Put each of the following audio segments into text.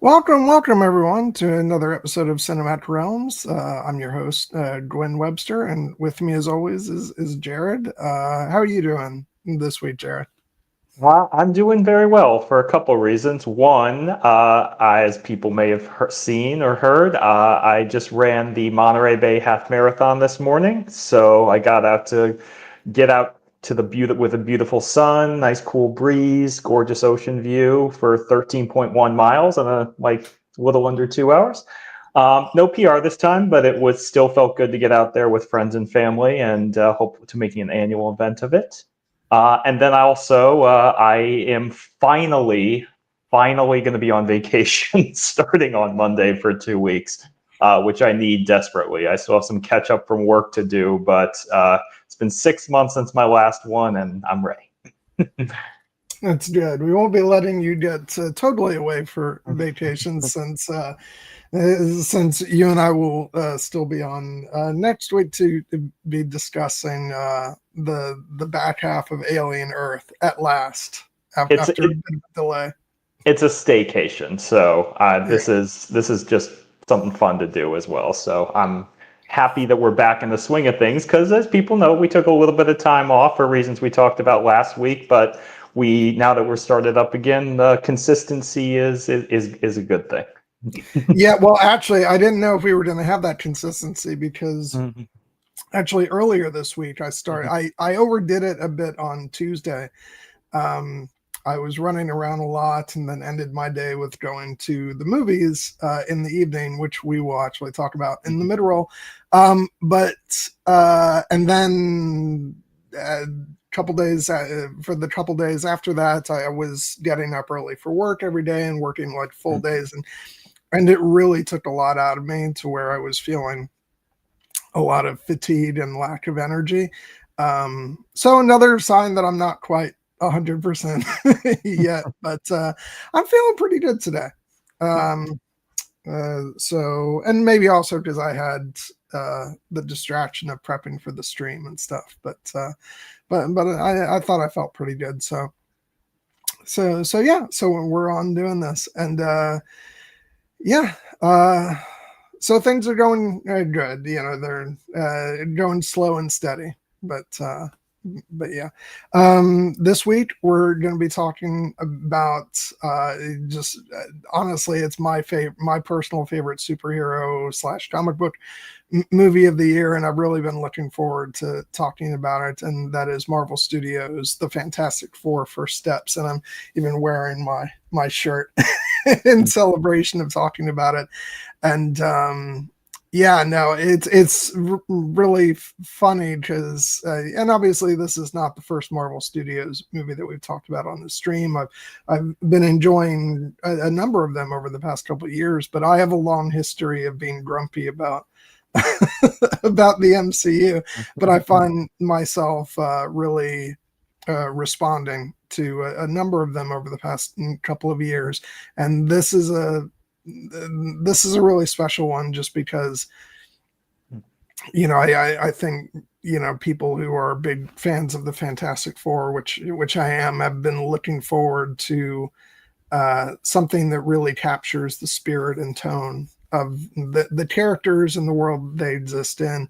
Welcome everyone to another episode of Cinematic Realms. I'm your host, Gwen Webster, and with me as always is Jared. How are you doing this week, Jared? I'm doing very well for a couple reasons. One, as people may have seen or heard, I just ran the Monterey Bay Half Marathon this morning. So I got out to get out to the with a beautiful sun, nice cool breeze, gorgeous ocean view for 13.1 miles in a little under 2 hours. No PR this time, but it was still felt good to get out there with friends and family and hope to making an annual event of it. And then I am finally going to be on vacation starting on Monday for 2 weeks, which I need desperately. I still have some catch up from work to do, but it's been 6 months since my last one, and I'm ready. That's good. We won't be letting you get totally away for vacation since you and I will still be on next week to be discussing the back half of Alien Earth at last after a bit of a delay. It's a staycation, so this is just something fun to do as well. So I'm happy that we're back in the swing of things because, as people know, we took a little bit of time off for reasons we talked about last week, but now that we're started up again, the consistency is a good thing. Yeah, well, actually, I didn't know if we were going to have that consistency because actually earlier this week I overdid it a bit on Tuesday. I was running around a lot and then ended my day with going to the movies in the evening, which we will actually talk about in the mid-roll. And then couple days for the couple days after that, I was getting up early for work every day and working like full days, and it really took a lot out of me to where I was feeling a lot of fatigue and lack of energy. So another sign that I'm not quite 100% yet, but I'm feeling pretty good today. So, and maybe also because I had the distraction of prepping for the stream and stuff, but I thought I felt pretty good. So yeah, so we're on doing this, and so things are going good. You know, they're going slow and steady, but yeah. This week we're going to be talking about honestly, it's my personal favorite superhero / comic book movie of the year, and I've really been looking forward to talking about it, and that is Marvel Studios' The Fantastic Four: First Steps, and I'm even wearing my shirt in celebration of talking about it. And it's really funny because and obviously this is not the first Marvel Studios movie that we've talked about on the stream. I've been enjoying a number of them over the past couple of years, but I have a long history of being grumpy about about the MCU, but I find myself really responding to a number of them over the past couple of years, and this is a really special one just because, you know, I think, you know, people who are big fans of the Fantastic Four, which I am, have been looking forward to something that really captures the spirit and tone of the characters and the world they exist in.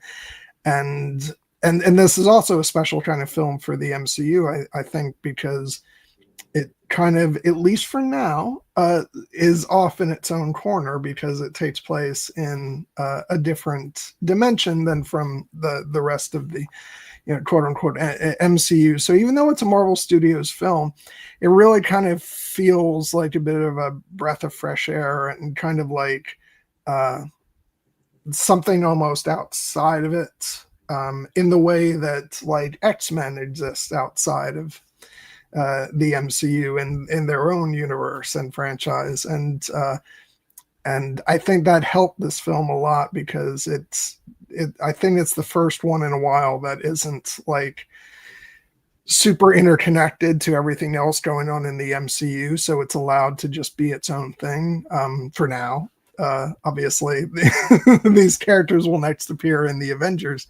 And this is also a special kind of film for the MCU, I think, because it kind of, at least for now, is off in its own corner because it takes place in a different dimension than from the rest of the, you know, quote unquote MCU. So even though it's a Marvel Studios film, it really kind of feels like a bit of a breath of fresh air and kind of like something almost outside of it, in the way that like X-Men exists outside of the MCU in their own universe and franchise. And I think that helped this film a lot because I think it's the first one in a while that isn't like super interconnected to everything else going on in the MCU. So it's allowed to just be its own thing for now. Obviously, these characters will next appear in the Avengers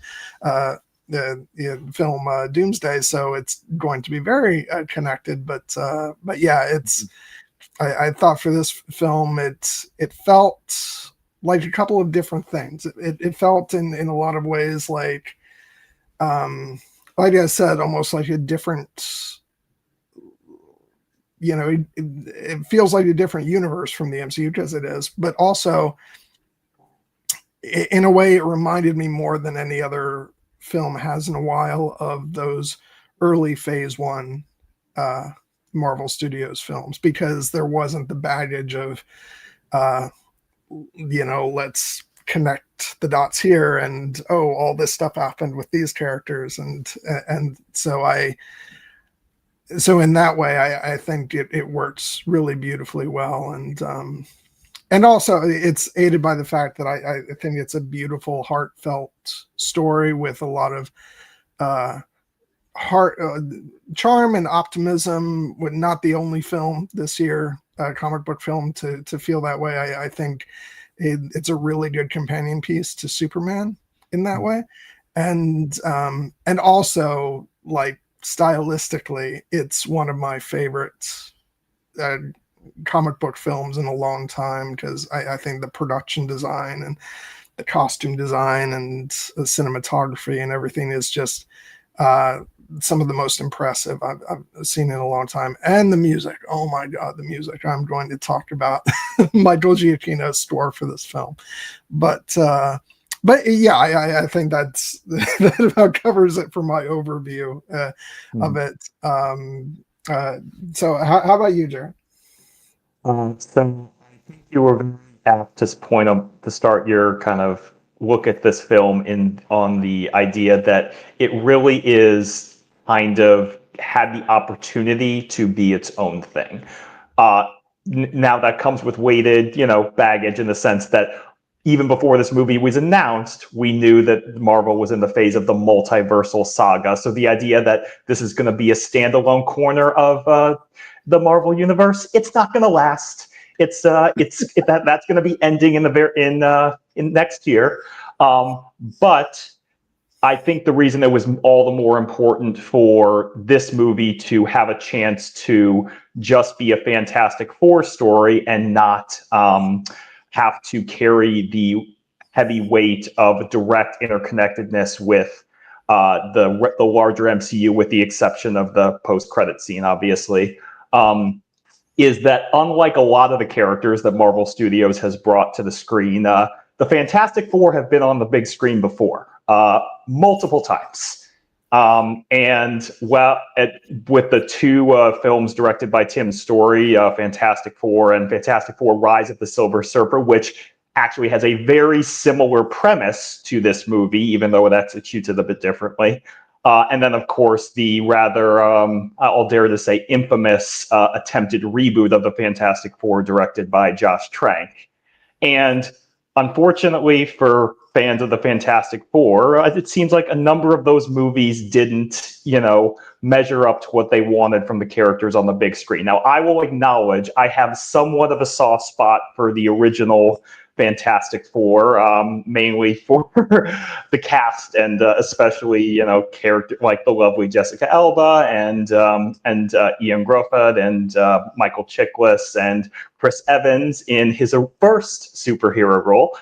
film Doomsday, so it's going to be very connected. But yeah, it's I thought for this film, it felt like a couple of different things. It felt in a lot of ways like I said, almost like a different, it feels like a different universe from the MCU because it is, but also in a way it reminded me more than any other film has in a while of those early phase one Marvel Studios films, because there wasn't the baggage of let's connect the dots here, and all this stuff happened with these characters, and so in that way I think it works really beautifully well, and also it's aided by the fact that I think it's a beautiful, heartfelt story with a lot of heart, charm, and optimism. Not the only film this year, comic book film, to feel that way. I think it's a really good companion piece to Superman in that way, and also, like, stylistically, it's one of my favorites comic book films in a long time, because I think the production design and the costume design and the cinematography and everything is just some of the most impressive I've seen in a long time. And the music, oh my God, the music. I'm going to talk about Michael Giacchino's score for this film. But yeah, I think that about covers it for my overview of it. So how about you, Jared? So I think you were very apt to point to start your kind of look at this film on the idea that it really is kind of had the opportunity to be its own thing. Now that comes with weighted, baggage, in the sense that even before this movie was announced, we knew that Marvel was in the phase of the multiversal saga. So the idea that this is going to be a standalone corner of the Marvel universe, it's not going to last. That's going to be ending in next year. But I think the reason it was all the more important for this movie to have a chance to just be a Fantastic Four story and not have to carry the heavy weight of direct interconnectedness with the larger MCU, with the exception of the post-credit scene, obviously, is that unlike a lot of the characters that Marvel Studios has brought to the screen, the Fantastic Four have been on the big screen before, multiple times. With the two films directed by Tim Story, Fantastic Four and Fantastic Four Rise of the Silver Surfer, which actually has a very similar premise to this movie, even though it executes it a bit differently. And then, of course, the rather, I'll dare to say, infamous attempted reboot of the Fantastic Four directed by Josh Trank. And unfortunately for fans of the Fantastic Four, it seems like a number of those movies didn't, measure up to what they wanted from the characters on the big screen. Now, I will acknowledge I have somewhat of a soft spot for the original Fantastic Four, mainly for the cast, and especially character like the lovely Jessica Alba and Ian Gruffudd and Michael Chiklis and Chris Evans in his first superhero role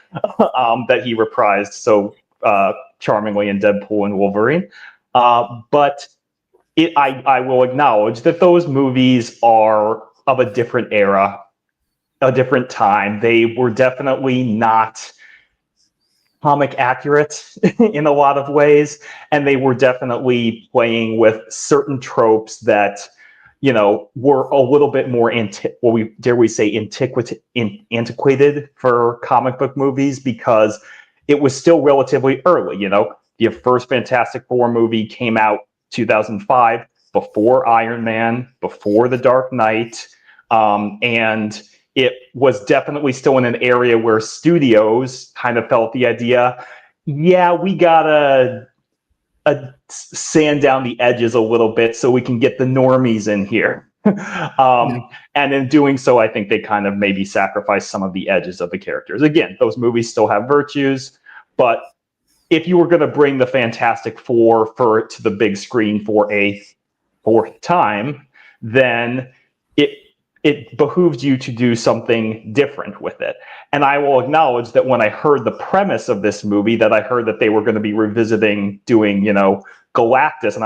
that he reprised so charmingly in Deadpool and Wolverine. But I will acknowledge that those movies are of a different era, a different time. They were definitely not comic accurate in a lot of ways, and they were definitely playing with certain tropes that were a little bit more antiquated for comic book movies, because it was still relatively early. The first Fantastic Four movie came out 2005, before Iron Man, before The Dark Knight, and it was definitely still in an area where studios kind of felt the idea, yeah, we gotta sand down the edges a little bit so we can get the normies in here. And in doing so, I think they kind of maybe sacrificed some of the edges of the characters. Again, those movies still have virtues, but if you were going to bring the Fantastic Four to the big screen for a fourth time, then it behooves you to do something different with it. And I will acknowledge that when I heard the premise of this movie, that I heard that they were going to be revisiting doing, Galactus,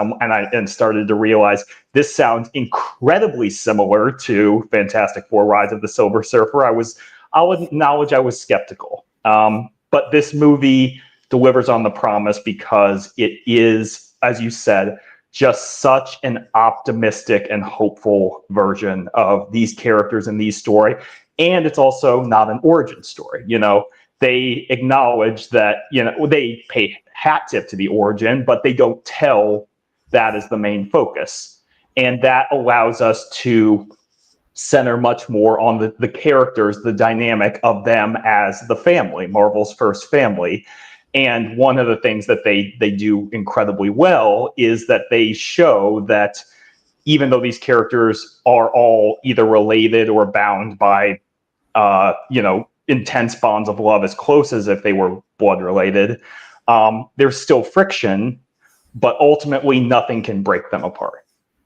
and started to realize this sounds incredibly similar to Fantastic Four: Rise of the Silver Surfer. I'll acknowledge I was skeptical. But this movie delivers on the promise because it is, as you said, just such an optimistic and hopeful version of these characters in these story. And it's also not an origin story. They acknowledge that, they pay hat tip to the origin, but they don't tell that as the main focus. And that allows us to center much more on the characters, the dynamic of them as the family, Marvel's first family. And one of the things that they do incredibly well is that they show that even though these characters are all either related or bound by, intense bonds of love, as close as if they were blood related, there's still friction, but ultimately nothing can break them apart.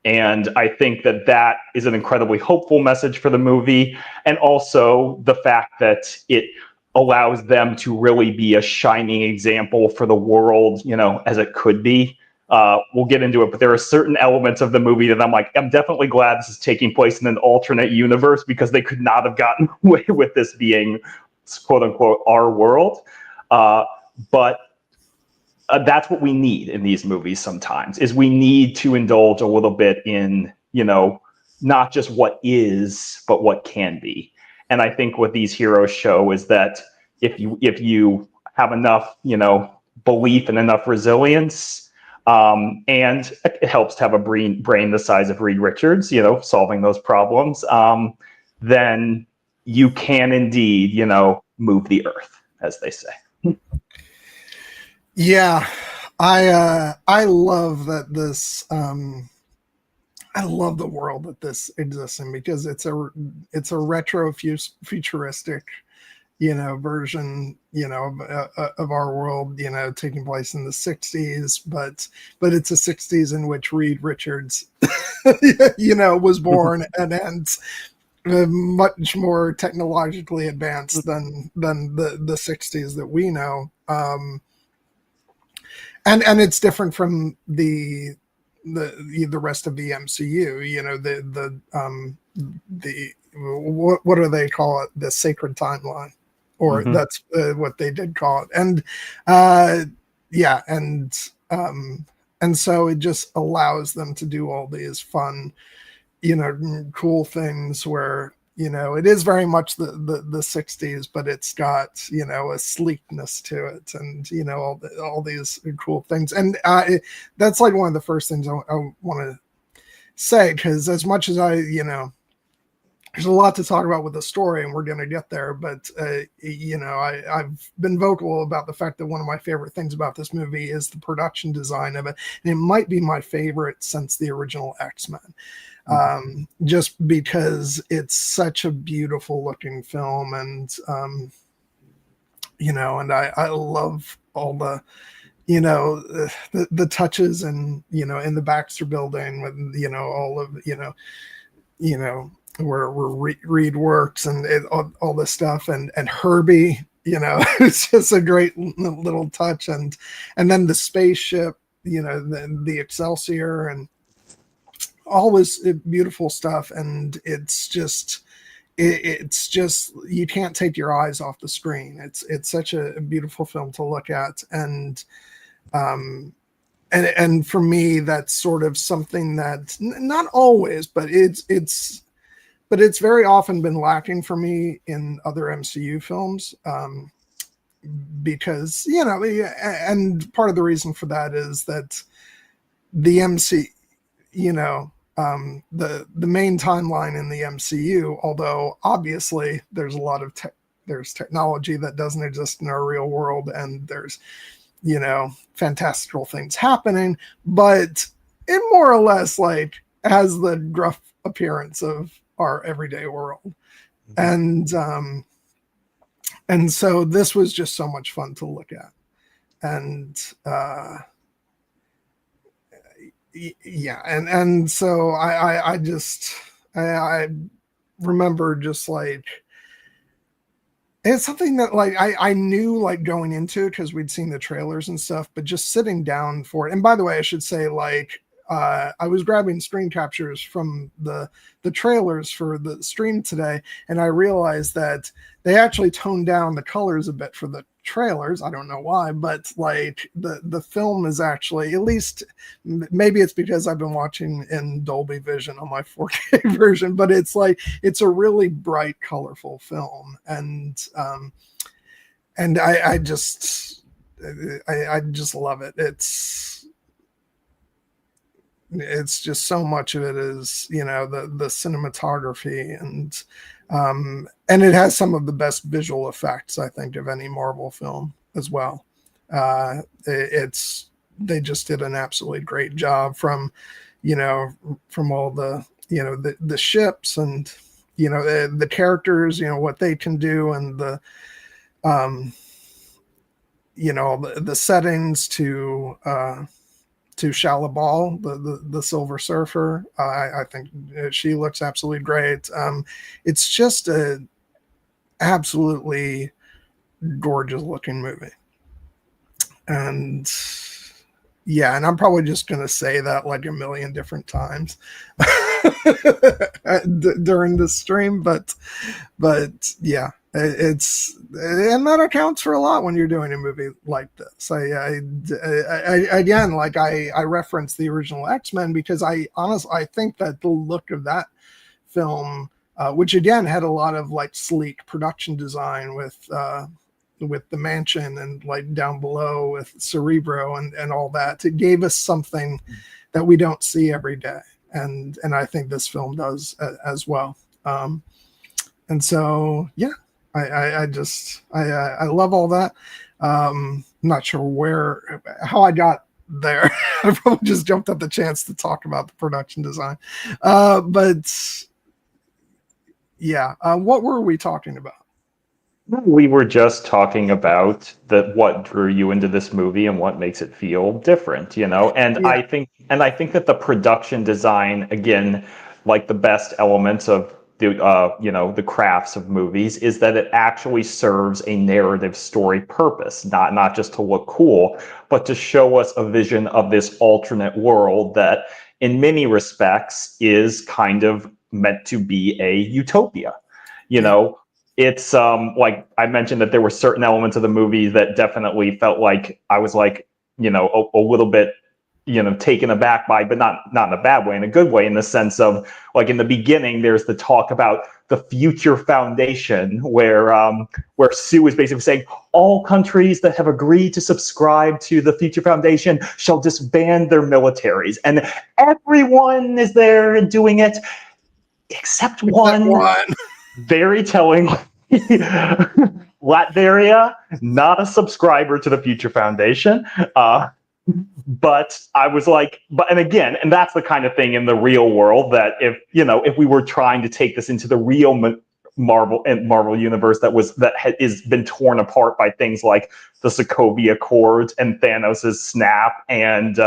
And I think that is an incredibly hopeful message for the movie. And also the fact that it allows them to really be a shining example for the world, as it could be. We'll get into it, but there are certain elements of the movie that I'm definitely glad this is taking place in an alternate universe, because they could not have gotten away with this being, quote unquote, our world. But that's what we need in these movies sometimes, is we need to indulge a little bit in, not just what is, but what can be. And I think what these heroes show is that if you have enough, belief and enough resilience, and it helps to have a brain the size of Reed Richards, solving those problems, then you can indeed, move the earth, as they say. Yeah, I love that this. I love the world that this exists in, because it's a retro futuristic, version, of our world, taking place in the 60s, but it's a 60s in which Reed Richards, was born, and much more technologically advanced than the 60s that we know. And it's different from the rest of the MCU. What do they call it? The sacred timeline, or that's what they did call it. And and so it just allows them to do all these fun, cool things where, it is very much the 60s, but it's got, a sleekness to it, and, all these cool things. And that's like one of the first things I want to say, because as much as there's a lot to talk about with the story, and we're going to get there, but I've been vocal about the fact that one of my favorite things about this movie is the production design of it, and it might be my favorite since the original X-Men. Just because it's such a beautiful looking film, and and I love all the the touches, and in the Baxter Building, with all of where Reed works, and all this stuff, and Herbie, it's just a great little touch, and then the spaceship, the Excelsior, and all this beautiful stuff. And it's just you can't take your eyes off the screen. It's such a beautiful film to look at. And for me, that's sort of something that not always, but it's very often been lacking for me in other MCU films, because and part of the reason for that is that the the main timeline in the MCU, although obviously there's a lot of there's technology that doesn't exist in our real world, and there's fantastical things happening, but it more or less has the gruff appearance of our everyday world. And so this was just so much fun to look at. And so I remember just like, it's something that like I knew like going into it because we'd seen the trailers and stuff, but just sitting down for it. And by the way, I should say like I was grabbing screen captures from the trailers for the stream today, and I realized that they actually toned down the colors a bit for the trailers. I don't know why, but like the film is actually, at least maybe it's because I've been watching in Dolby Vision on my 4K version, but it's like it's a really bright, colorful film, and I just love it. It's just so much of it is, you know, the cinematography, and it has some of the best visual effects I think of any Marvel film as well. They just did an absolutely great job from all the, you know, the ships and, you know, the characters, you know, what they can do, and the you know, the settings to Shalabal, the Silver Surfer. I think she looks absolutely great. It's just a absolutely gorgeous looking movie. And yeah, and I'm probably just going to say that like a million different times during this stream, but yeah, and that accounts for a lot when you're doing a movie like this. I again, like I reference the original X-Men because I think that the look of that film, which again had a lot of like sleek production design with the mansion and like down below with Cerebro and all that, it gave us something that we don't see every day, and I think this film does as well. And so yeah, I love all that. I'm not sure how I got there. I probably just jumped at the chance to talk about the production design, but yeah, what were we talking about? We were just talking about what drew you into this movie and what makes it feel different, you know. And Yeah. I think that the production design, again, like the best elements of the you know, the crafts of movies, is that it actually serves a narrative story purpose, not just to look cool, but to show us a vision of this alternate world that, in many respects, is kind of meant to be a utopia, you know. It's like I mentioned that there were certain elements of the movie that definitely felt like I was like, you know, a little bit, you know, taken aback by, but not in a bad way, in a good way, in the sense of like in the beginning, there's the talk about the Future Foundation, where Sue is basically saying all countries that have agreed to subscribe to the Future Foundation shall disband their militaries, and everyone is there and doing it except one. Very telling. Latveria, not a subscriber to the Future Foundation. But I was like, and that's the kind of thing in the real world that if we were trying to take this into the real Marvel universe that has been torn apart by things like the Sokovia Accords and Thanos' snap and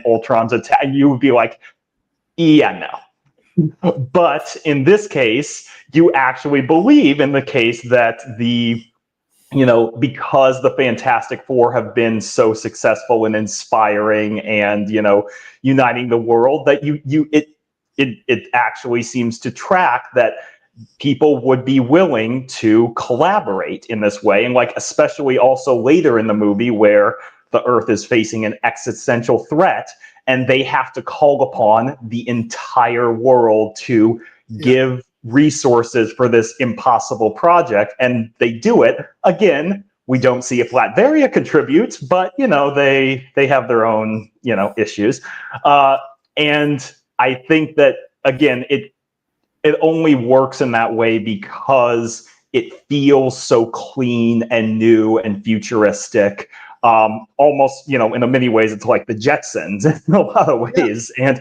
Ultron's attack, you would be like, yeah, no. But in this case, you actually believe in the case that because the Fantastic Four have been so successful and inspiring and, uniting the world, that it actually seems to track that people would be willing to collaborate in this way. And like, especially also later in the movie where the Earth is facing an existential threat, and they have to call upon the entire world to give resources for this impossible project. And they do it. Again, we don't see if Latveria contributes, but, they have their own, issues. And I think that, again, it only works in that way because it feels so clean and new and futuristic. Almost, in many ways, it's like the Jetsons in a lot of ways. And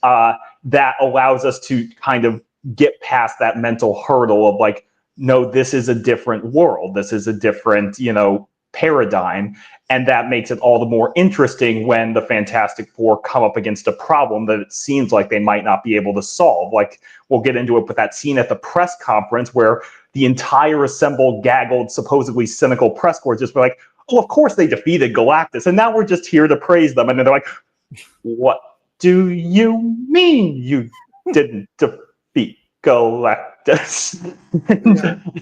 that allows us to kind of get past that mental hurdle of like, no, this is a different world. This is a different, paradigm. And that makes it all the more interesting when the Fantastic Four come up against a problem that it seems like they might not be able to solve. Like, we'll get into it with that scene at the press conference where the entire assembled, gaggled, supposedly cynical press corps just be like, oh, of course they defeated Galactus, and now we're just here to praise them. And then they're like, what do you mean you didn't defeat Galactus?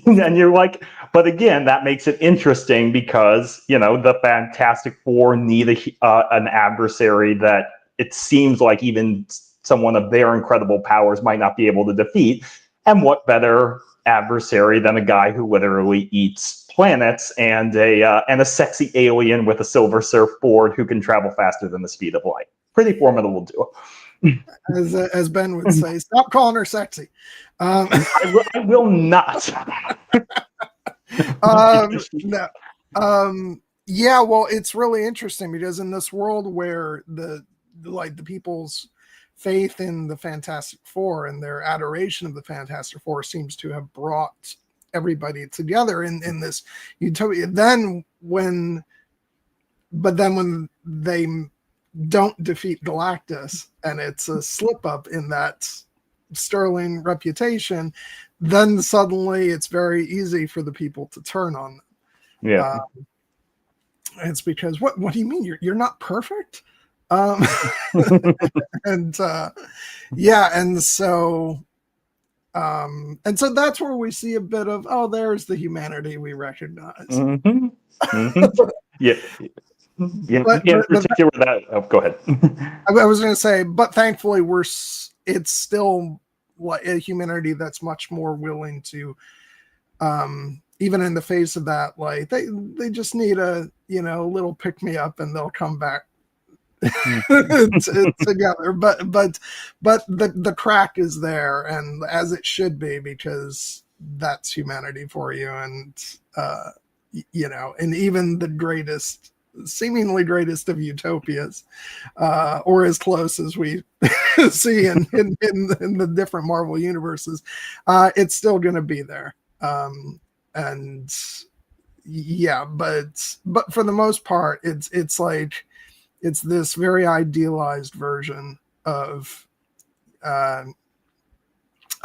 And you're like, but again, that makes it interesting because, the Fantastic Four need an adversary that it seems like even someone of their incredible powers might not be able to defeat. And what better adversary than a guy who literally eats planets and a sexy alien with a silver surfboard who can travel faster than the speed of light. Pretty formidable duo. As Ben would say, stop calling her sexy. I will not. No. Yeah, well, it's really interesting because in this world where the people's faith in the Fantastic Four and their adoration of the Fantastic Four seems to have brought everybody together in this utopia. Then when they don't defeat Galactus and it's a slip up in that sterling reputation, then suddenly it's very easy for the people to turn on them. Yeah. It's because what do you mean you're not perfect? And so that's where we see a bit of, oh, there's the humanity we recognize. Mm-hmm. Mm-hmm. Yeah. Yeah, in particular, go ahead. I was going to say, but thankfully, it's still like a humanity that's much more willing to, even in the face of that, like they just need a little pick me up and they'll come back together. But the crack is there, and as it should be, because that's humanity for you, and and even the seemingly greatest of utopias, or as close as we see in the different Marvel universes, it's still going to be there. And yeah, but for the most part, it's like it's this very idealized version of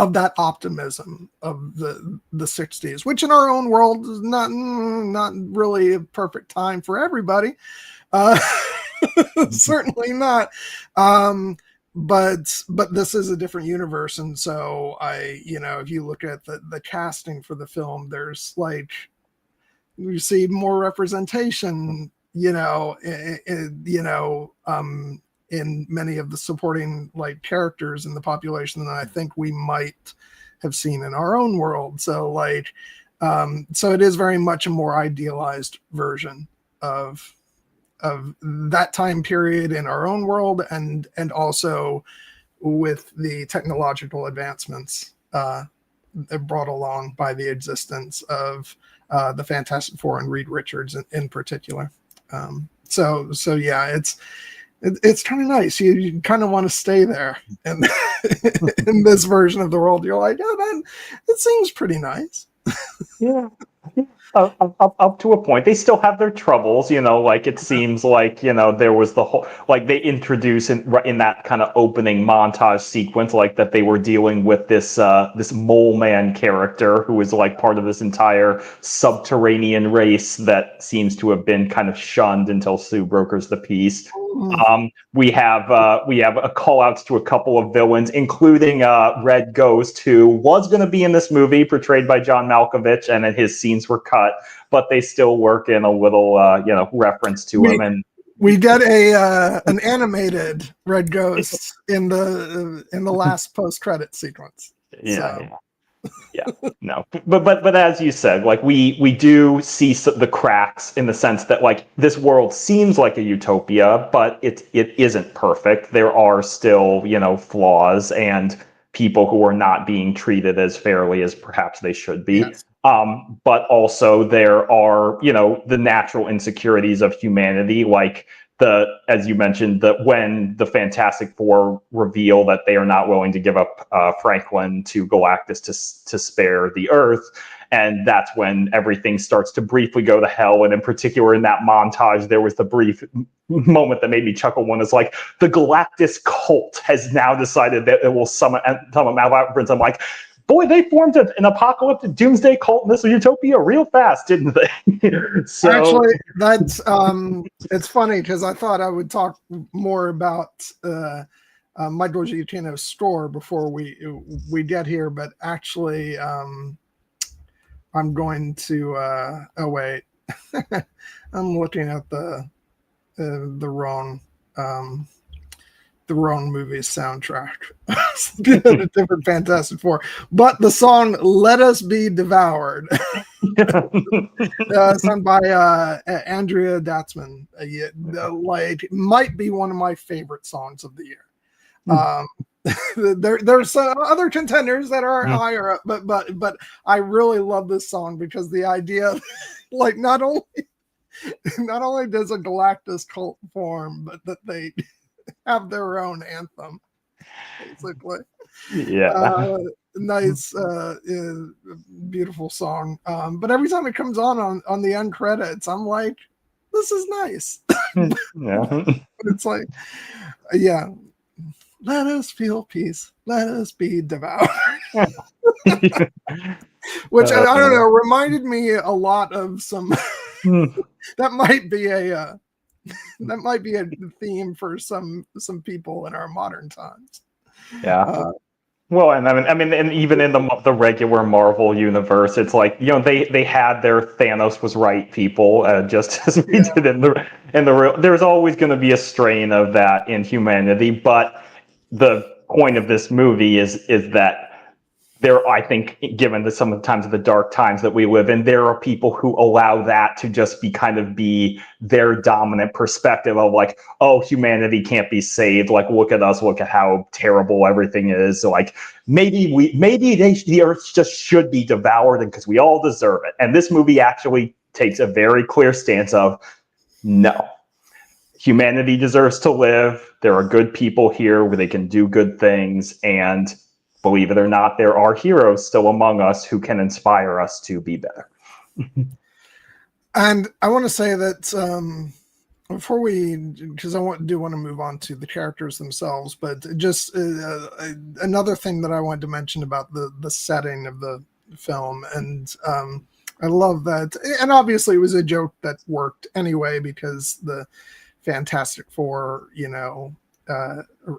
that optimism of the 60s, which in our own world is not really a perfect time for everybody. Certainly not. But this is a different universe. And so if you look at the casting for the film, there's like, you see more representation, in many of the supporting like characters in the population than I think we might have seen in our own world. So like, so it is very much a more idealized version of that time period in our own world, and also with the technological advancements brought along by the existence of the Fantastic Four and Reed Richards in particular. So yeah, it's kind of nice. You kind of want to stay there, and in this version of the world, you're like, oh, that seems pretty nice. Yeah. Up to a point. They still have their troubles, like it seems like, there was the whole, like they introduce in that kind of opening montage sequence, like that they were dealing with this mole man character who is like part of this entire subterranean race that seems to have been kind of shunned until Sue brokers the peace. We have a call outs to a couple of villains, including Red Ghost, who was going to be in this movie, portrayed by John Malkovich, and his scenes were cut, but they still work in a little reference to him. And we get an animated Red Ghost in the last post credit sequence. Yeah, no, but as you said, like we do see the cracks in the sense that like this world seems like a utopia, but it isn't perfect. There are still flaws and people who are not being treated as fairly as perhaps they should be. Yes. But also there are the natural insecurities of humanity, like as you mentioned, that when the Fantastic Four reveal that they are not willing to give up Franklin to Galactus to spare the Earth, And that's when everything starts to briefly go to hell. And in particular, in that montage, there was the brief moment that made me chuckle. One is like, the Galactus cult has now decided that it will summon Malaprince. I'm like, boy, they formed an apocalyptic doomsday cult in this utopia real fast, didn't they? So actually, that's it's funny because I thought I would talk more about Michael Giacchino's score before we get here, but actually, I'm going to. Oh wait, I'm looking at the wrong. The wrong movie's soundtrack. A different Fantastic Four, but the song "Let Us Be Devoured," sung by Andrea Datzman, like might be one of my favorite songs of the year. There's other contenders that are higher up, but I really love this song because the idea, like not only does a Galactus cult form, but that they have their own anthem, basically. Yeah. Nice, beautiful song. But every time it comes on the end credits, I'm like, this is nice. Yeah. It's like, yeah, let us feel peace, let us be devoured. Which I don't know, reminded me a lot of some. That might be a theme for some people in our modern times. Yeah. Well, and I mean, and even in the regular Marvel universe, it's like, they had their Thanos was right people, just as we did in the real. There's always going to be a strain of that in humanity, but the point of this movie is that there, I think, given sometimes the dark times that we live in, there are people who allow that to just be their dominant perspective of like, oh, humanity can't be saved. Like, look at us, look at how terrible everything is. So like, maybe the earth just should be devoured because we all deserve it. And this movie actually takes a very clear stance of, no, humanity deserves to live. There are good people here where they can do good things, and believe it or not, there are heroes still among us who can inspire us to be better. And I want to say that before because I want to move on to the characters themselves, but just another thing that I wanted to mention about the setting of the film, and I love that, and obviously it was a joke that worked anyway because the Fantastic Four,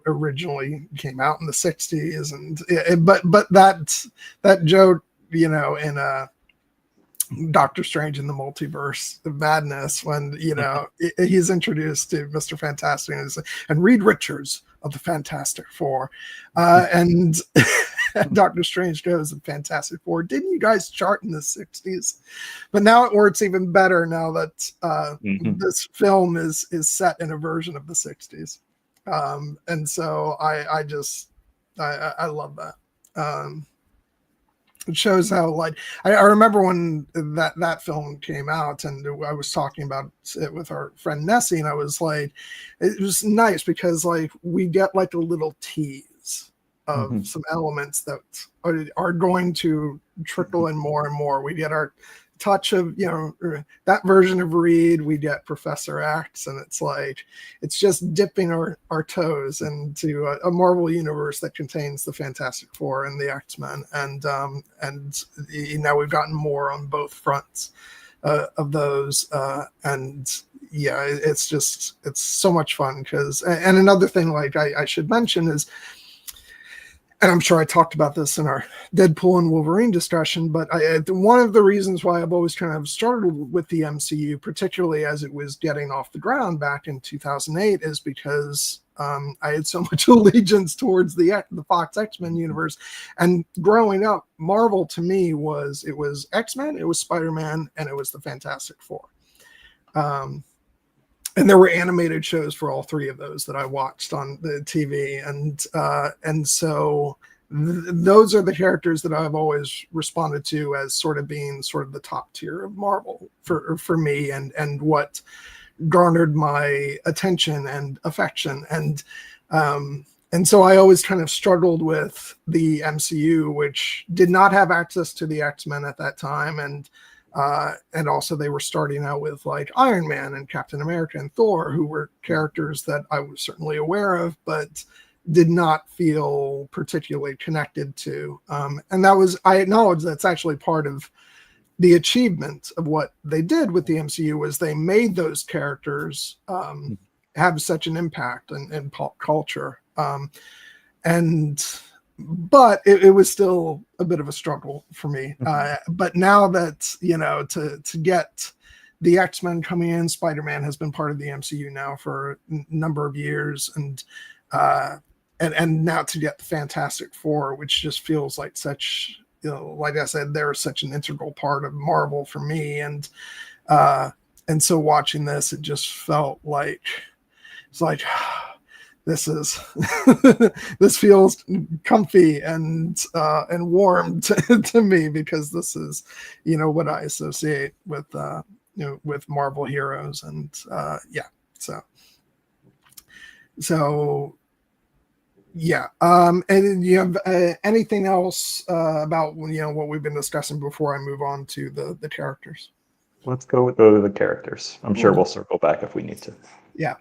originally came out in the 60s, and but that joke, in Doctor Strange in the Multiverse of Madness, when he's introduced to Mr. Fantastic and Reed Richards of the Fantastic Four, and Doctor Strange goes, "The Fantastic Four, didn't you guys chart in the 60s?" But now it works even better now that this film is set in a version of the 60s. And so I love that. It shows how, like, I remember when that film came out, and I was talking about it with our friend Nessie, and I was like, it was nice because like we get like a little tease of some elements that are going to trickle in more and more. We get our touch of that version of Reed, we get Professor X, and it's just dipping our toes into a Marvel universe that contains the Fantastic Four and the X-Men, and we've gotten more on both fronts of those, and it's so much fun because, and another thing like I should mention is, and I'm sure I talked about this in our Deadpool and Wolverine discussion, but one of the reasons why I've always kind of struggled with the MCU, particularly as it was getting off the ground back in 2008, is because I had so much allegiance towards the Fox X-Men universe. And growing up, Marvel to me was X-Men, it was Spider-Man, and it was the Fantastic Four. And there were animated shows for all three of those that I watched on the TV. And so those are the characters that I've always responded to as sort of being sort of the top tier of Marvel for me, and what garnered my attention and affection. And And so I always kind of struggled with the MCU, which did not have access to the X-Men at that time, and also they were starting out with like Iron Man and Captain America and Thor, who were characters that I was certainly aware of, but did not feel particularly connected to. And I acknowledge that's actually part of the achievement of what they did with the MCU, was they made those characters have such an impact in pop culture. But it was still a bit of a struggle for me. But now that, to get the X-Men coming in, Spider-Man has been part of the MCU now for a number of years, and now to get the Fantastic Four, which just feels like such, like I said, they're such an integral part of Marvel for me. And so watching this, it just felt like, it's like, this feels comfy and warm to me, because this is, what I associate with, with Marvel heroes. And and you have anything else about, what we've been discussing before I move on to the characters? Let's go to the characters. I'm sure we'll circle back if we need to. Yeah.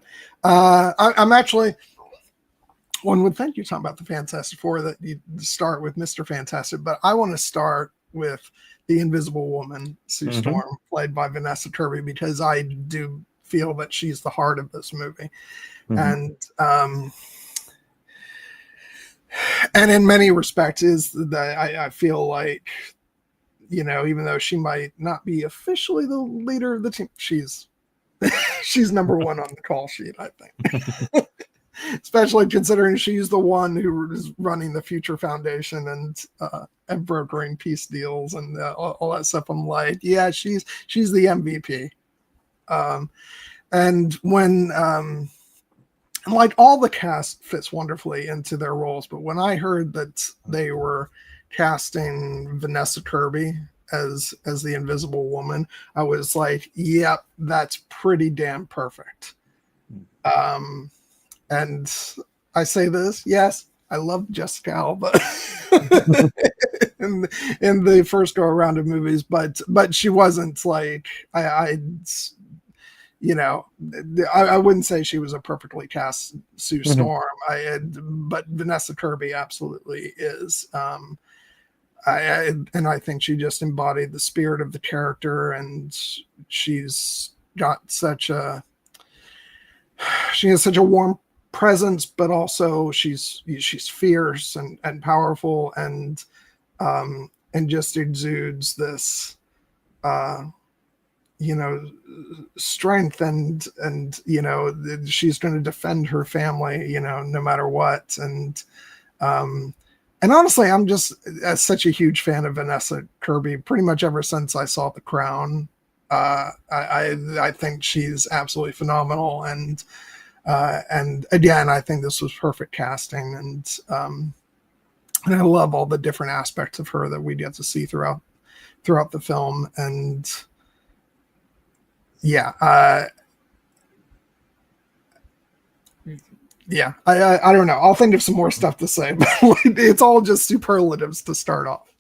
I'm actually, one would think you're talking about the Fantastic Four, that you start with Mr. Fantastic, but I want to start with the Invisible Woman, Sue Storm, played by Vanessa Kirby, because I do feel that she's the heart of this movie. And in many respects is that I feel like, even though she might not be officially the leader of the team, she's number one on the call sheet, I think. Especially considering she's the one who is running the Future Foundation and brokering peace deals and all that stuff. I'm like, yeah, she's the MVP. And when like, all the cast fits wonderfully into their roles, but when I heard that they were casting Vanessa Kirby as the Invisible Woman, I was like, yep, that's pretty damn perfect. And I say this, yes, I love Jessica Alba in the first go around of movies, but she wasn't like, I wouldn't say she was a perfectly cast Sue Storm. But Vanessa Kirby absolutely is. And I think she just embodied the spirit of the character, and she's got she has such a warm presence, but also she's fierce and powerful, and just exudes this strength, and she's going to defend her family, no matter what. And honestly, I'm just such a huge fan of Vanessa Kirby pretty much ever since I saw The Crown. I think she's absolutely phenomenal, and again, I think this was perfect casting, and I love all the different aspects of her that we get to see throughout the film. And I don't know. I'll think of some more stuff to say, but it's all just superlatives to start off.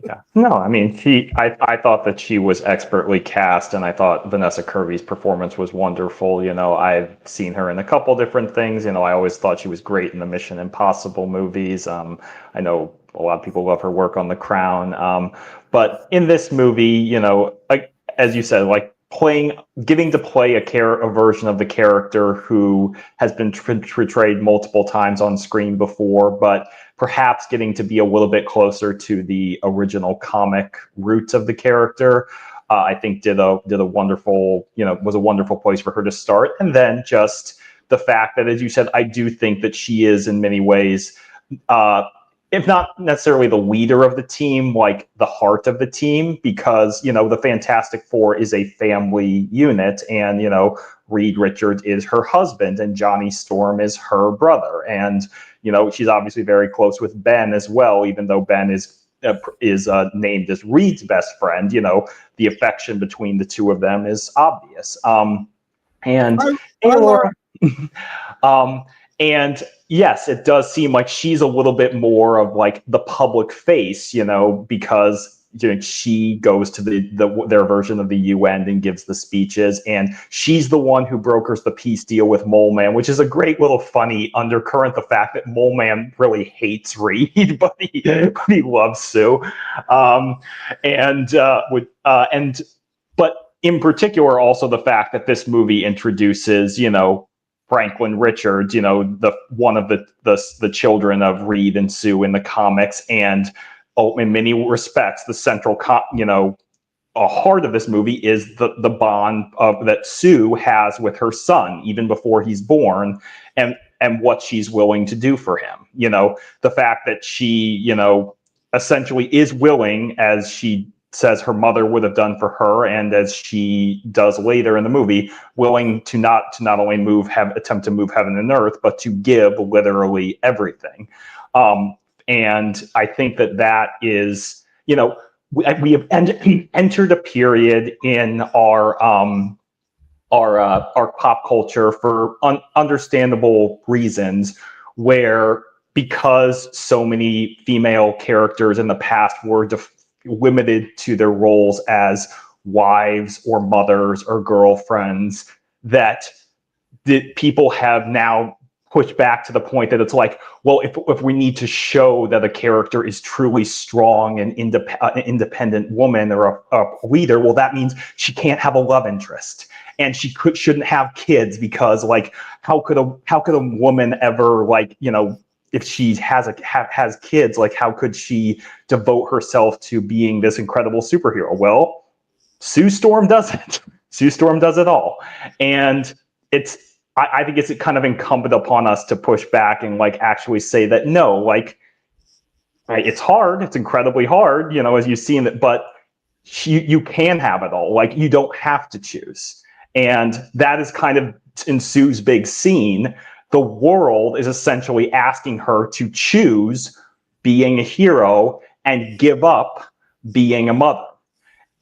Yeah. No, I mean, I thought that she was expertly cast, and I thought Vanessa Kirby's performance was wonderful. I've seen her in a couple different things. I always thought she was great in the Mission Impossible movies. I know a lot of people love her work on The Crown. But in this movie, like, as you said, like, getting to play a version of the character who has been portrayed multiple times on screen before, but perhaps getting to be a little bit closer to the original comic roots of the character, I think did a wonderful, was a wonderful place for her to start. And then just the fact that, as you said, I do think that she is in many ways, if not necessarily the leader of the team, like the heart of the team, because, the Fantastic Four is a family unit, and, Reed Richards is her husband and Johnny Storm is her brother. And, she's obviously very close with Ben as well, even though Ben is named as Reed's best friend. The affection between the two of them is obvious. And yes, it does seem like she's a little bit more of like the public face, because she goes to their version of the UN and gives the speeches, and she's the one who brokers the peace deal with Mole Man, which is a great little funny undercurrent. The fact that Mole Man really hates Reed, but he loves Sue, but in particular, also the fact that this movie introduces, Franklin Richards, the one of the children of Reed and Sue in the comics, and in many respects, the central, a heart of this movie is the bond that Sue has with her son, even before he's born, and what she's willing to do for him. The fact that she, essentially is willing, as she says her mother would have done for her, and as she does later in the movie, willing to not only attempt to move heaven and earth, but to give literally everything. And I think that is, we have entered a period in our pop culture for understandable reasons, where because so many female characters in the past were limited to their roles as wives or mothers or girlfriends, that people have now pushed back to the point that it's like, well, if we need to show that a character is truly strong and an independent woman or a leader, well, that means she can't have a love interest, and she shouldn't have kids, because like how could a woman ever, like, if she has kids, like how could she devote herself to being this incredible superhero? Well, Sue Storm doesn't. Sue Storm does it all, and I think it's kind of incumbent upon us to push back and like actually say that no, like it's hard, it's incredibly hard, as you see in it, but you can have it all. Like you don't have to choose, and that is kind of in Sue's big scene. The world is essentially asking her to choose being a hero and give up being a mother.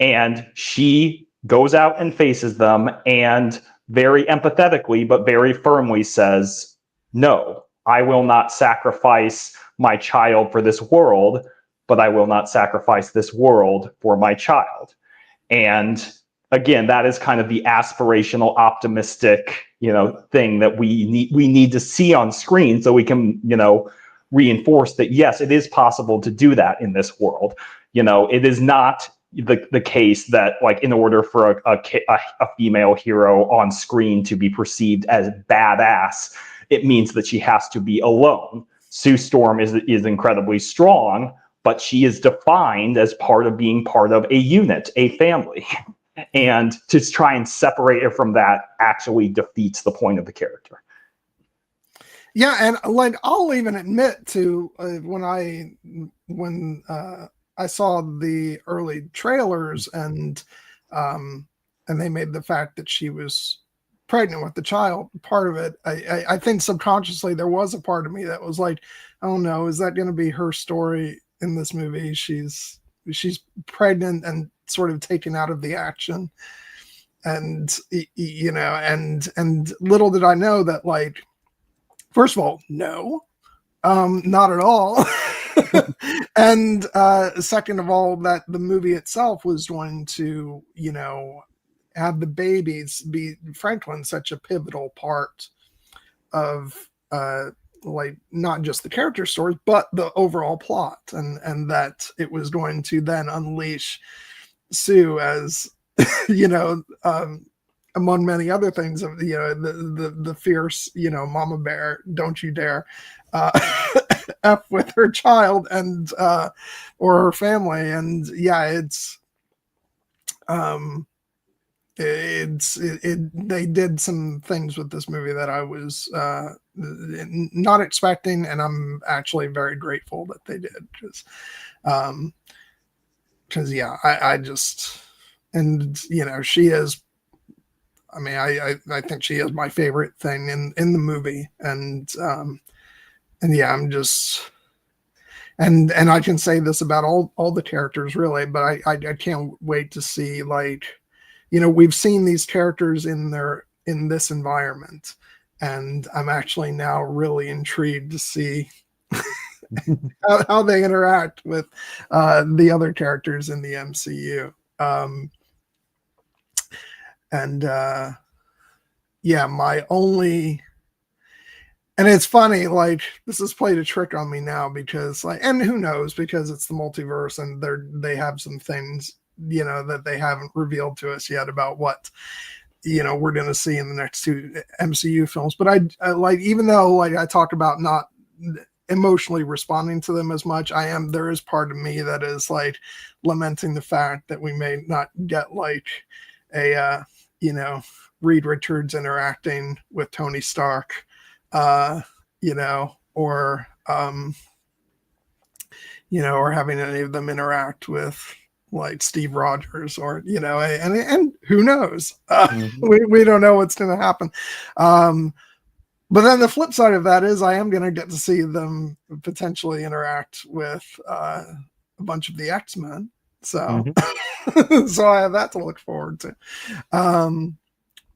And she goes out and faces them, and very empathetically, but very firmly says, no, I will not sacrifice my child for this world, but I will not sacrifice this world for my child. And again, that is kind of the aspirational, optimistic, thing that we need to see on screen, so we can, reinforce that yes, it is possible to do that in this world. It is not the case that, like, in order for a female hero on screen to be perceived as badass, it means that she has to be alone. Sue Storm is incredibly strong, but she is defined as part of being part of a unit, a family. And to try and separate her from that actually defeats the point of the character. Yeah, and like I'll even admit to when I saw the early trailers and they made the fact that she was pregnant with the child part of it. I think subconsciously there was a part of me that was like, oh no, is that going to be her story in this movie? She's pregnant and sort of taken out of the action, and and little did I know that, like, first of all, no, not at all. And second of all, that the movie itself was going to, have the babies be Franklin such a pivotal part of like not just the character stories, but the overall plot, and that it was going to then unleash Sue as, among many other things, of the fierce, mama bear, don't you dare F with her child and or her family. And yeah, they did some things with this movie that I was not expecting, and I'm actually very grateful that they did, because yeah, I just, and she is, I mean, I think she is my favorite thing in the movie, and yeah, I'm just, and I can say this about all the characters really, but I can't wait to see, like, we've seen these characters in this environment, and I'm actually now really intrigued to see how they interact with the other characters in the MCU. Yeah, my only, and it's funny, like, this has played a trick on me now because, like, and who knows, because it's the multiverse and they have some things, you know, that they haven't revealed to us yet about what, you know, we're going to see in the next 2 MCU films. But I like, even though, like, I talk about not emotionally responding to them as much, there is part of me that is, like, lamenting the fact that we may not get, like, a you know, Reed Richards interacting with Tony Stark, you know, or you know, or having any of them interact with, like, Steve Rogers, or, you know, and who knows? We don't know what's going to happen. But then the flip side of that is I am going to get to see them potentially interact with a bunch of the X-Men. So, so I have that to look forward to.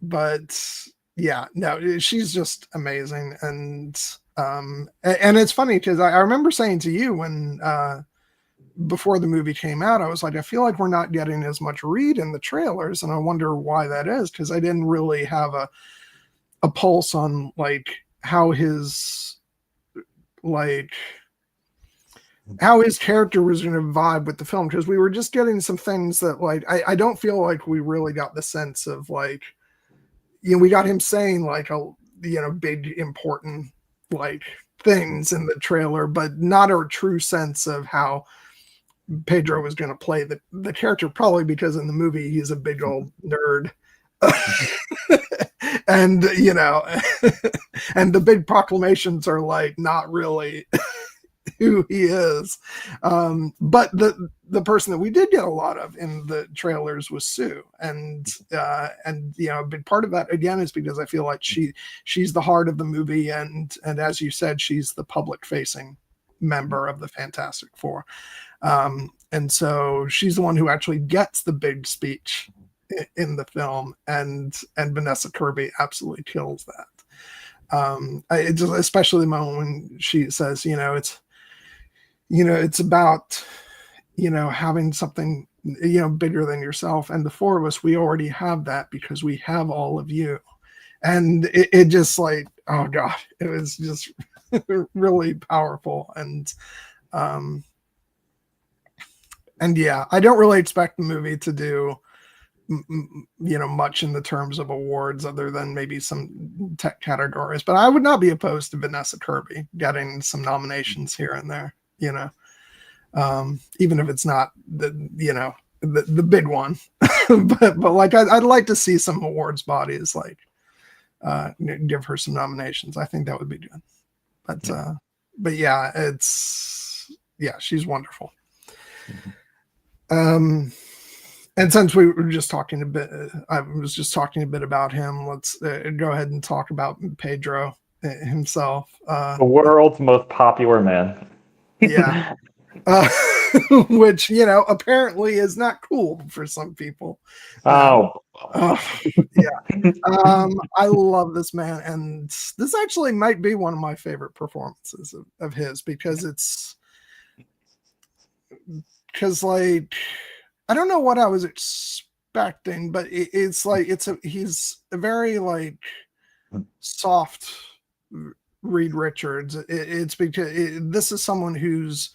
But yeah, no, she's just amazing. And it's funny because I remember saying to you when, before the movie came out, I was like, I feel like we're not getting as much Reed in the trailers. And I wonder why that is, because I didn't really have a pulse on, like, how his character was going to vibe with the film, because we were just getting some things that, like, I don't feel like we really got the sense of, like, you know, we got him saying, like, a, you know, big important, like, things in the trailer, but not a true sense of how Pedro was going to play the character, probably because in the movie he's a big old nerd. And, you know, and the big proclamations are, like, not really who he is. But the person that we did get a lot of in the trailers was Sue. And you know, a big part of that, again, is because I feel like she's the heart of the movie. And as you said, she's the public facing member of the Fantastic Four. And so she's the one who actually gets the big speech in the film, and Vanessa Kirby absolutely kills that. Especially the moment when she says, you know, it's about, you know, having something, you know, bigger than yourself, and the 4 of us, we already have that because we have all of you. And it just, like, oh god, it was just really powerful. And yeah, I don't really expect the movie to do, you know, much in the terms of awards other than maybe some tech categories, but I would not be opposed to Vanessa Kirby getting some nominations here and there, you know, even if it's not the, you know, the big one. but like, I'd like to see some awards bodies, like, give her some nominations. I think that would be good. But yeah, she's wonderful. And since we were just talking a bit, I was just talking a bit about him, let's go ahead and talk about Pedro himself. The world's most popular man. Yeah. Which, you know, apparently is not cool for some people. Yeah. I love this man. And this actually might be one of my favorite performances of his, because like, I don't know what I was expecting, but it's like, he's a very, like, soft Reed Richards. It's because this is someone who's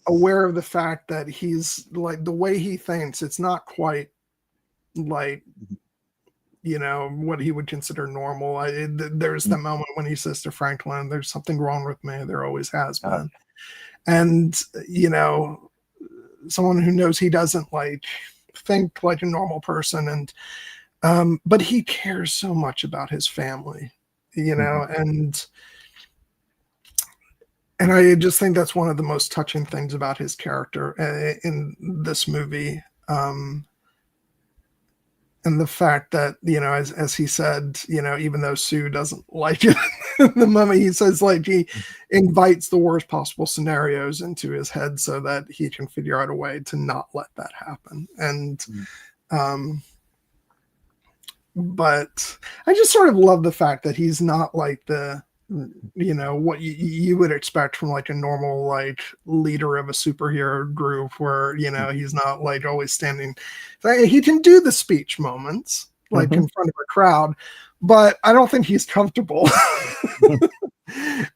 aware of the fact that he's, like, the way he thinks, it's not quite like, you know, what he would consider normal. There's the moment when he says to Franklin, "There's something wrong with me. There always has been." And, you know, someone who knows he doesn't, like, think like a normal person, and but he cares so much about his family, you know, and I just think that's one of the most touching things about his character in this movie. And the fact that, you know, as he said, you know, even though Sue doesn't like it, the moment he says, like, he invites the worst possible scenarios into his head so that he can figure out a way to not let that happen. And but I just sort of love the fact that he's not like the, what you would expect from like a normal like leader of a superhero group, where he's not like always standing. He can do the speech moments like in front of a crowd, but I don't think he's comfortable.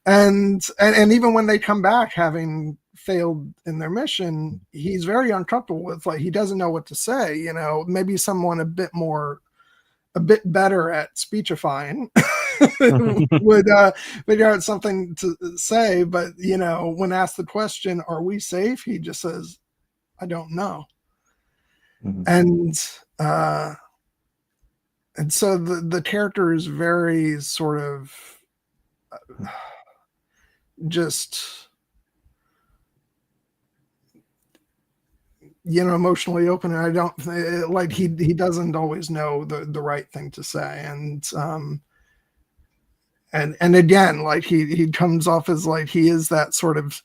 and even when they come back having failed in their mission, he's very uncomfortable with, like, he doesn't know what to say. Maybe someone a bit better at speechifying would figure out something to say. But when asked the question, "Are we safe?" he just says, "I don't know." And so the character is very sort of just emotionally open, and I don't like he doesn't always know the right thing to say. And again, like he comes off as like he is that sort of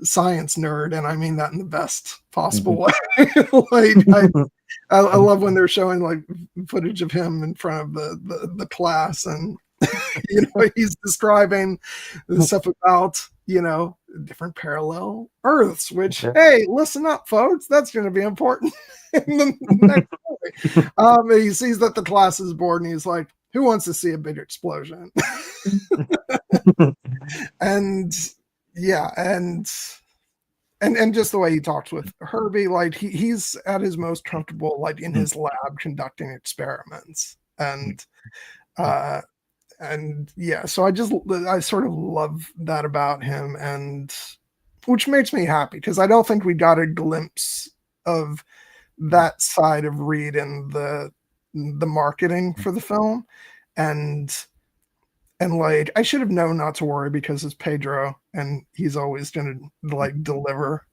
science nerd, and I mean that in the best possible way. Like I love when they're showing like footage of him in front of the class, and he's describing the stuff about different parallel Earths, which, hey, listen up, folks, that's going to be important in the next movie. He sees that the class is bored, and he's like, "Who wants to see a big explosion?" And yeah, and just the way he talks with Herbie, like he's at his most comfortable like in his lab conducting experiments. And yeah, so I sort of love that about him, and which makes me happy, because I don't think we got a glimpse of that side of Reed in the marketing for the film. And like, I should have known not to worry, because it's Pedro and he's always going to like deliver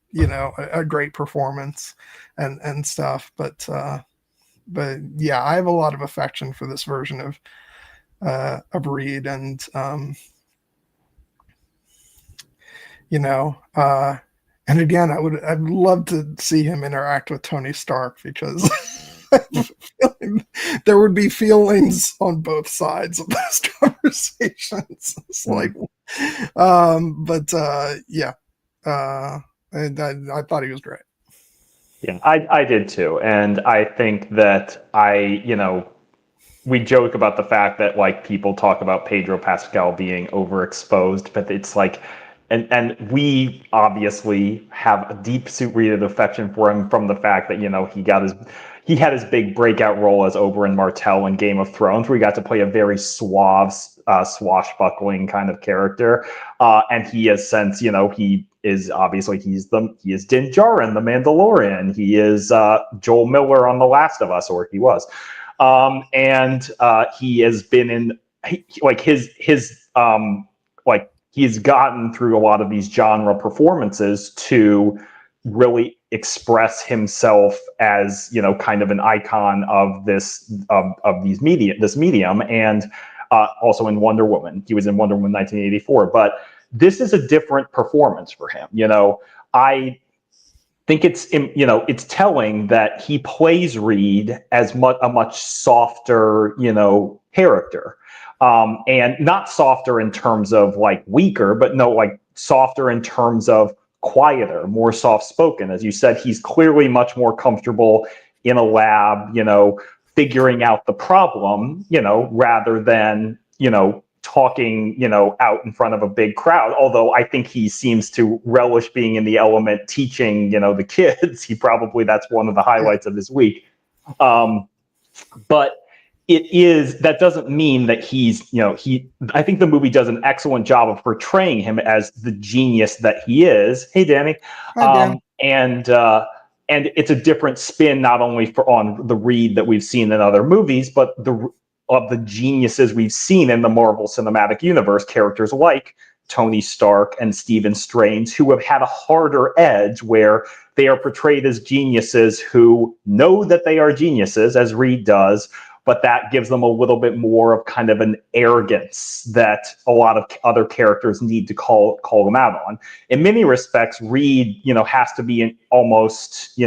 a great performance and stuff. But yeah, I have a lot of affection for this version of Reed, and and again, I'd love to see him interact with Tony Stark, because there would be feelings on both sides of those conversations. It's like, but yeah, and I thought he was great. Yeah, I did too, and I think that we joke about the fact that like people talk about Pedro Pascal being overexposed, but it's like, and we obviously have a deep-rooted affection for him from the fact that he had his big breakout role as Oberyn Martell in Game of Thrones, where he got to play a very suave, swashbuckling kind of character, and he has since he is obviously he is Din Djarin, the Mandalorian. He is Joel Miller on The Last of Us, or he was. And he has been in he's gotten through a lot of these genre performances to really express himself as kind of an icon of this medium, and also in Wonder Woman. He was in Wonder Woman 1984, but this is a different performance for him. I think it's telling that he plays Reed as a much softer, character, and not softer in terms of like weaker, but like softer in terms of quieter, more soft-spoken. As you said, he's clearly much more comfortable in a lab, figuring out the problem, rather than, talking, out in front of a big crowd. Although I think he seems to relish being in the element, teaching, the kids. That's one of the highlights of his week. But that doesn't mean that I think the movie does an excellent job of portraying him as the genius that he is. Hey, Danny. Hi, Dan. And it's a different spin, not only on the Reed that we've seen in other movies, but of the geniuses we've seen in the Marvel Cinematic Universe, characters like Tony Stark and Stephen Strange, who have had a harder edge, where they are portrayed as geniuses who know that they are geniuses, as Reed does, but that gives them a little bit more of kind of an arrogance that a lot of other characters need to call them out on. In many respects, Reed, has to be almost,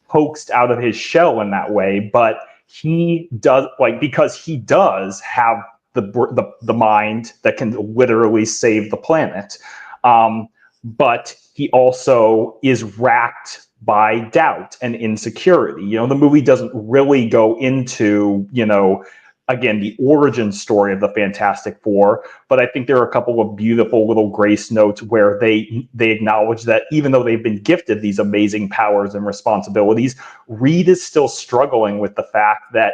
coaxed out of his shell in that way, but he does, like, because he does have the mind that can literally save the planet. But he also is racked by doubt and insecurity. You know, the movie doesn't really go into, you know, again, the origin story of the Fantastic Four, but I think there are a couple of beautiful little grace notes where they acknowledge that even though they've been gifted these amazing powers and responsibilities, Reed is still struggling with the fact that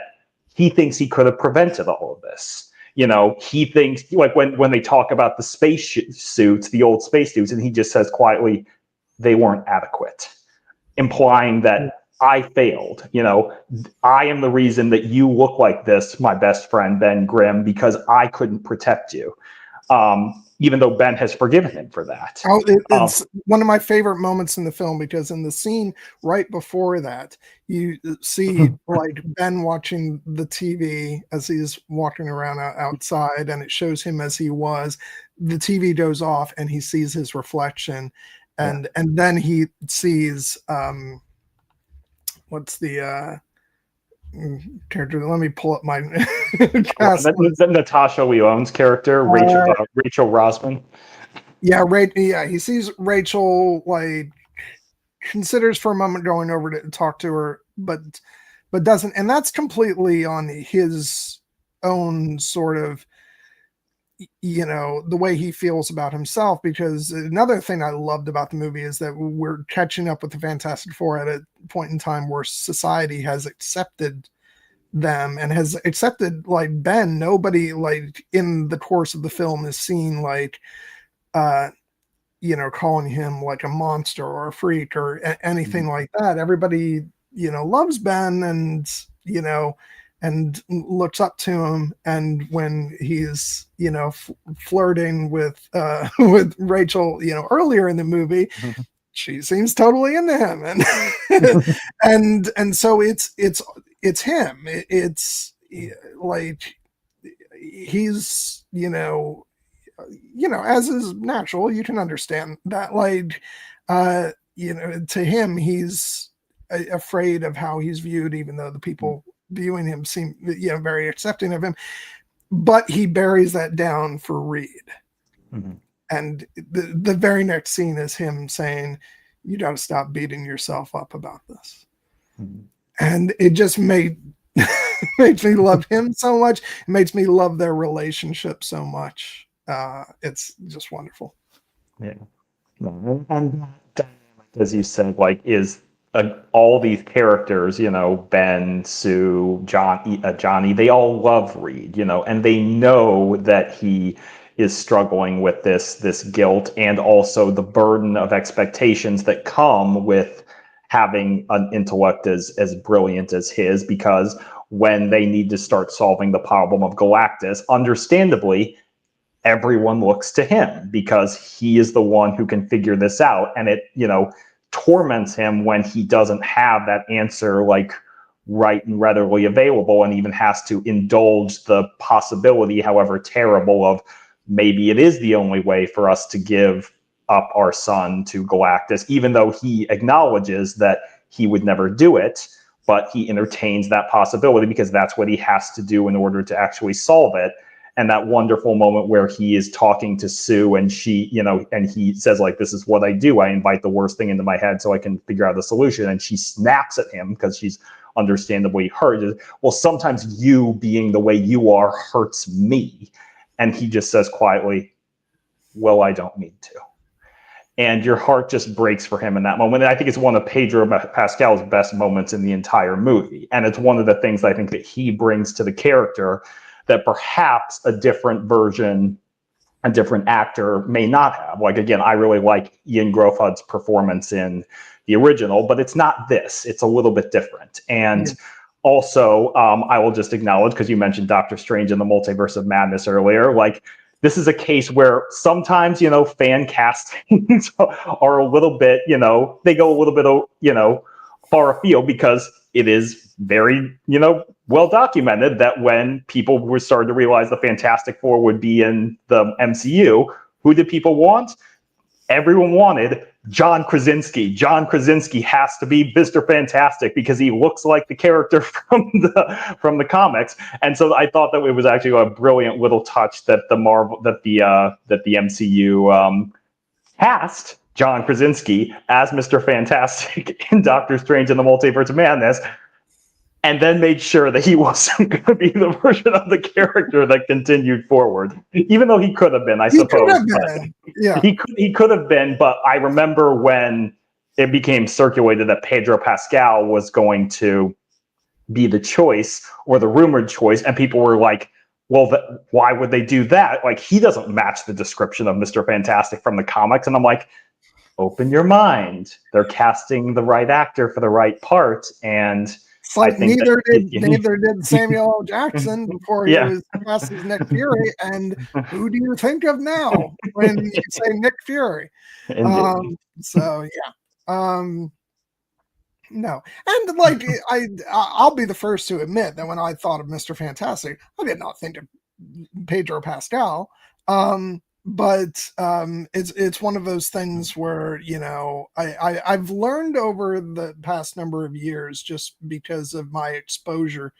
he thinks he could have prevented all of this. You know, he thinks, like, when they talk about the space suits, the old space suits, and he just says quietly, they weren't adequate, implying that I failed. You know, I am the reason that you look like this, my best friend, Ben Grimm, because I couldn't protect you. Even though Ben has forgiven him for that. Oh, it's one of my favorite moments in the film, because in the scene right before that, you see like Ben watching the TV as he's walking around outside, and it shows him as he was. The TV goes off, and he sees his reflection, and then he sees what's the character? Let me pull up my cast. The Natasha Lyonne's character, Rachel Rosman. Yeah, he sees Rachel, like, considers for a moment going over to talk to her, but doesn't, and that's completely on his own sort of, you know, the way he feels about himself. Because another thing I loved about the movie is that we're catching up with the Fantastic Four at a point in time where society has accepted them and has accepted, like, Ben. Nobody, like, in the course of the film is seen, like, you know, calling him like a monster or a freak or anything like that. Everybody, you know, loves Ben, and, you know, and looks up to him. And when he's, you know, flirting with Rachel, you know, earlier in the movie, she seems totally into him, and and so it's him. It's like he's, you know, as is natural, you can understand that, like, you know, to him, he's afraid of how he's viewed, even though the people viewing him seem, you know, very accepting of him. But he buries that down for Reed. And the very next scene is him saying, you got to stop beating yourself up about this. And it just makes me love him so much. It makes me love their relationship so much. It's just wonderful. Yeah. And as you said, like, is all these characters, you know, Ben, Sue, Johnny, they all love Reed, you know, and they know that he is struggling with this guilt, and also the burden of expectations that come with having an intellect as brilliant as his, because when they need to start solving the problem of Galactus, understandably, everyone looks to him because he is the one who can figure this out. And it, you know, torments him when he doesn't have that answer, like, right and readily available, and even has to indulge the possibility, however terrible, of maybe it is the only way for us to give up our son to Galactus, even though he acknowledges that he would never do it. But he entertains that possibility because that's what he has to do in order to actually solve it. And that wonderful moment where he is talking to Sue, and she, you know, and he says, like, this is what I do. I invite the worst thing into my head so I can figure out the solution. And she snaps at him because she's understandably hurt. Well, sometimes you being the way you are hurts me. And he just says quietly, well, I don't mean to. And your heart just breaks for him in that moment. And I think it's one of Pedro Pascal's best moments in the entire movie. And it's one of the things I think that he brings to the character that perhaps a different version, a different actor may not have. Like, again, I really like Ian Grofud's performance in the original, but it's not this. It's a little bit different. And also, I will just acknowledge, because you mentioned Doctor Strange and the Multiverse of Madness earlier, like, this is a case where sometimes, you know, fan castings are a little bit, you know, they go a little bit, you know, far afield, because it is very, you know, well documented that when people were starting to realize the Fantastic Four would be in the MCU, who did people want? everyone wanted John Krasinski. John Krasinski has to be Mr. Fantastic because he looks like the character from the comics. And so I thought that it was actually a brilliant little touch that the MCU cast John Krasinski as Mr. Fantastic in Doctor Strange and the Multiverse of Madness, and then made sure that he wasn't going to be the version of the character that continued forward, even though he could have been, I suppose. Yeah, he could have been, but I remember when it became circulated that Pedro Pascal was going to be the choice or the rumored choice, and people were like, well, why would they do that? Like, he doesn't match the description of Mr. Fantastic from the comics. And I'm like, open your mind. They're casting the right actor for the right part, and it's like neither did Samuel L. Jackson before he was cast as Nick Fury. And who do you think of now when you say Nick Fury? So yeah, no, and like I'll be the first to admit that when I thought of Mr. Fantastic, I did not think of Pedro Pascal. But it's one of those things where, you know, I've learned over the past number of years, just because of my exposure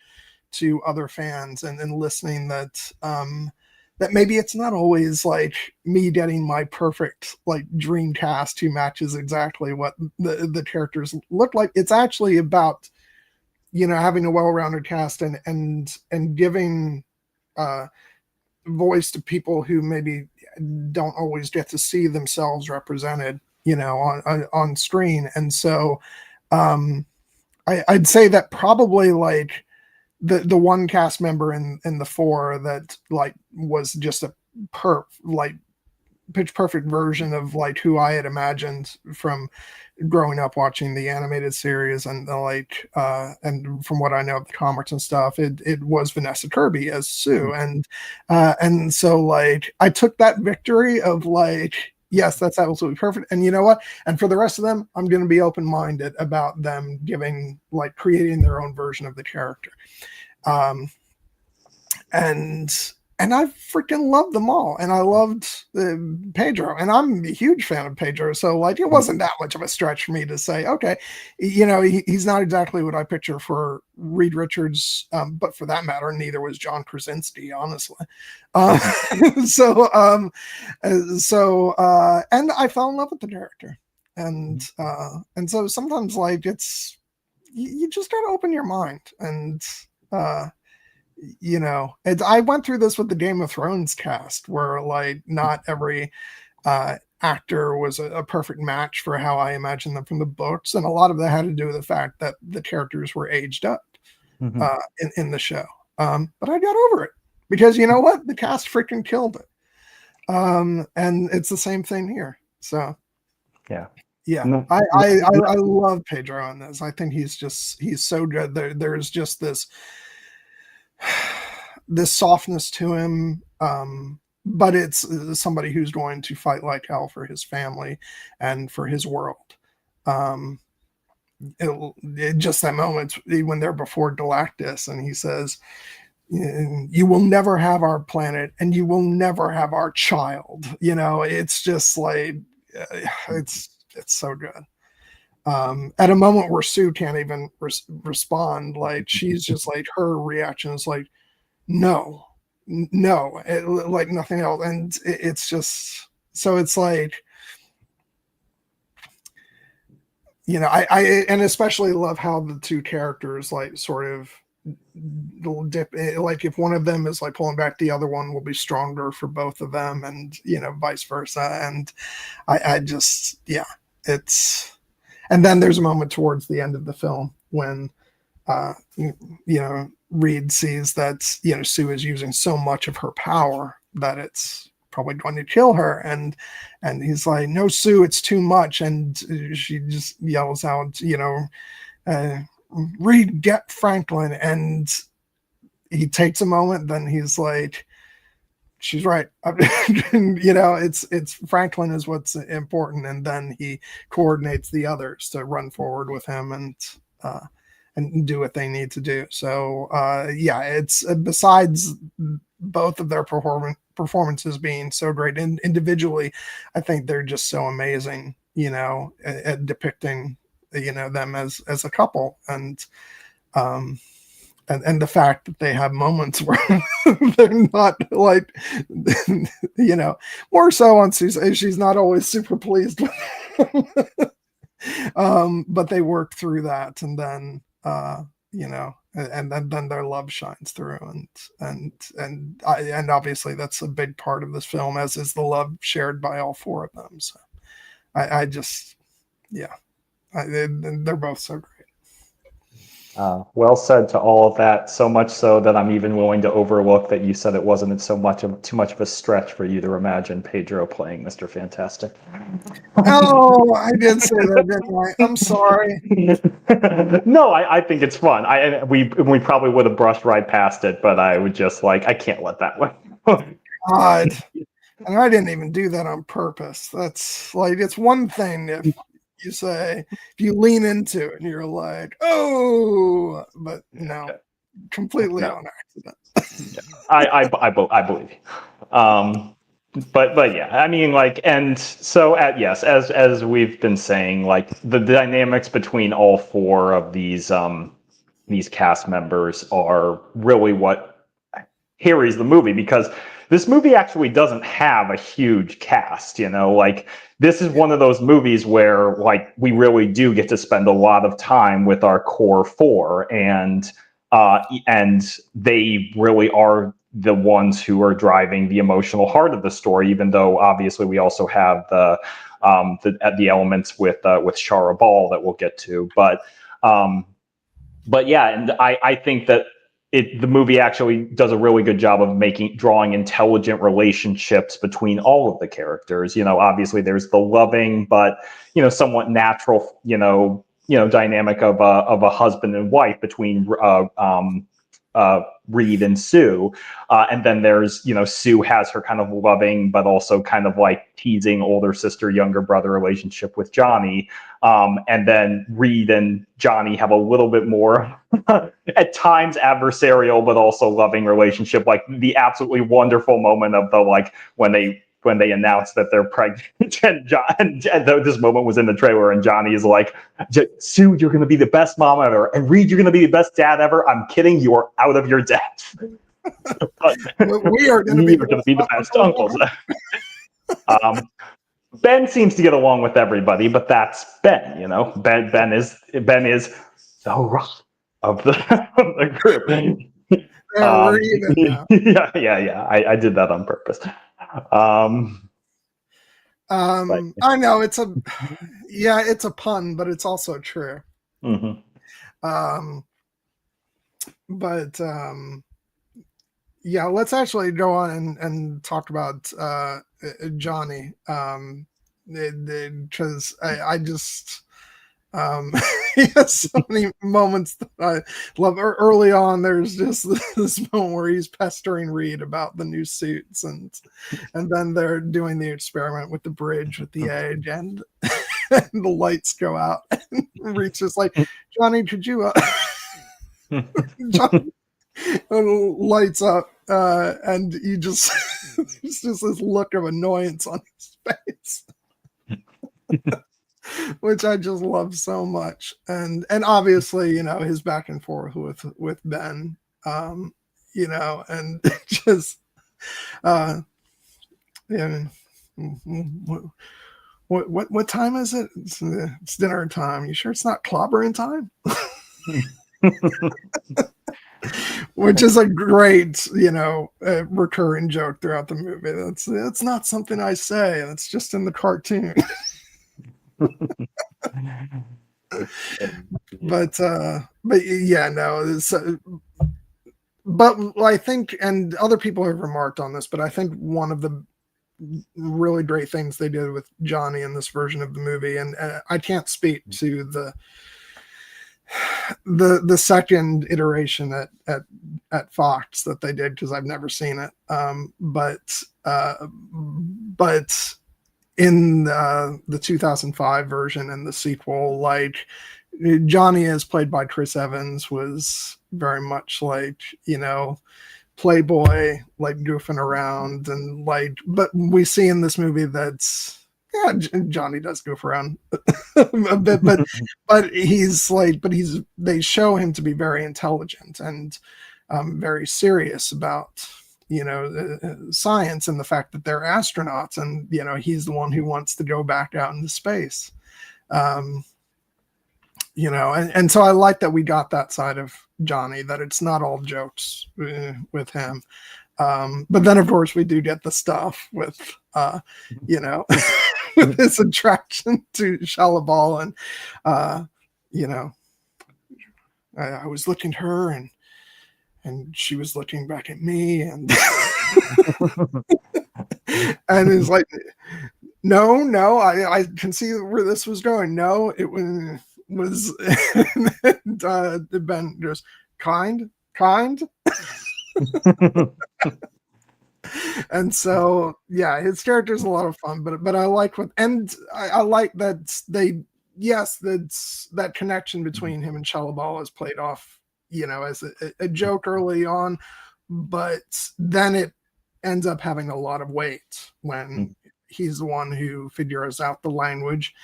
to other fans and listening, that that maybe it's not always like me getting my perfect like dream cast who matches exactly what the characters look like. It's actually about, you know, having a well-rounded cast and giving voice to people who maybe don't always get to see themselves represented, you know, on screen. And so I'd say that probably like the one cast member in the four that like was just a pitch perfect version of like who I had imagined from growing up watching the animated series and and from what I know of the comics and stuff, it was Vanessa Kirby as Sue. And so like I took that victory of like, yes, that's absolutely perfect. And you know what? And for the rest of them, I'm going to be open-minded about them creating their own version of the character. And I freaking loved them all. And I loved Pedro. And I'm a huge fan of Pedro. So, like, it wasn't that much of a stretch for me to say, okay, you know, he's not exactly what I picture for Reed Richards. But for that matter, neither was John Krasinski, honestly. And I fell in love with the character. And so sometimes, like, you just got to open your mind. And, you know, I went through this with the Game of Thrones cast, where like not every actor was a perfect match for how I imagined them from the books, and a lot of that had to do with the fact that the characters were aged up in the show. But I got over it because you know what, the cast freaking killed it, and it's the same thing here. So yeah. I love Pedro on this. I think he's so good. There's just this softness to him, but it's somebody who's going to fight like hell for his family and for his world. Just that moment when they're before Galactus and he says, you will never have our planet and you will never have our child. You know, it's just like it's so good. At a moment where Sue can't even respond, like she's just like, her reaction is like, no, like nothing else. And it's just, so it's like, you know, I and especially love how the two characters like sort of dip, like if one of them is like pulling back, the other one will be stronger for both of them, and you know, vice versa. And I just, yeah, it's. And then there's a moment towards the end of the film when, you know, Reed sees that, you know, Sue is using so much of her power that it's probably going to kill her. And he's like, no, Sue, it's too much. And she just yells out, you know, Reed, get Franklin. And he takes a moment. Then he's like, she's right. You know, it's Franklin is what's important, and then he coordinates the others to run forward with him and do what they need to do. So yeah, it's besides both of their performances being so great, and individually, I think they're just so amazing. At depicting them as a couple, and the fact that they have moments where they're not like, more so on Susan. She's not always super pleased with but they work through that, and then and then their love shines through, and obviously that's a big part of this film, as is the love shared by all four of them. So I just, they're both so great. Well said to all of that, so much so that I'm even willing to overlook that you said it wasn't too much of a stretch for you to imagine Pedro playing Mr. Fantastic. Oh, I did say that, didn't I? I'm sorry. No, I think it's fun. We probably would have brushed right past it, but I would just I can't let that one. God. And I didn't even do that on purpose. That's it's one thing if you say, if you lean into it and you're like, oh, but no, completely on accident. I believe you. But yeah, I mean, and so yes, as we've been saying, the dynamics between all four of these cast members are really what carries the movie, because this movie actually doesn't have a huge cast, this is one of those movies where we really do get to spend a lot of time with our core four, and they really are the ones who are driving the emotional heart of the story, even though obviously we also have the elements with Shara Ball that we'll get to, but yeah, and I think that the movie actually does a really good job of drawing intelligent relationships between all of the characters. Obviously there's the loving but somewhat natural dynamic of a husband and wife between Reed and Sue, and then there's Sue has her kind of loving but also kind of teasing older sister younger brother relationship with Johnny, and then Reed and Johnny have a little bit more at times adversarial but also loving relationship, the absolutely wonderful moment of the when they announced that they're pregnant, and this moment was in the trailer, and Johnny is like, Sue, you're going to be the best mom ever, and Reed, you're going to be the best dad ever. I'm kidding, you are out of your depth. We are going to be the best uncles. Ben seems to get along with everybody, but that's Ben. Ben is the rock of the group. Yeah. I did that on purpose. I know it's a pun, but it's also true. Mm-hmm. Yeah, let's actually go on and talk about Johnny, because I just he has so many moments that I love. Early on, there's just this moment where he's pestering Reed about the new suits, and then they're doing the experiment with the bridge with the edge, and the lights go out, and Reed's just like, Johnny, could you Johnny lights up, and you just it's just this look of annoyance on his face. Which I just love so much, and obviously his back and forth with Ben, and just what time is it? It's dinner time. You sure it's not clobbering time? Which is a great recurring joke throughout the movie. That's not something I say. It's just in the cartoon. but yeah, no. But I think, and other people have remarked on this, but I think one of the really great things they did with Johnny in this version of the movie, and I can't speak to the second iteration at Fox that they did because I've never seen it, but in the 2005 version and the sequel, Johnny, as played by Chris Evans, was very much playboy, like goofing around, and like, but we see in this movie that's Johnny does goof around a bit, but they show him to be very intelligent and very serious about science and the fact that they're astronauts, and he's the one who wants to go back out into space. And so I like that we got that side of Johnny, that it's not all jokes with him. But then of course we do get the stuff with with his attraction to Shalabal, and I was looking at her and she was looking back at me, and and it's like, no, I can see where this was going. No, it was and, Ben just kind. And so his character's a lot of fun, but I like I like that that connection between him and Shalabal is played off as a joke early on, but then it ends up having a lot of weight when he's the one who figures out the language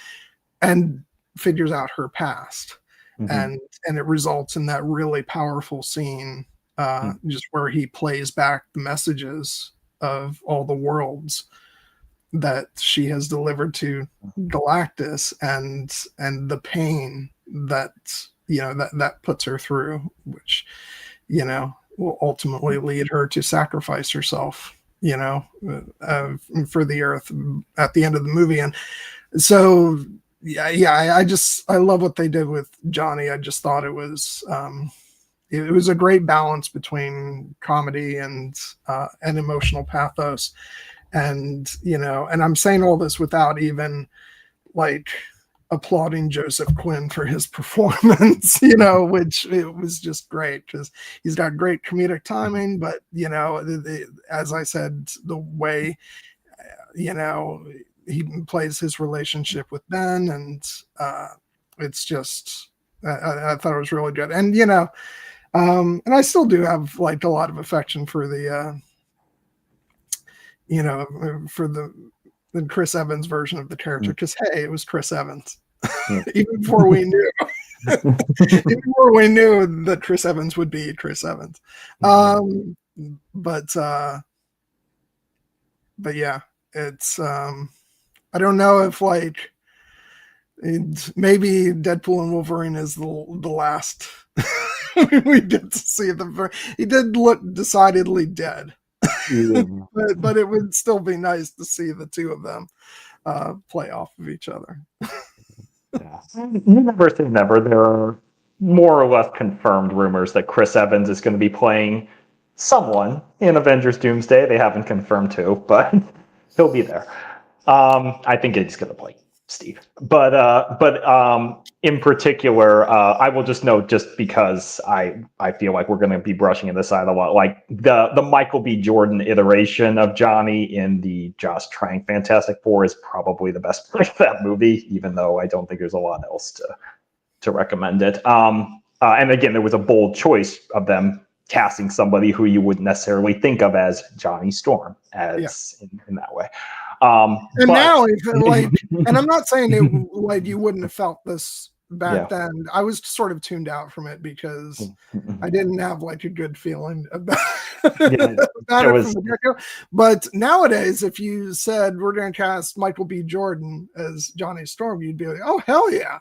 and figures out her past. And it results in that really powerful scene just where he plays back the messages of all the worlds that she has delivered to Galactus, and the pain that that puts her through, which will ultimately lead her to sacrifice herself for the Earth at the end of the movie. And so I love what they did with Johnny. I just thought it was a great balance between comedy and emotional pathos. And and I'm saying all this without even like applauding Joseph Quinn for his performance, which it was just great because he's got great comedic timing. But as I said, the way he plays his relationship with Ben, and it's just I thought it was really good. And and I still do have like a lot of affection for the for the Chris Evans version of the character, because hey, it was Chris Evans. Even before we knew that Chris Evans would be Chris Evans. But yeah, it's I don't know if like maybe Deadpool and Wolverine is the last we get to see them. He did look decidedly dead. but it would still be nice to see the two of them play off of each other. Yeah. You never say never. There are more or less confirmed rumors that Chris Evans is going to be playing someone in Avengers Doomsday. They haven't confirmed who, but he'll be there. I think he's going to play Steve. But in particular, I will just note, just because I feel like we're going to be brushing this side a lot, like the Michael B. Jordan iteration of Johnny in the Josh Trank Fantastic Four is probably the best part of that movie, even though I don't think there's a lot else to recommend it. And again, there was a bold choice of them casting somebody who you wouldn't necessarily think of as Johnny Storm in that way. And now, like, and I'm not saying it like you wouldn't have felt this back then. I was sort of tuned out from it because I didn't have like a good feeling about it from the get-go. But nowadays, if you said we're going to cast Michael B. Jordan as Johnny Storm, you'd be like, oh hell yeah.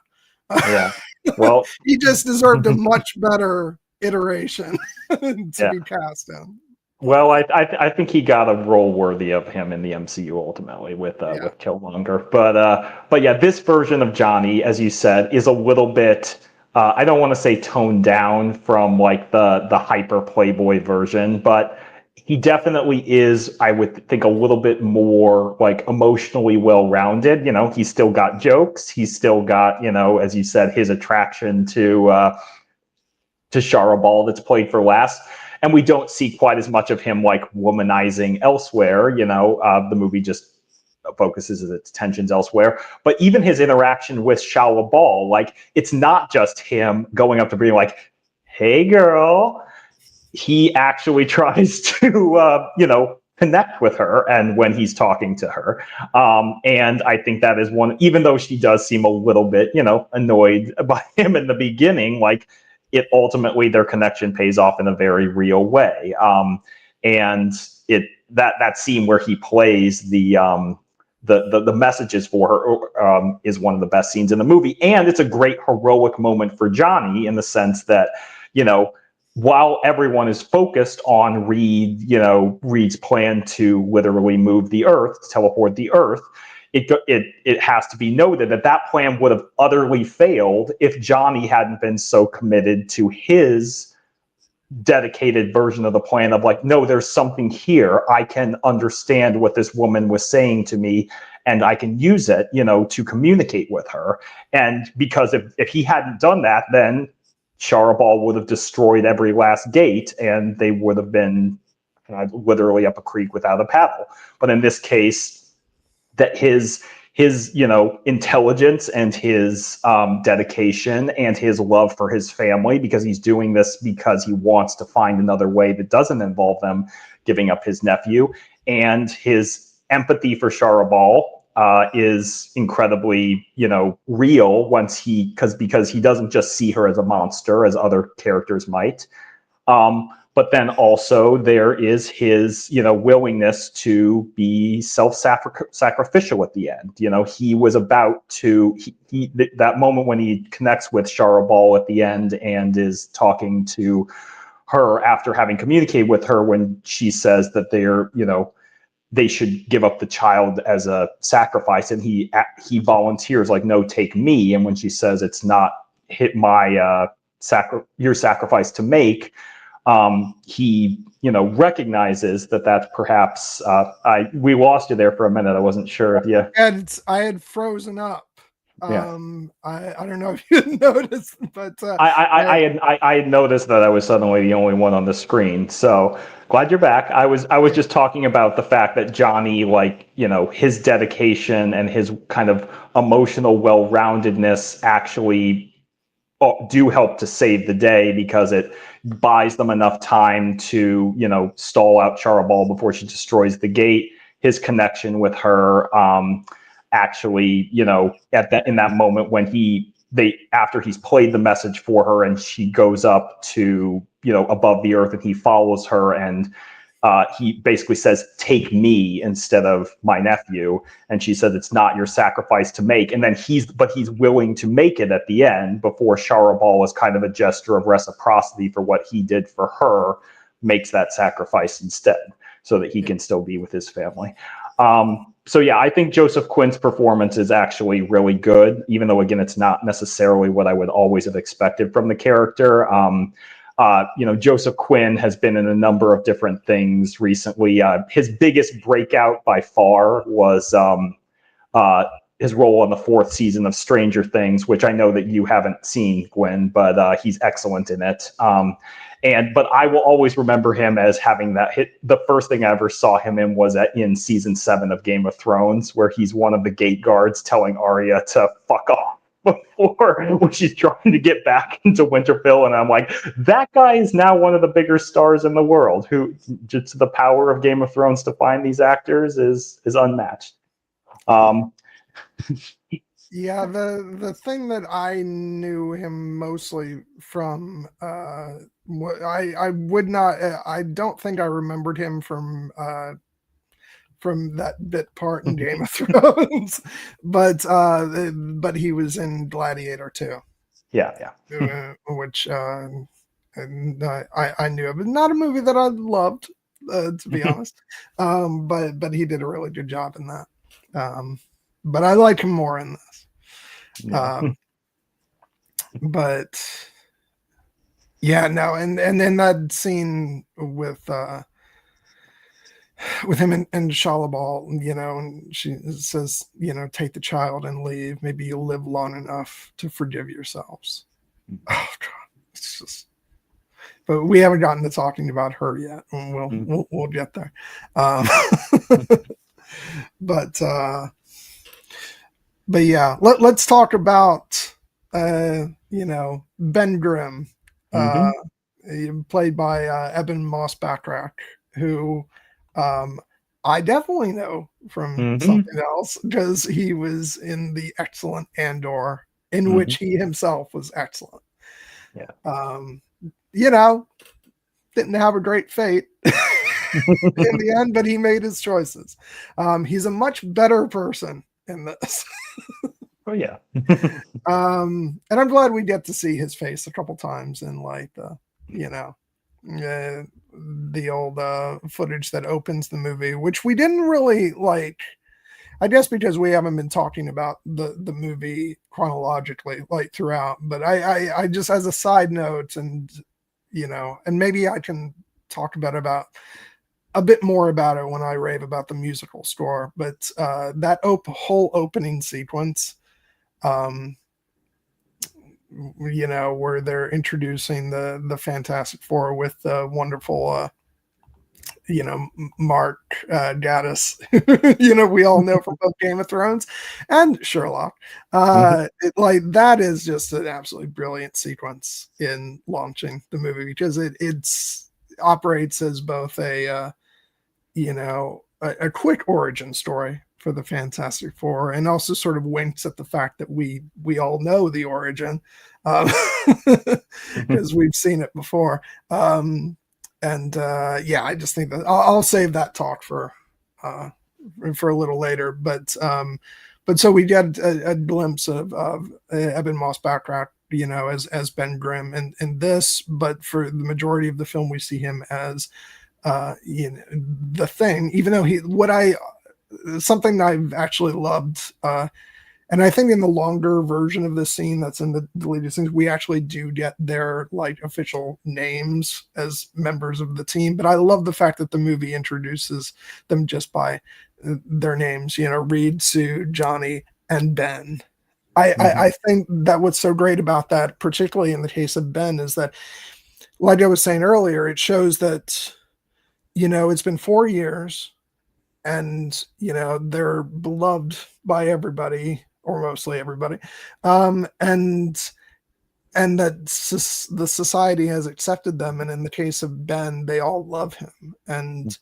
Yeah. Well, he just deserved a much better iteration to be cast in. Well, I think he got a role worthy of him in the MCU ultimately with Killmonger. But yeah, this version of Johnny, as you said, is a little bit I don't want to say toned down from like the hyper Playboy version, but he definitely is, I would think, a little bit more like emotionally well-rounded. He's still got jokes. He's still got, as you said, his attraction to Sharabal that's played for laughs. And we don't see quite as much of him like womanizing elsewhere. The movie just focuses its attentions elsewhere. But even his interaction with Shalabal, like, it's not just him going up to being like, hey girl. he actually tries to, connect with her, and when he's talking to her. And I think that is one, even though she does seem a little bit, annoyed by him in the beginning, like it ultimately, their connection pays off in a very real way. And that scene where he plays the messages for her is one of the best scenes in the movie. And it's a great heroic moment for Johnny in the sense that, while everyone is focused on Reed's plan to literally move the Earth, to teleport the Earth, it has to be noted that that plan would have utterly failed if Johnny hadn't been so committed to his dedicated version of the plan of like, no, there's something here. I can understand what this woman was saying to me, and I can use it, to communicate with her. And because if he hadn't done that, then Sharabal would have destroyed every last gate, and they would have been literally up a creek without a paddle. But in this case, that his intelligence and his dedication and his love for his family, because he's doing this because he wants to find another way that doesn't involve them giving up his nephew, and his empathy for Sharabal is incredibly, real because he doesn't just see her as a monster as other characters might. But then also there is his, willingness to be self-sacrificial at the end. He was about to, that moment when he connects with Sharabal at the end and is talking to her after having communicated with her, when she says that they should give up the child as a sacrifice, and he volunteers like, no, take me. And when she says it's not my your sacrifice to make, he recognizes that that's perhaps we lost you there for a minute. I wasn't sure if you I had frozen up. Yeah. I don't know if you noticed, but I had noticed that I was suddenly the only one on the screen. So glad you're back. I was just talking about the fact that Johnny, his dedication and his kind of emotional well-roundedness actually do help to save the day, because it buys them enough time to stall out Sharabal before she destroys the gate. His connection with her actually, in that moment when after he's played the message for her and she goes up to, above the Earth, and he follows her, and he basically says, take me instead of my nephew. And she says, it's not your sacrifice to make. And then he's willing to make it at the end, before Sharabal, is kind of a gesture of reciprocity for what he did for her, makes that sacrifice instead, so that he can still be with his family. So yeah, I think Joseph Quinn's performance is actually really good, even though, again, it's not necessarily what I would always have expected from the character. Joseph Quinn has been in a number of different things recently. His biggest breakout by far was his role on the 4th season of Stranger Things, which I know that you haven't seen, Gwen, but he's excellent in it. But I will always remember him as having that hit. The first thing I ever saw him in was in season 7 of Game of Thrones, where he's one of the gate guards telling Arya to fuck off before, when she's trying to get back into Winterfell. And I'm like, that guy is now one of the bigger stars in the world, who just the power of Game of Thrones to find these actors is unmatched. Yeah, the thing that I knew him mostly from, I don't think I remembered him from that bit part in Game of Thrones, but he was in Gladiator too. Yeah. Which I knew of. Not a movie that I loved, to be honest, but he did a really good job in that. But I like him more in this. Yeah. But yeah, no, and then that scene with him and Shalabal, and she says, take the child and leave. Maybe you'll live long enough to forgive yourselves. Oh God, it's just. But we haven't gotten to talking about her yet, and we'll get there. But yeah, let's talk about Ben Grimm. played by Ebon Moss-Bachrach, who I definitely know from something else, because he was in the excellent Andor, in which he himself was excellent. Yeah. You know, didn't have a great fate in the end, but he made his choices. He's a much better person in this. Oh yeah. And I'm glad we get to see his face a couple times in like the, you know, the old footage that opens the movie, which we didn't really like, I guess because we haven't been talking about the movie chronologically like throughout. But I just, as a side note, and you know, and maybe I can talk about a bit more about it when I rave about the musical score. But that whole opening sequence, you know, where they're introducing the Fantastic Four with the wonderful you know, Mark Gaddis, you know, we all know from both Game of Thrones and Sherlock. Like that is just an absolutely brilliant sequence in launching the movie, because it's operates as both a you know, a quick origin story for the Fantastic Four, and also sort of winks at the fact that we all know the origin, because we've seen it before. And yeah, I just think that I'll save that talk for a little later. But so we get a glimpse of Ebon Moss-Bachrach, you know, as Ben Grimm in this, but for the majority of the film, we see him as you know, the Thing, even though something I've actually loved, and I think in the longer version of this scene that's in the deleted scenes, we actually do get their like official names as members of the team. But I love the fact that the movie introduces them just by their names, you know, Reed, Sue, Johnny, and Ben. I think that what's so great about that, particularly in the case of Ben, is that, like I was saying earlier, it shows that, you know, it's been 4 years, and you know, they're beloved by everybody, or mostly everybody, and that the society has accepted them, and in the case of Ben, they all love him, and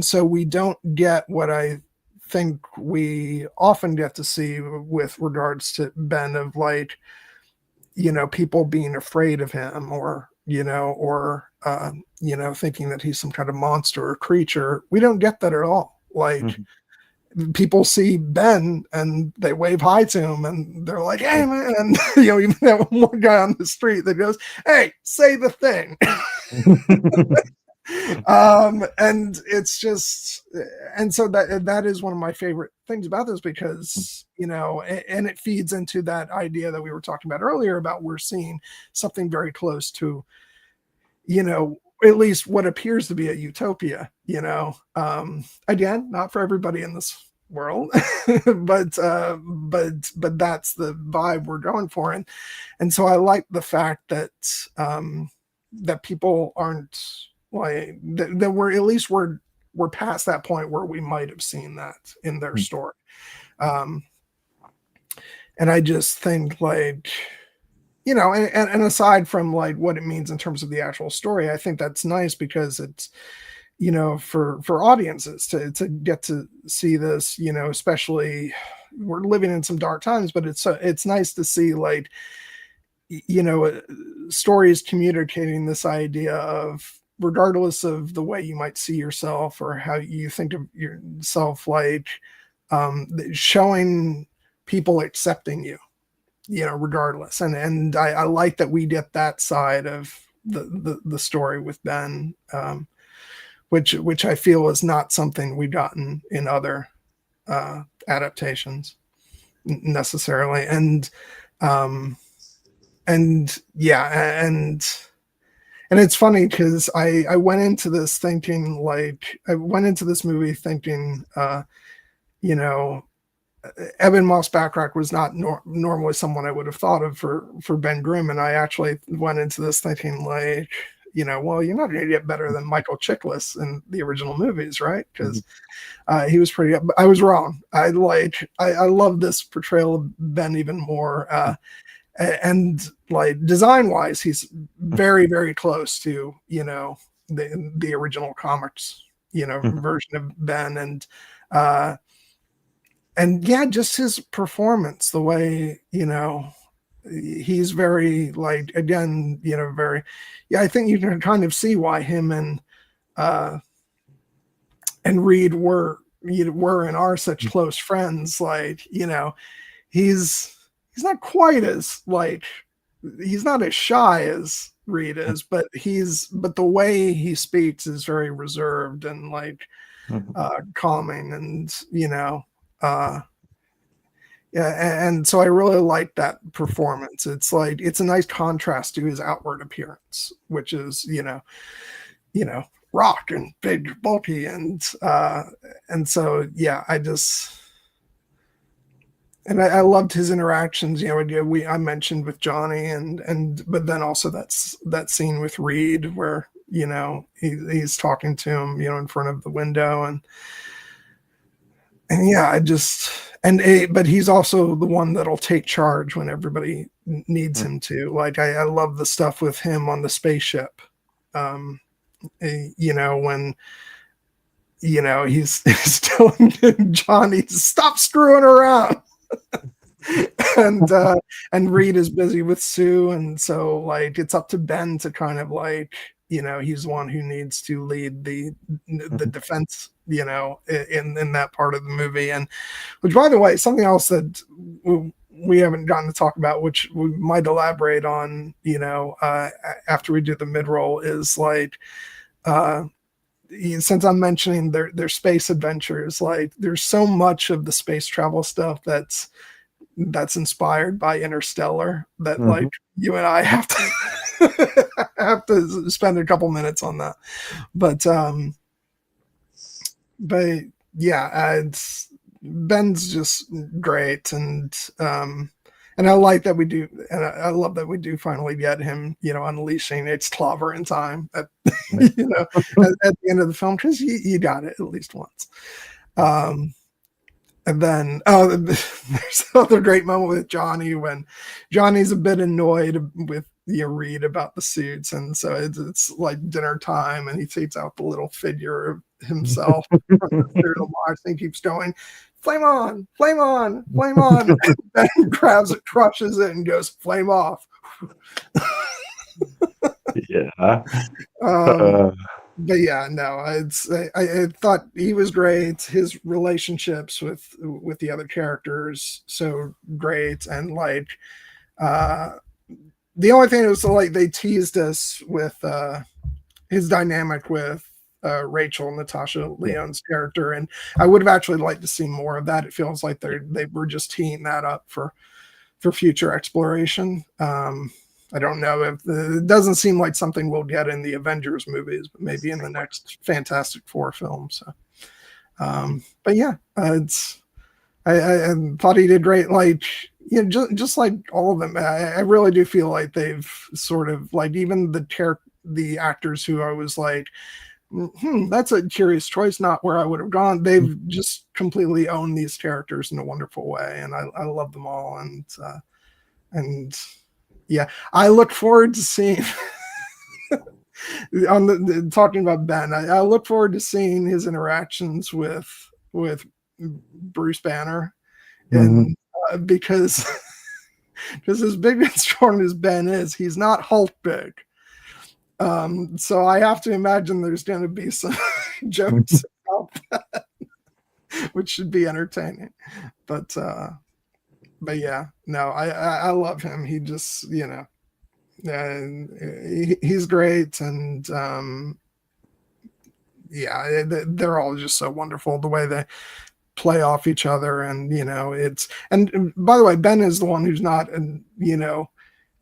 so we don't get what I think we often get to see with regards to Ben, of like, you know, people being afraid of him, or you know, or you know, thinking that he's some kind of monster or creature. We don't get that at all. Like, people see Ben and they wave hi to him, and they're like, "Hey, man!" And you know, even that one guy on the street that goes, "Hey, say the thing." And it's just, and so that is one of my favorite things about this, because you know, and it feeds into that idea that we were talking about earlier about we're seeing something very close to, you know, at least what appears to be a utopia, you know. Again, not for everybody in this world, but that's the vibe we're going for. And so I like the fact that that people aren't like that we're, at least we're past that point where we might have seen that in their story. And I just think, like, you know, and aside from like what it means in terms of the actual story, I think that's nice, because it's, you know, for audiences to get to see this, you know, especially we're living in some dark times, but it's nice to see, like, you know, stories communicating this idea of, regardless of the way you might see yourself or how you think of yourself, like showing people accepting you, you know, regardless. And I like that we get that side of the story with Ben, which I feel is not something we've gotten in other adaptations necessarily. And yeah, and it's funny, because I went into this thinking, like, I went into this movie thinking, you know, Ebon Moss-Bachrach was not normally someone I would have thought of for Ben Grimm, and I actually went into this thinking, like, you know, well, you're not going to get better than Michael Chiklis in the original movies, right? Because he was pretty. I was wrong. I love this portrayal of Ben even more, and like design wise, he's very, very close to, the original comics, version of Ben. And yeah, just his performance, the way, he's very like, again, very, yeah, I think you can kind of see why him and Reed were and are such close friends. Like, he's not quite as like, he's not as shy as Reed is, but the way he speaks is very reserved and like calming, and yeah, and so I really like that performance. It's like, it's a nice contrast to his outward appearance, which is rock and big, bulky, and so yeah, I loved his interactions. I mentioned with Johnny, but then also that scene with Reed where he's talking to him in front of the window, and yeah, but he's also the one that'll take charge when everybody needs him to. Like, I love the stuff with him on the spaceship. When he's telling Johnny to stop screwing around. and Reed is busy with Sue, and so like it's up to Ben to kind of like, he's the one who needs to lead the defense, in that part of the movie. And which, by the way, something else that we haven't gotten to talk about, which we might elaborate on, after we do the mid-roll, is like, since I'm mentioning their space adventures, like there's so much of the space travel stuff that's inspired by Interstellar that like you and I have to spend a couple minutes on that. But yeah, Ben's just great, and I like that we do, and I love that we do finally get him, unleashing its clover in time at, at the end of the film, because you got it at least once. And then there's another great moment with Johnny when Johnny's a bit annoyed with Reed about the suits, and so it's like dinner time, and he takes out the little figure of himself from the Mars, and he keeps going, flame on, flame on, flame on. And then grabs it, crushes it, and goes, flame off. Yeah. But yeah, no, I thought he was great. His relationships with the other characters, so great. And like, the only thing was like they teased us with his dynamic with Rachel, Natasha Lyonne's character, and I would have actually liked to see more of that. It feels like they were just teeing that up for future exploration. I don't know if it doesn't seem like something we'll get in the Avengers movies, but maybe in the next Fantastic Four film. So, but yeah, I thought he did great. Like, just like all of them, I really do feel like they've sort of like, even the actors who I was like, that's a curious choice, not where I would have gone. They've just completely owned these characters in a wonderful way, and I love them all. And yeah, I look forward to seeing on talking about Ben. I look forward to seeing his interactions with Bruce Banner, and because as big and strong as Ben is, he's not Hulk big. So I have to imagine there's going to be some jokes about that, which should be entertaining. But yeah, no, I love him. He just, he's great, and yeah, they're all just so wonderful the way they play off each other, and and by the way, Ben is the one who's not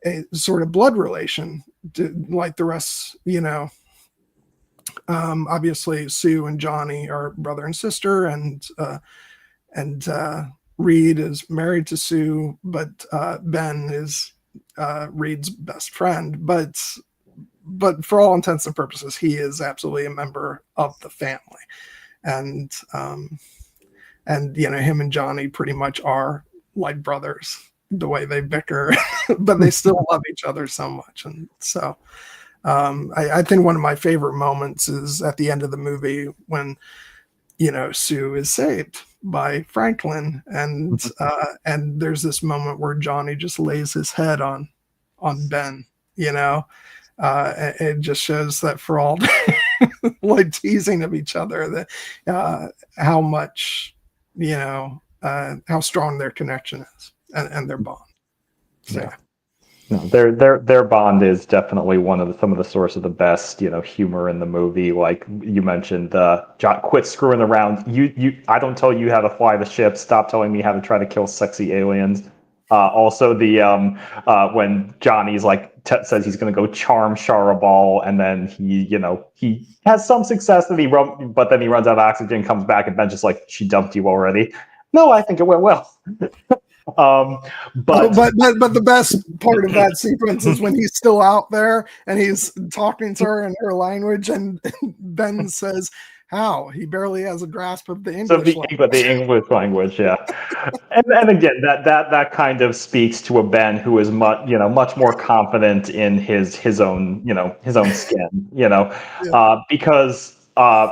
a sort of blood relation to, like the rest, obviously Sue and Johnny are brother and sister, and Reed is married to Sue, but Ben is Reed's best friend. But for all intents and purposes, he is absolutely a member of the family, and him and Johnny pretty much are like brothers. the way they bicker, but they still love each other so much. And so I think one of my favorite moments is at the end of the movie when, Sue is saved by Franklin, and there's this moment where Johnny just lays his head on Ben, it just shows that for all like teasing of each other, that how much, how strong their connection is and their bond. So, yeah. No, their bond is definitely some of the source of the best, humor in the movie. Like you mentioned, John, quit screwing around. I don't tell you how to fly the ship. Stop telling me how to try to kill sexy aliens. Also, the when Johnny's says he's going to go charm Charabal, and then he has some success, but then he runs out of oxygen, comes back, and Ben's just like, she dumped you already. No, I think it went well. But the best part of that sequence is when he's still out there and he's talking to her in her language, and Ben says, "How? He barely has a grasp of the English language." The English language, yeah. and again, that kind of speaks to a Ben who is much more confident in his own skin, because.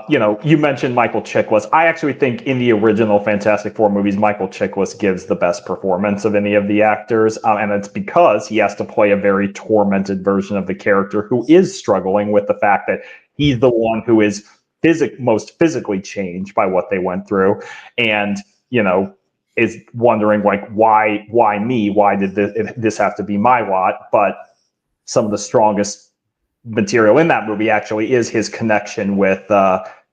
You mentioned Michael Chiklis. I actually think in the original Fantastic Four movies, Michael Chiklis gives the best performance of any of the actors, and it's because he has to play a very tormented version of the character who is struggling with the fact that he's the one who is most physically changed by what they went through, and is wondering why me? Why did this have to be my lot? But some of the strongest material in that movie actually is his connection with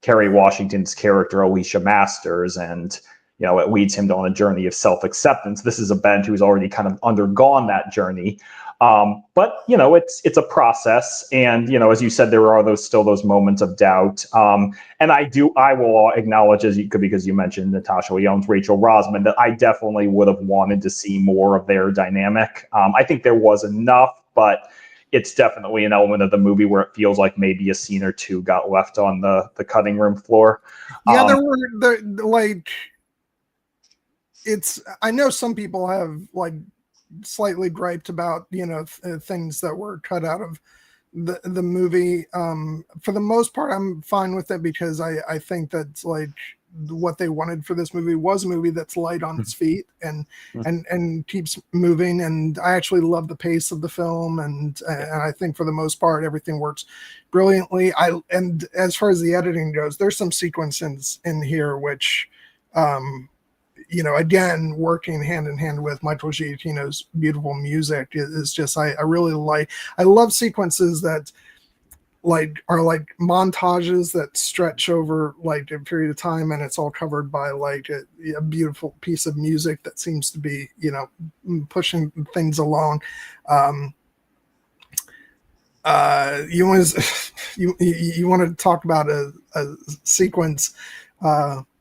Kerry Washington's character Alicia Masters, and it leads him on a journey of self-acceptance. This is a Ben who's already kind of undergone that journey, but it's a process, and as you said, there are still those moments of doubt, and I will acknowledge, because you mentioned Natasha Lyonne's Rachel Rosman, that I definitely would have wanted to see more of their dynamic. I think there was enough, but it's definitely an element of the movie where it feels like maybe a scene or two got left on the cutting room floor. Yeah, I know some people have slightly griped about, things that were cut out of the movie. For the most part, I'm fine with it, because I think that's what they wanted for this movie was a movie that's light on its feet and keeps moving. And I actually love the pace of the film, and I think for the most part everything works brilliantly. And as far as the editing goes, there's some sequences in here which again, working hand in hand with Michael Giacchino's beautiful music is just I love sequences that are montages that stretch over a period of time, and it's all covered by a beautiful piece of music that seems to be pushing things along. You want to talk about a sequence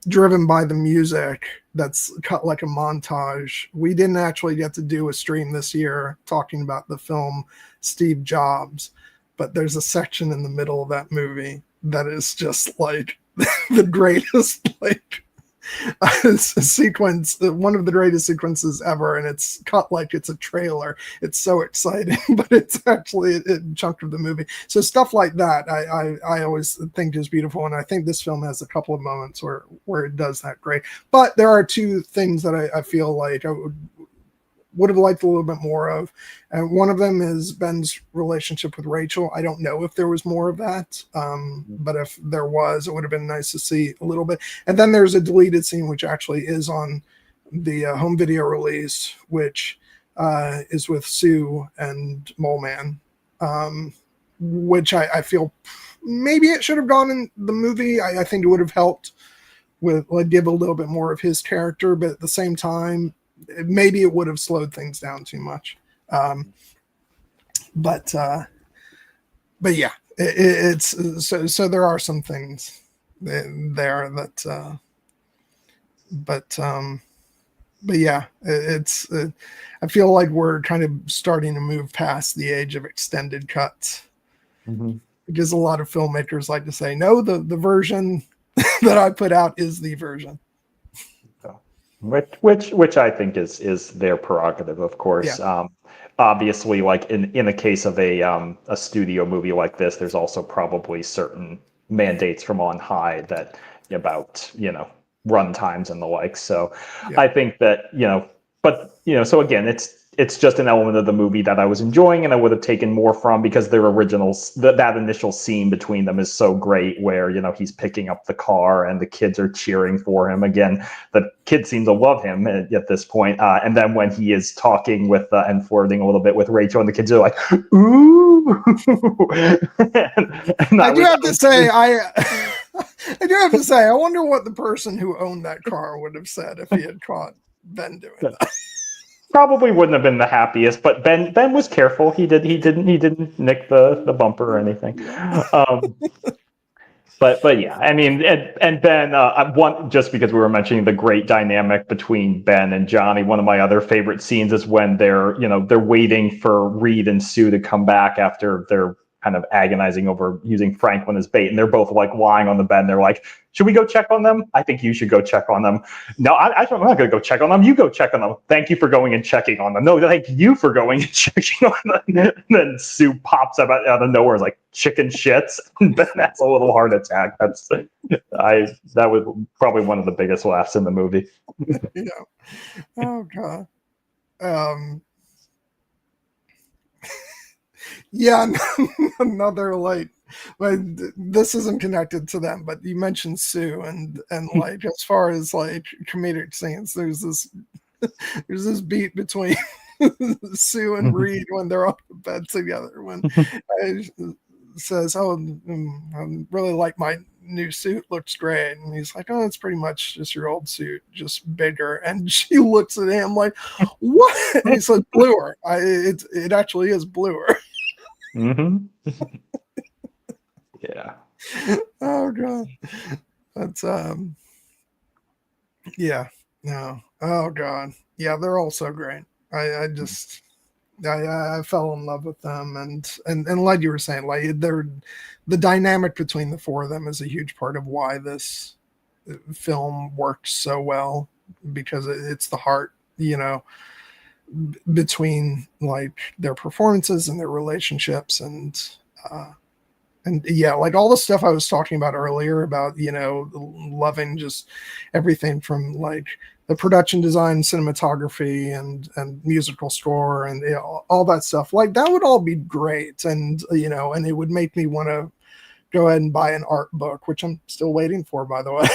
driven by the music that's cut like a montage. We didn't actually get to do a stream this year talking about the film Steve Jobs, but there's a section in the middle of that movie that is just the greatest sequence, one of the greatest sequences ever, and it's cut like it's a trailer. It's so exciting, but it's actually a chunk of the movie. So stuff like that I always think is beautiful, and I think this film has a couple of moments where it does that great. But there are two things that I feel like I would have liked a little bit more of, and one of them is Ben's relationship with Rachel. I don't know if there was more of that, but if there was, it would have been nice to see a little bit. And then there's a deleted scene which actually is on the home video release, which is with Sue and Mole Man, which I feel maybe it should have gone in the movie. I think it would have helped with give a little bit more of his character, but at the same time, maybe it would have slowed things down too much. But yeah, it's so there are some things there that, but yeah, it's I feel like we're kind of starting to move past the age of extended cuts, because a lot of filmmakers like to say, no, the version that I put out is the version. Which I think is their prerogative, of course. Yeah. Obviously, like in the case of a studio movie like this, there's also probably certain mandates from on high that about run times and the like. So Yeah. I think that but so again, it's just an element of the movie that I was enjoying and I would have taken more from, because their originals, that initial scene between them is so great, where he's picking up the car and the kids are cheering for him. Again, the kids seem to love him at this point, and then when he is talking with and flirting a little bit with Rachel, and the kids are like, ooh. and I do have to say, I do have to say, I wonder what the person who owned that car would have said if he had caught Ben doing that. Probably wouldn't have been the happiest, but Ben was careful. He didn't nick the bumper or anything. But yeah, I mean, and Ben, just because we were mentioning the great dynamic between Ben and Johnny, one of my other favorite scenes is when they're waiting for Reed and Sue to come back after they're kind of agonizing over using Franklin as bait, and they're both like lying on the bed, and they're like, should we go check on them? I think you should go check on them. No, I'm not going to go check on them. You go check on them. Thank you for going and checking on them. No, thank you for going and checking on them. And then Sue pops up out of nowhere, like chicken shits. And Ben has a little heart attack. That was probably one of the biggest laughs in the movie. Oh God. Yeah, another like this isn't connected to them, but you mentioned Sue and like as far as like comedic scenes, there's this beat between Sue and Reed when they're on the bed together, when says, "Oh, I really like my new suit, looks great," and he's like, "Oh, it's pretty much just your old suit, just bigger." And she looks at him like, "What?" And he said, "Bluer. It actually is bluer." Mm-hmm. Yeah. Oh God. That's yeah. No. Oh God. Yeah, they're all so great. I fell in love with them, and like you were saying, like the dynamic between the four of them is a huge part of why this film works so well, because it's the heart, between like their performances and their relationships, and yeah, like all the stuff I was talking about earlier about loving just everything from like the production design, cinematography, and musical score, and all that stuff, like that would all be great, and and it would make me want to go ahead and buy an art book, which I'm still waiting for, by the way.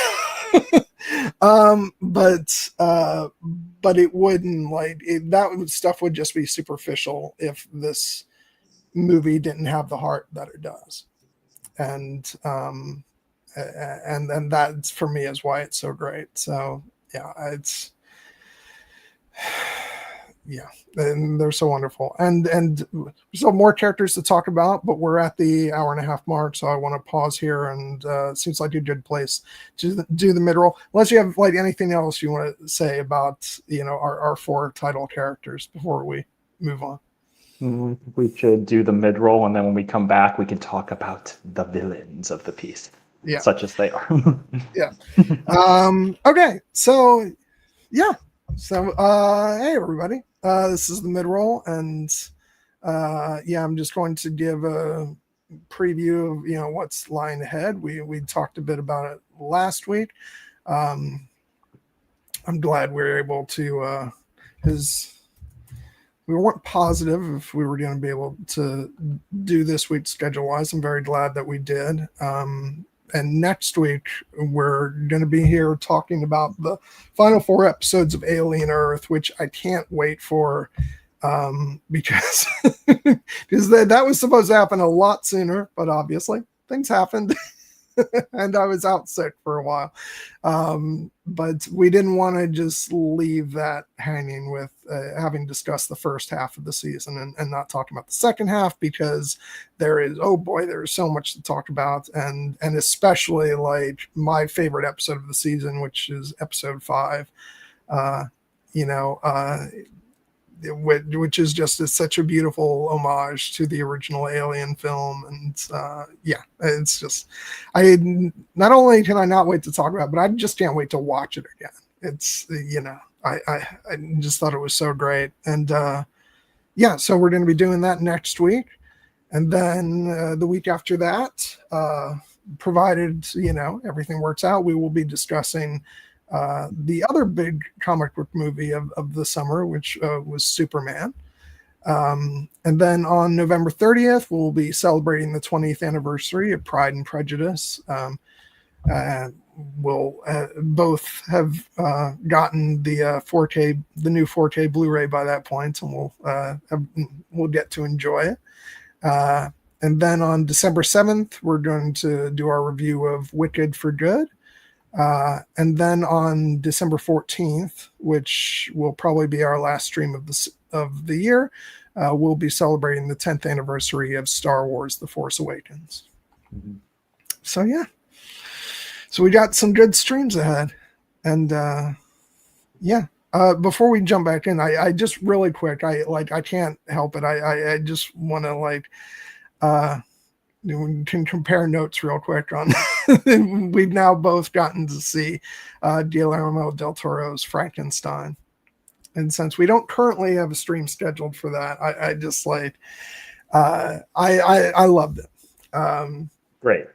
But it wouldn't, like that stuff would just be superficial if this movie didn't have the heart that it does, and that's, for me, is why it's so great. So yeah, it's yeah, and they're so wonderful, and there's more characters to talk about, but we're at the hour-and-a-half mark, so I want to pause here, and it seems like a good place to do the mid-roll, unless you have like anything else you want to say about our four title characters before we move on. We should do the mid-roll, and then when we come back, we can talk about the villains of the piece, such as they are. Yeah. Okay. So, yeah. So, hey everybody. This is the mid-roll, and I'm just going to give a preview of what's lying ahead. We talked a bit about it last week. I'm glad we were able to we weren't positive if we were going to be able to do this week schedule-wise. I'm very glad that we did. And next week, we're going to be here talking about the final 4 episodes of Alien Earth, which I can't wait for, because that was supposed to happen a lot sooner, but obviously things happened. And I was out sick for a while. But we didn't want to just leave that hanging with having discussed the first half of the season and not talking about the second half, because there's so much to talk about. And especially like my favorite episode of the season, which is episode 5, which is just such a beautiful homage to the original Alien film. And it's just, not only can I not wait to talk about it, but I just can't wait to watch it again. it's, I just thought it was so great. And yeah, so we're going to be doing that next week. And then the week after that, provided, everything works out, we will be discussing the other big comic book movie of the summer, which was Superman. And then on November 30th, we'll be celebrating the 20th anniversary of Pride and Prejudice. We'll both have gotten the new 4K Blu-ray by that point, and we'll get to enjoy it. And then on December 7th, we're going to do our review of Wicked for Good. And then on December 14th, which will probably be our last stream of the year, we'll be celebrating the 10th anniversary of Star Wars: The Force Awakens. Mm-hmm. So yeah. So we got some good streams ahead. And yeah. Before we jump back in, I just really quick, I can't help it. I just want to we can compare notes real quick on we've now both gotten to see Guillermo del Toro's Frankenstein. And since we don't currently have a stream scheduled for that, I just I loved it. Great.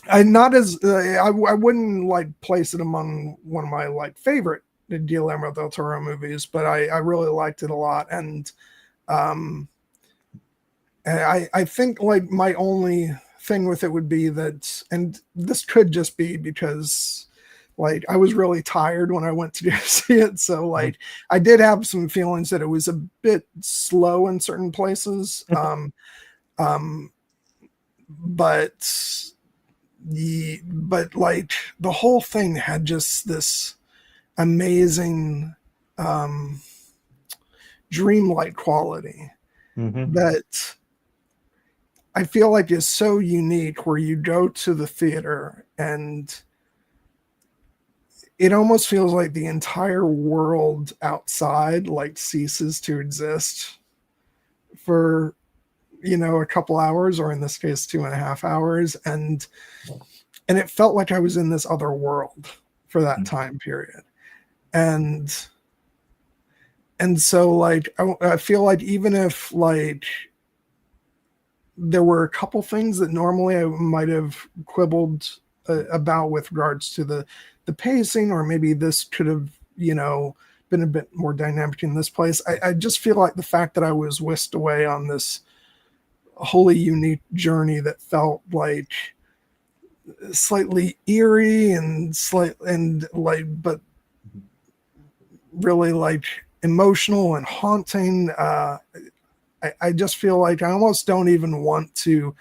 I wouldn't place it among one of my favorite Guillermo del Toro movies, but I really liked it a lot. And I think my only thing with it would be that, and this could just be because I was really tired when I went to go see it. So I did have some feelings that it was a bit slow in certain places. But the whole thing had just this amazing dreamlike quality that I feel is so unique, where you go to the theater and it almost feels like the entire world outside ceases to exist for a couple hours, or in this case 2.5 hours, and it felt like I was in this other world for that time period. And so I feel even if there were a couple things that normally I might have quibbled about with regards to the pacing, or maybe this could have been a bit more dynamic in this place, I just feel like the fact that I was whisked away on this wholly unique journey that felt slightly eerie and but really emotional and haunting. I just feel I almost don't even want to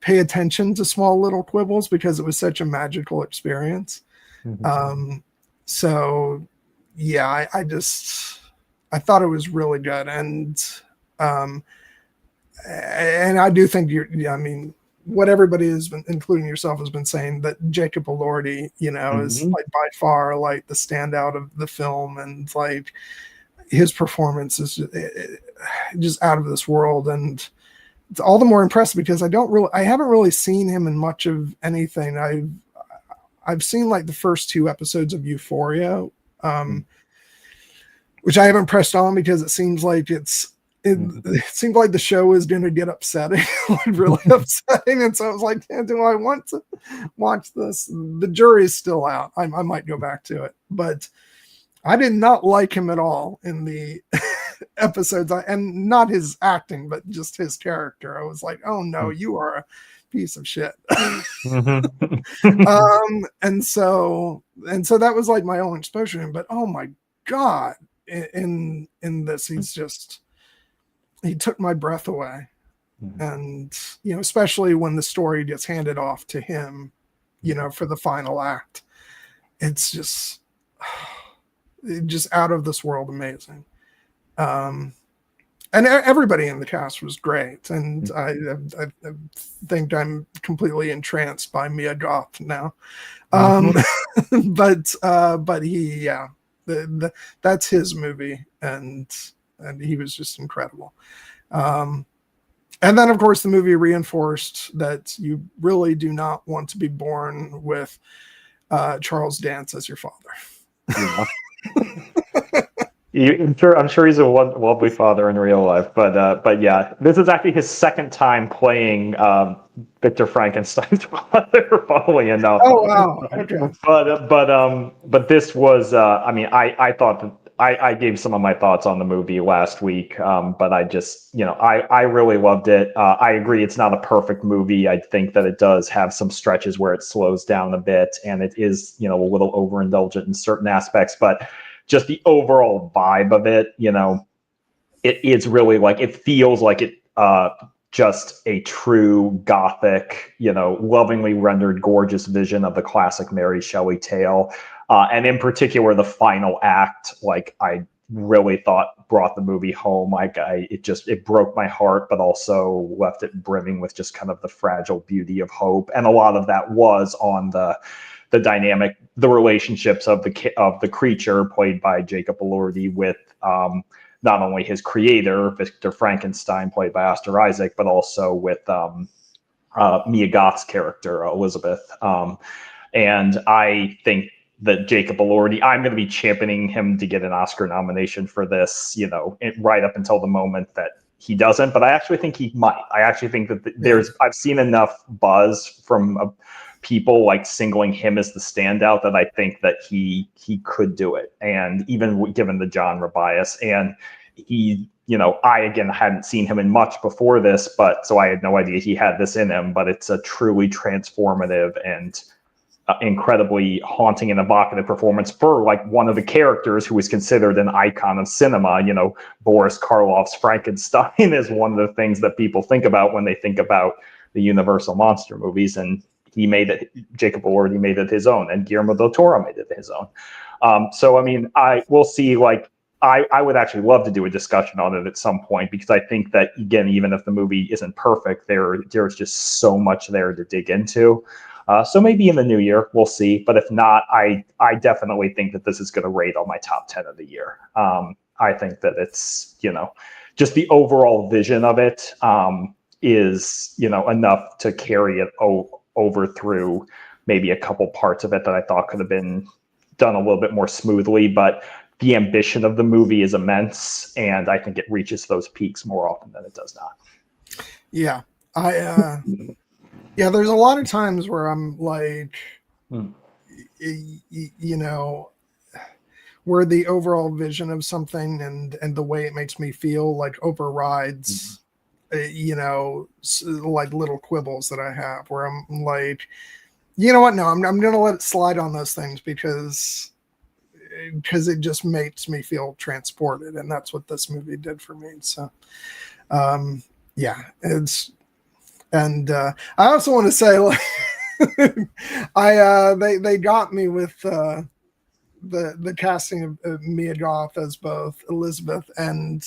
pay attention to small little quibbles, because it was such a magical experience. So yeah, I thought it was really good. And I do think what everybody has been, including yourself, has been saying, that Jacob Elordi, is by far the standout of the film, and his performance is just out of this world. And it's all the more impressive because I haven't really seen him in much of anything. I've seen the first 2 episodes of Euphoria, which I haven't pressed on because it seems it seemed like the show was going to get upsetting, really upsetting. And so I was do I want to watch this? The jury's still out. I might go back to it, but I did not like him at all in the episodes, and not his acting, but just his character. I was oh no, you are a piece of shit. And so that was my own exposure to him. But oh my God, in this, he took my breath away. And especially when the story gets handed off to him, for the final act, it's just out of this world amazing. And everybody in the cast was great, and I think I'm completely entranced by Mia Goth now. But he, that's his movie, and he was just incredible. And then, of course, the movie reinforced that you really do not want to be born with Charles Dance as your father. I'm sure he's a lovely father in real life, but yeah, this is actually his second time playing Victor Frankenstein's father, funnily enough. Oh wow. Okay. But this was, I mean, I thought that I gave some of my thoughts on the movie last week, but I just, I really loved it. I agree, it's not a perfect movie. I think that it does have some stretches where it slows down a bit, and it is, a little overindulgent in certain aspects, but just the overall vibe of it, it's really like, it feels like it just a true gothic, lovingly rendered, gorgeous vision of the classic Mary Shelley tale. And in particular, the final act, like, I really thought brought the movie home. Like, it broke my heart, but also left it brimming with just kind of the fragile beauty of hope. And a lot of that was on the dynamic, the relationships of the creature played by Jacob Elordi with not only his creator, Victor Frankenstein, played by Oscar Isaac, but also with Mia Goth's character, Elizabeth. And I think that Jacob Elordi, I'm going to be championing him to get an Oscar nomination for this, right up until the moment that he doesn't. But I actually think he might. I actually think that I've seen enough buzz from people like singling him as the standout that I think that he could do it. And even given the genre bias, and he, I again hadn't seen him in much before this, but so I had no idea he had this in him. But it's a truly transformative and incredibly haunting and evocative performance for like one of the characters who is considered an icon of cinema. Boris Karloff's Frankenstein is one of the things that people think about when they think about the Universal monster movies, and he made it. Jacob Elordi made it his own, and Guillermo del Toro made it his own. So I mean, we'll see. Like, I would actually love to do a discussion on it at some point, because I think that, again, even if the movie isn't perfect, there's just so much there to dig into. So maybe in the new year, we'll see. But if not, I definitely think that this is going to rate on my top 10 of the year. I think that it's, just the overall vision of it is, enough to carry it over through maybe a couple parts of it that I thought could have been done a little bit more smoothly. But the ambition of the movie is immense, and I think it reaches those peaks more often than it does not. Yeah. Yeah, there's a lot of times where I'm like, where the overall vision of something and the way it makes me feel like overrides, like little quibbles that I have, where I'm like, you know what? No, I'm going to let it slide on those things because it just makes me feel transported. And that's what this movie did for me. So, yeah, it's, and I also want to say, like, they got me with the casting of Mia Goth as both Elizabeth and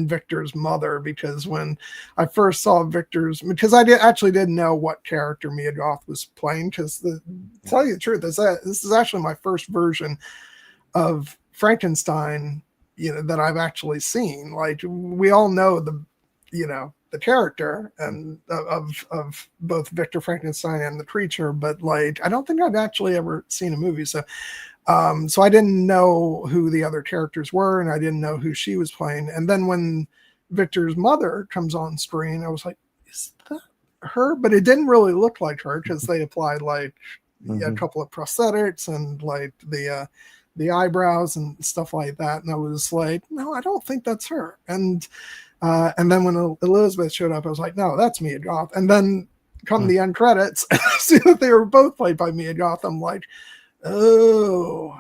Victor's mother, because when I first saw because I didn't know what character Mia Goth was playing, because to tell you the truth, this is actually my first version of Frankenstein, that I've actually seen. Like, we all know the character and of both Victor Frankenstein and the creature, but like, I don't think I've actually ever seen a movie. So I didn't know who the other characters were, and I didn't know who she was playing. And then when Victor's mother comes on screen, I was like, is that her? But it didn't really look like her, because they applied like a couple of prosthetics and like the eyebrows and stuff like that. And I was like, no, I don't think that's her. And then when Elizabeth showed up, I was like, no, that's Mia Goth. And then come the end credits, I see that they were both played by Mia Goth. I'm like, oh,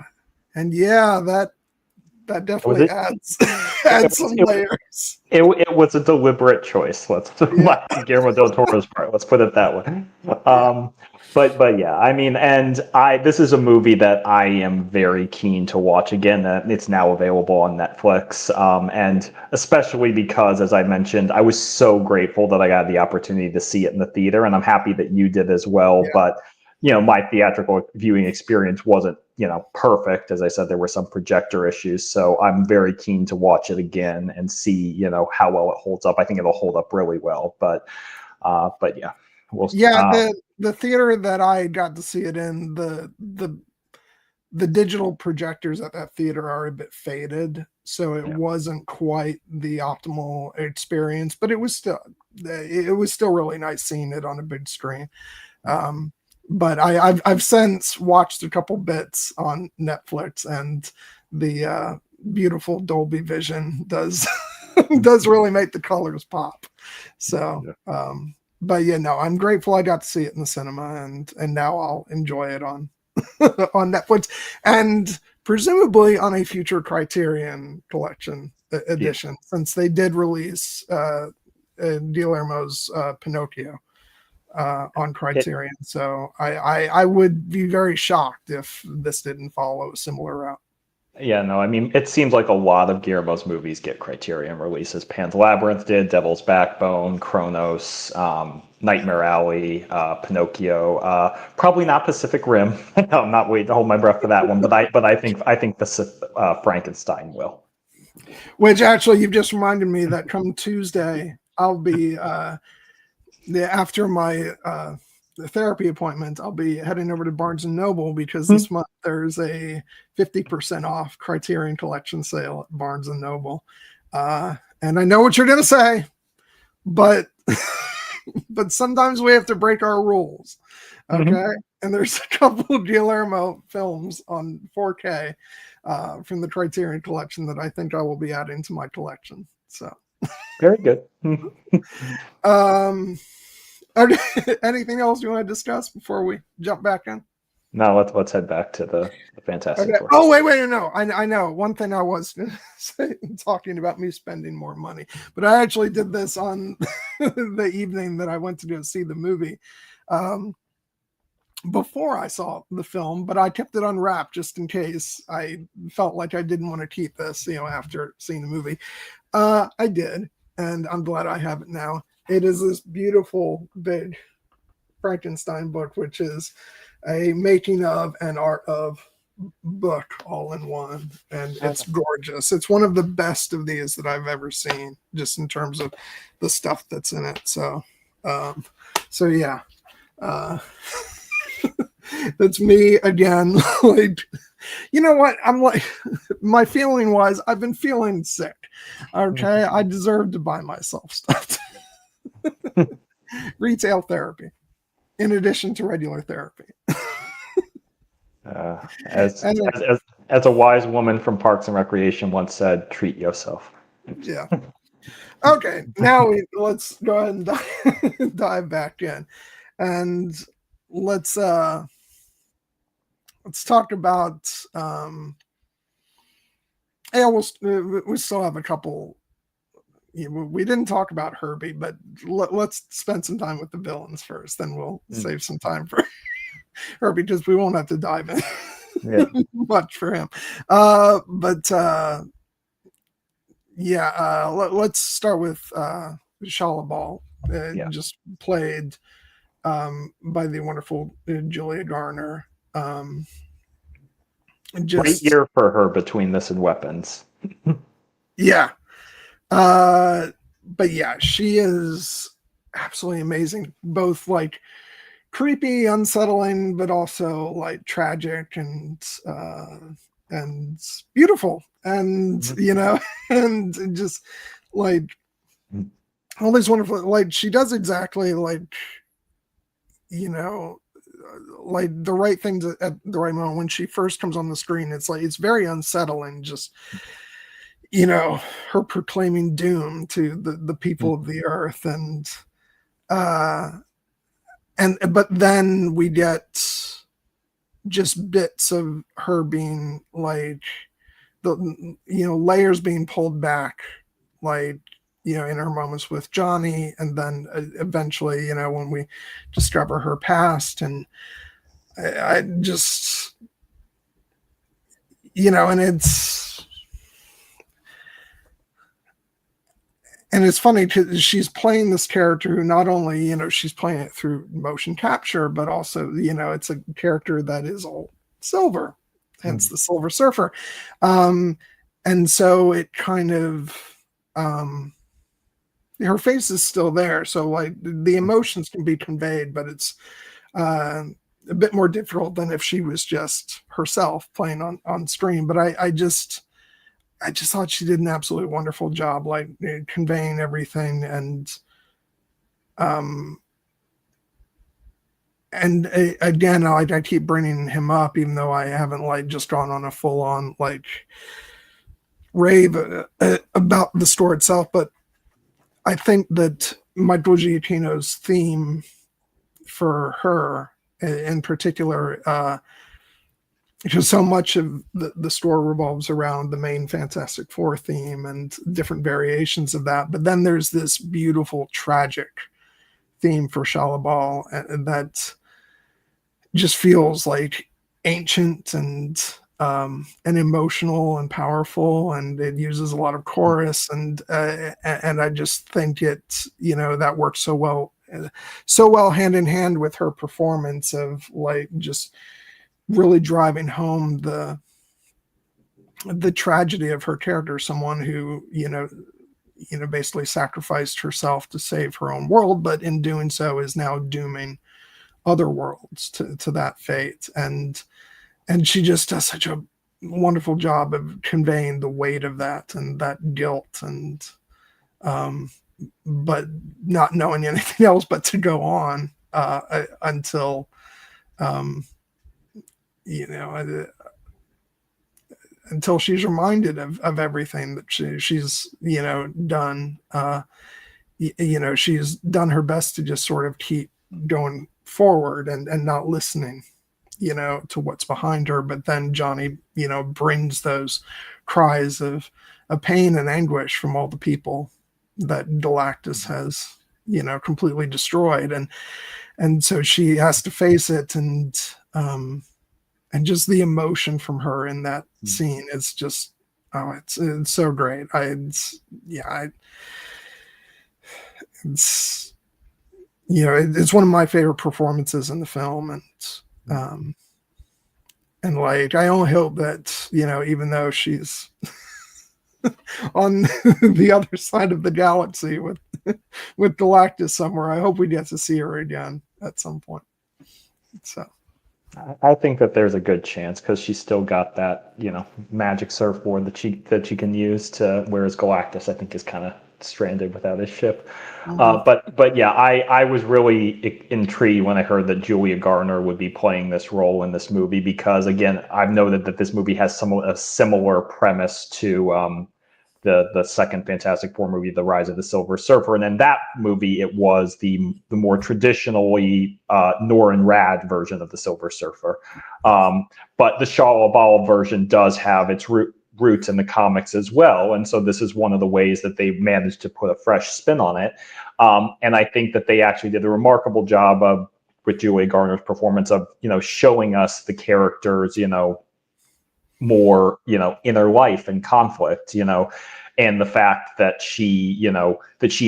and yeah, that definitely adds some layers. It was a deliberate choice. Guillermo del Toro's part. Let's put it that way. But yeah, I mean, and this is a movie that I am very keen to watch again. It's now available on Netflix, and especially because, as I mentioned, I was so grateful that I got the opportunity to see it in the theater, and I'm happy that you did as well. Yeah. But my theatrical viewing experience wasn't, perfect. As I said, there were some projector issues. So I'm very keen to watch it again and see, how well it holds up. I think it'll hold up really well. But yeah. The theater that I got to see it in, the the digital projectors at that theater are a bit faded, so it wasn't quite the optimal experience, but it was still really nice seeing it on a big screen. But I've since watched a couple bits on Netflix, and the beautiful Dolby Vision does really make the colors pop. So, but I'm grateful I got to see it in the cinema, and now I'll enjoy it on on Netflix, and presumably on a future Criterion Collection edition, since they did release Guillermo's Pinocchio on Criterion. So I would be very shocked if this didn't follow a similar route. Yeah, no, I mean, it seems like a lot of Guillermo's movies get Criterion releases. Pan's Labyrinth did, Devil's Backbone, Kronos, Nightmare Alley, Pinocchio. Probably not Pacific Rim. No, I'm not waiting to hold my breath for that one. But I think the Frankenstein will. Which actually, you've just reminded me that come Tuesday, I'll be after my therapy appointment, I'll be heading over to Barnes and Noble, because this month there's a 50% off Criterion Collection sale at Barnes and Noble. And I know what you're going to say, but but sometimes we have to break our rules. Okay. And there's a couple of Guillermo films on 4K from the Criterion Collection that I think I will be adding to my collection. So very good. Anything else you want to discuss before we jump back in? No, let's head back to the Fantastic Four. Oh, wait, no. I know. One thing I was talking about me spending more money, but I actually did this on the evening that I went to go see the movie before I saw the film, but I kept it unwrapped just in case I felt like I didn't want to keep this, after seeing the movie. I did, and I'm glad I have it now. It is this beautiful big Frankenstein book, which is a making of and art of book all in one. And it's gorgeous. It's one of the best of these that I've ever seen, just in terms of the stuff that's in it. So yeah. That's me again. Like, you know what? I'm like, my feeling was I've been feeling sick. Okay. I deserve to buy myself stuff. Retail therapy in addition to regular therapy. As a wise woman from Parks and Recreation once said, treat yourself. Yeah. Okay, now let's go ahead and dive back in, and let's talk about we still have a couple. We didn't talk about Herbie, but let's spend some time with the villains first. Then we'll save some time for Herbie, because we won't have to dive in much for him. Let's start with Shia Ball, just played by the wonderful Julia Garner. Great year for her between this and Weapons. Yeah. But yeah, she is absolutely amazing, both like creepy, unsettling, but also like tragic and beautiful, and and just like all these wonderful, like she does exactly like like the right things at the right moment. When she first comes on the screen, it's like it's very unsettling, just her proclaiming doom to the people of the earth, and but then we get just bits of her being like the layers being pulled back, like in her moments with Johnny, and then eventually when we discover her past, and I just and it's funny because she's playing this character who not only, she's playing it through motion capture, but also, it's a character that is all silver, hence the Silver Surfer. And so it kind of, her face is still there. So like the emotions can be conveyed, but it's a bit more difficult than if she was just herself playing on screen. But I just thought she did an absolutely wonderful job, like conveying everything. And again, I keep bringing him up, even though I haven't like just gone on a full on like rave about the store itself. But I think that Michael Giacchino's theme for her in particular, because so much of the store revolves around the main Fantastic Four theme and different variations of that. But then there's this beautiful, tragic theme for Shalabal, and that just feels like ancient and emotional and powerful, and it uses a lot of chorus, and I just think that works so well hand in hand with her performance of like just really driving home the tragedy of her character, someone who basically sacrificed herself to save her own world, but in doing so is now dooming other worlds to that fate. And she just does such a wonderful job of conveying the weight of that and that guilt, and but not knowing anything else but to go on until until she's reminded of everything that she's done. She's done her best to just sort of keep going forward and not listening to what's behind her. But then Johnny brings those cries of pain and anguish from all the people that Galactus has completely destroyed, and so she has to face it, and just the emotion from her in that scene is just it's so great. It's one of my favorite performances in the film, and like I only hope that even though she's on the other side of the galaxy with Galactus somewhere, I hope we get to see her again at some point. So I think that there's a good chance, because she's still got that magic surfboard that she can use whereas Galactus I think is kind of stranded without his ship. But yeah, I was really intrigued when I heard that Julia Garner would be playing this role in this movie, because again, I've noted that this movie has a similar premise to the second Fantastic Four movie, The Rise of the Silver Surfer. And in that movie, it was the more traditionally Norrin Radd version of the Silver Surfer. But the Shalla-Bal version does have its roots in the comics as well. And so this is one of the ways that they managed to put a fresh spin on it. And I think that they actually did a remarkable job with Julia Garner's performance of, showing us the characters, more inner life and conflict, and the fact that she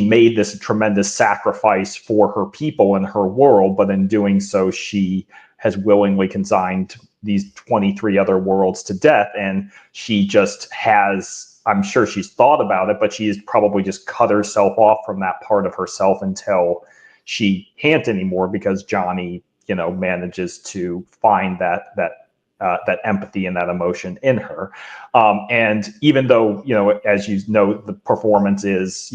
made this tremendous sacrifice for her people and her world, but in doing so she has willingly consigned these 23 other worlds to death. And she just has, I'm sure she's thought about it, but she's probably just cut herself off from that part of herself until she can't anymore, because Johnny manages to find that empathy and that emotion in her. And even though, as the performance is,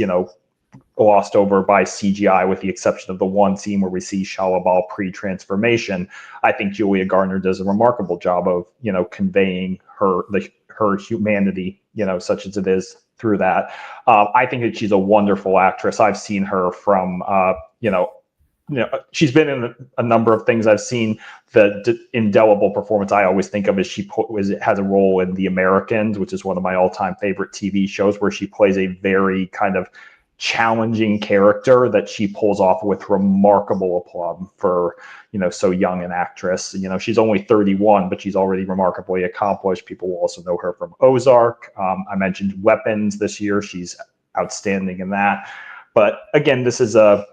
glossed over by CGI, with the exception of the one scene where we see Shalla-Bal pre-transformation, I think Julia Garner does a remarkable job of, conveying her humanity, such as it is, through that. I think that she's a wonderful actress. I've seen her from, she's been in a number of things. I've seen the indelible performance I always think of as she has a role in The Americans, which is one of my all-time favorite TV shows, where she plays a very kind of challenging character that she pulls off with remarkable aplomb for, so young an actress. She's only 31, but she's already remarkably accomplished. People will also know her from Ozark. I mentioned Weapons this year. She's outstanding in that. But again, this is a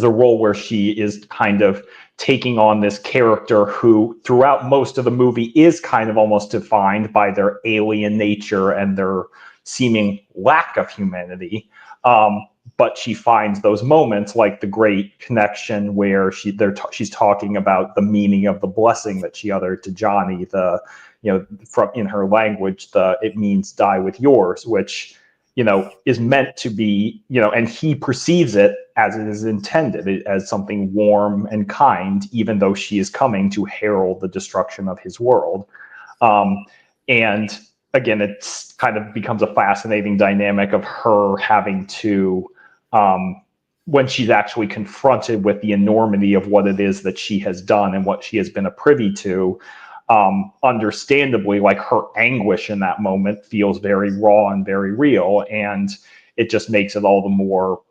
role where she is kind of taking on this character who throughout most of the movie is kind of almost defined by their alien nature and their seeming lack of humanity. but she finds those moments like the great connection where she's talking about the meaning of the blessing that she uttered to Johnny, from in her language, it means die with yours, which, is meant to be, and he perceives it as it is intended, as something warm and kind, even though she is coming to herald the destruction of his world. And again, it's kind of becomes a fascinating dynamic of her having to, when she's actually confronted with the enormity of what it is that she has done and what she has been a privy to, understandably, like, her anguish in that moment feels very raw and very real. And it just makes it all the more,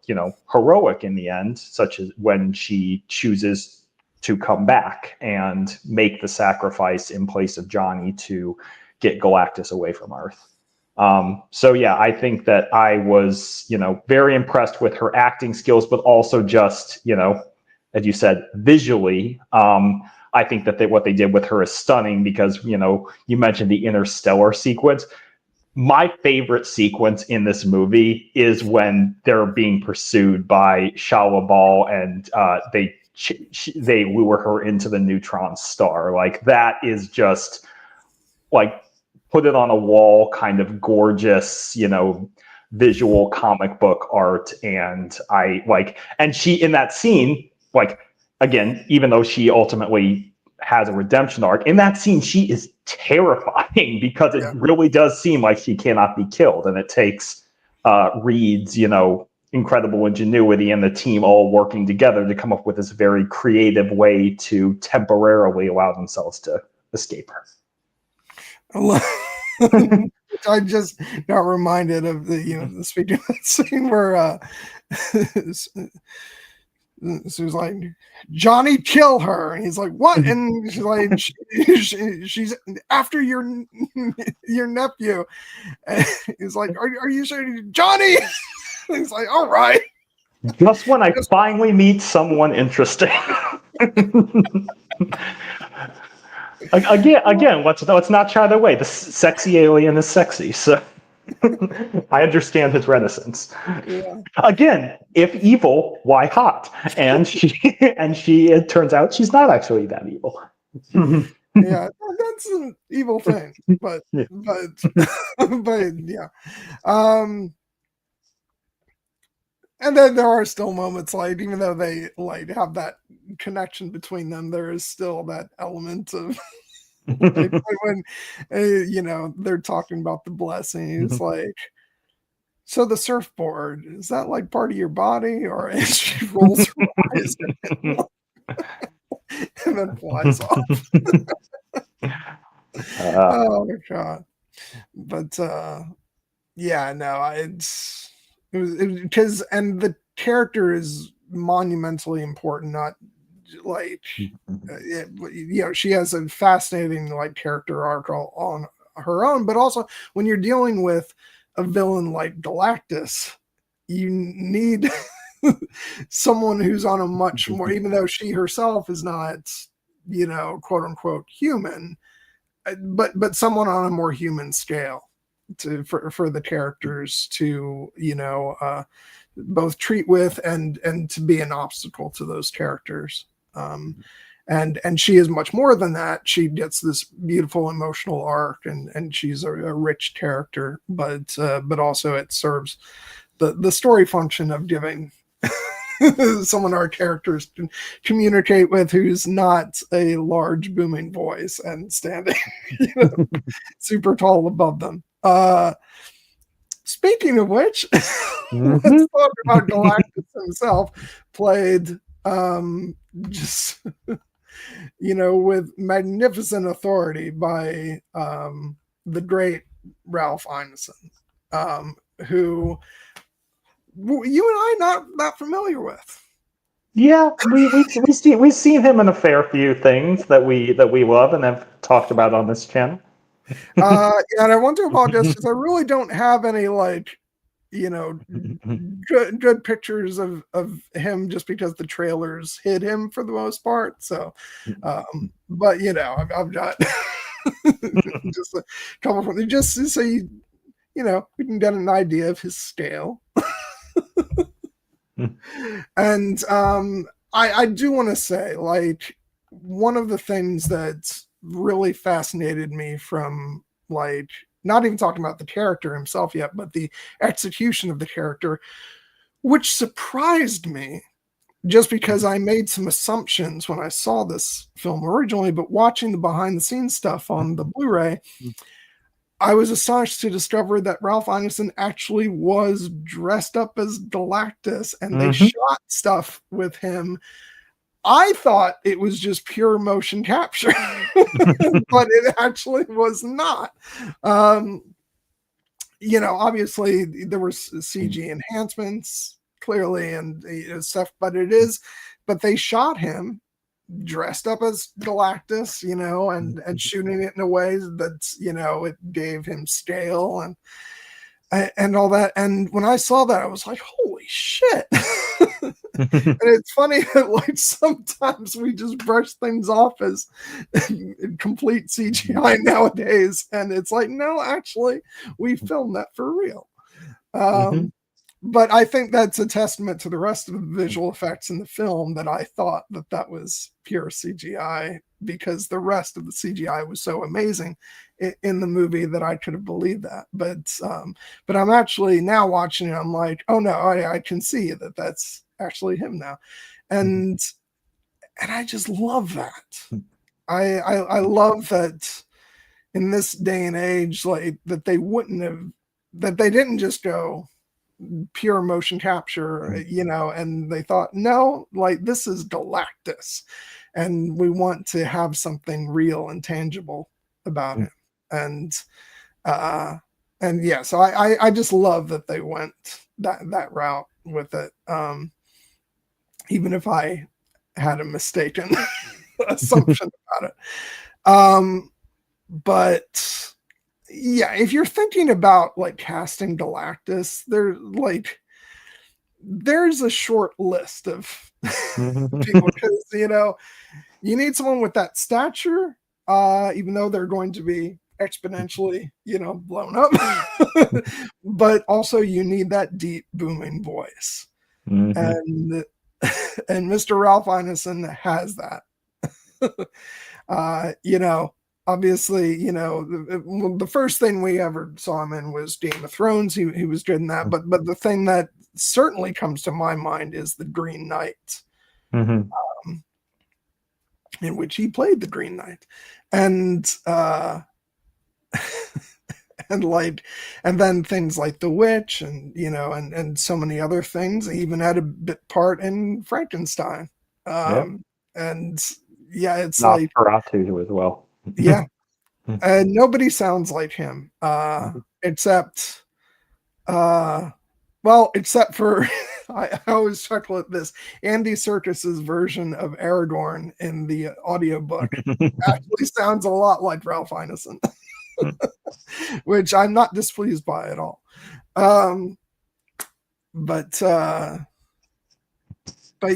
heroic in the end, such as when she chooses to come back and make the sacrifice in place of Johnny to get Galactus away from Earth. So yeah, I think that I was, very impressed with her acting skills, but also just, as you said, visually, I think that what they did with her is stunning because, you mentioned the interstellar sequence. My favorite sequence in this movie is when they're being pursued by Shawabal and they lure her into the neutron star. Like, that is just like put it on a wall kind of gorgeous, visual comic book art. And she in that scene, like, again, even though she ultimately has a redemption arc, in that scene she is terrifying because it really does seem like she cannot be killed, and it takes Reed's incredible ingenuity and the team all working together to come up with this very creative way to temporarily allow themselves to escape her. I just got reminded of the speaking of that scene where she was like, Johnny, kill her, and he's like, what? And she's like, she's after your nephew. And he's like, are you sure, Johnny? And he's like, all right. Just when I finally meet someone interesting. Again, let's not shy away. The sexy alien is sexy, so I understand his reticence. Yeah. Again, if evil, why hot? And it turns out she's not actually that evil. Yeah, that's an evil thing, but yeah. And then there are still moments, like, even though they like have that connection between them, there is still that element of like, when they're talking about the blessing. It's like, so the surfboard, is that like part of your body? Or as she rolls her eyes and then flies off. Oh my god. But yeah, no, it was because, and the character is monumentally important, not like she has a fascinating like character arc on her own, but also when you're dealing with a villain like Galactus, you need someone who's on a much more, even though she herself is not, quote unquote human, but someone on a more human scale for the characters to both treat with and to be an obstacle to those characters. And she is much more than that. She gets this beautiful emotional arc, and she's a rich character, but also it serves the story function of giving someone our characters can communicate with who's not a large booming voice and standing super tall above them. Speaking of which, let's talk about Galactus himself, played just with magnificent authority by the great Ralph Ineson, who you and I not familiar with. Yeah, we've seen him in a fair few things that we love and have talked about on this channel. And I want to apologize because I really don't have any good pictures of him, just because the trailers hid him for the most part. So, but I've got just a couple from just so we can get an idea of his scale. And I do want to say, like, one of the things that really fascinated me from, like, not even talking about the character himself yet, but the execution of the character, which surprised me just because I made some assumptions when I saw this film originally, but watching the behind the scenes stuff on the Blu-ray, I was astonished to discover that Ralph Ineson actually was dressed up as Galactus, and they shot stuff with him. I thought it was just pure motion capture, but it actually was not. Obviously there was CG enhancements clearly and stuff, but they shot him dressed up as Galactus, and shooting it in a way that's, it gave him scale and all that. And when I saw that, I was like, holy shit. And it's funny that, like, sometimes we just brush things off as complete CGI nowadays. And it's like, no, actually, we filmed that for real. But I think that's a testament to the rest of the visual effects in the film, that I thought that was pure CGI, because the rest of the CGI was so amazing in the movie that I could have believed that. But I'm actually now watching it, I'm like, oh no, I can see that that's actually him now. And I just love that. I love that in this day and age, like, that they didn't just go pure motion capture, and they thought, no, like, this is Galactus, and we want to have something real and tangible about him. And yeah, so I just love that they went that route with it, even if I had a mistaken assumption about it. But yeah, if you're thinking about, like, casting Galactus, there's a short list of people, because you need someone with that stature, even though they're going to be exponentially blown up, but also you need that deep booming voice. And Mr. Ralph Ineson has that. Obviously, the first thing we ever saw him in was Game of Thrones. He was good in that, but the thing that certainly comes to my mind is the Green Knight, in which he played the Green Knight, and and then things like The Witch, and and so many other things. He even had a bit part in Frankenstein, and yeah, it's like Nosferatu as well. Yeah. And nobody sounds like him, except for I always chuckle at this. Andy Serkis's version of Aragorn in the audiobook actually sounds a lot like Ralph Ineson, which I'm not displeased by at all. But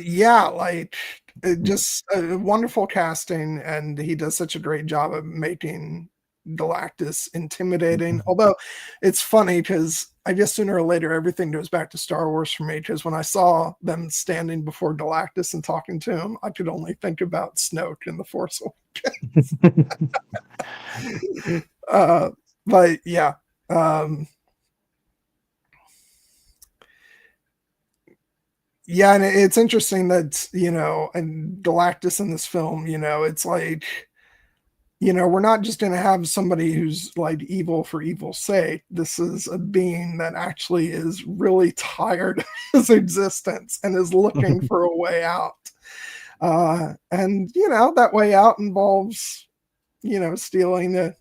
yeah, like, just a wonderful casting, and he does such a great job of making Galactus intimidating. Although it's funny, because I guess sooner or later everything goes back to Star Wars for me, because when I saw them standing before Galactus and talking to him, I could only think about Snoke in The Force Awakens. But yeah. Yeah, and it's interesting that, and Galactus in this film, it's like, we're not just going to have somebody who's, like, evil for evil's sake. This is a being that actually is really tired of his existence and is looking for a way out. And, that way out involves, stealing a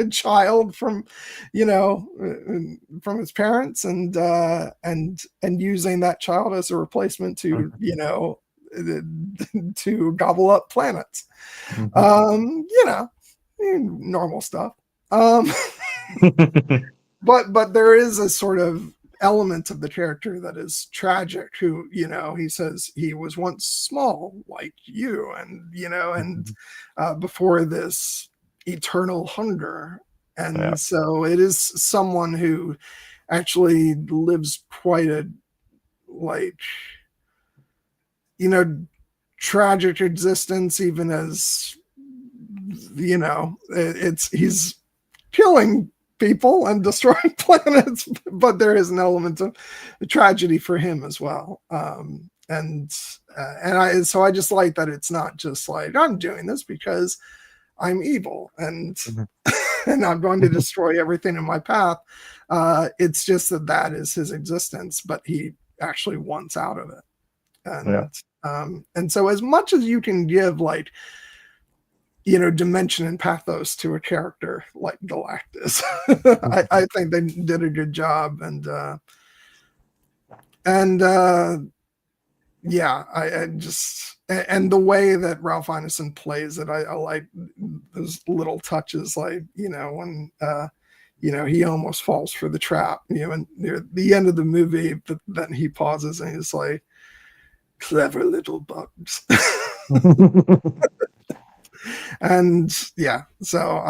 child from his parents, and using that child as a replacement to to gobble up planets. Normal stuff. But there is a sort of element of the character that is tragic, who, he says he was once small like you, and before this eternal hunger. And so it is someone who actually lives quite a like, you know, tragic existence, even as, you know, he's killing people and destroying planets, but there is an element of tragedy for him as well. So I just like that it's not just like, I'm doing this because I'm evil and and I'm going to destroy everything in my path. It's just that is his existence, but he actually wants out of it. And so as much as you can give, like, you know, dimension and pathos to a character like Galactus, I think they did a good job. Yeah, I just, and the way that Ralph Ineson plays it, I like those little touches, like, you know, when you know, he almost falls for the trap, you know, and near the end of the movie, but then he pauses and he's like, clever little bugs. And yeah, so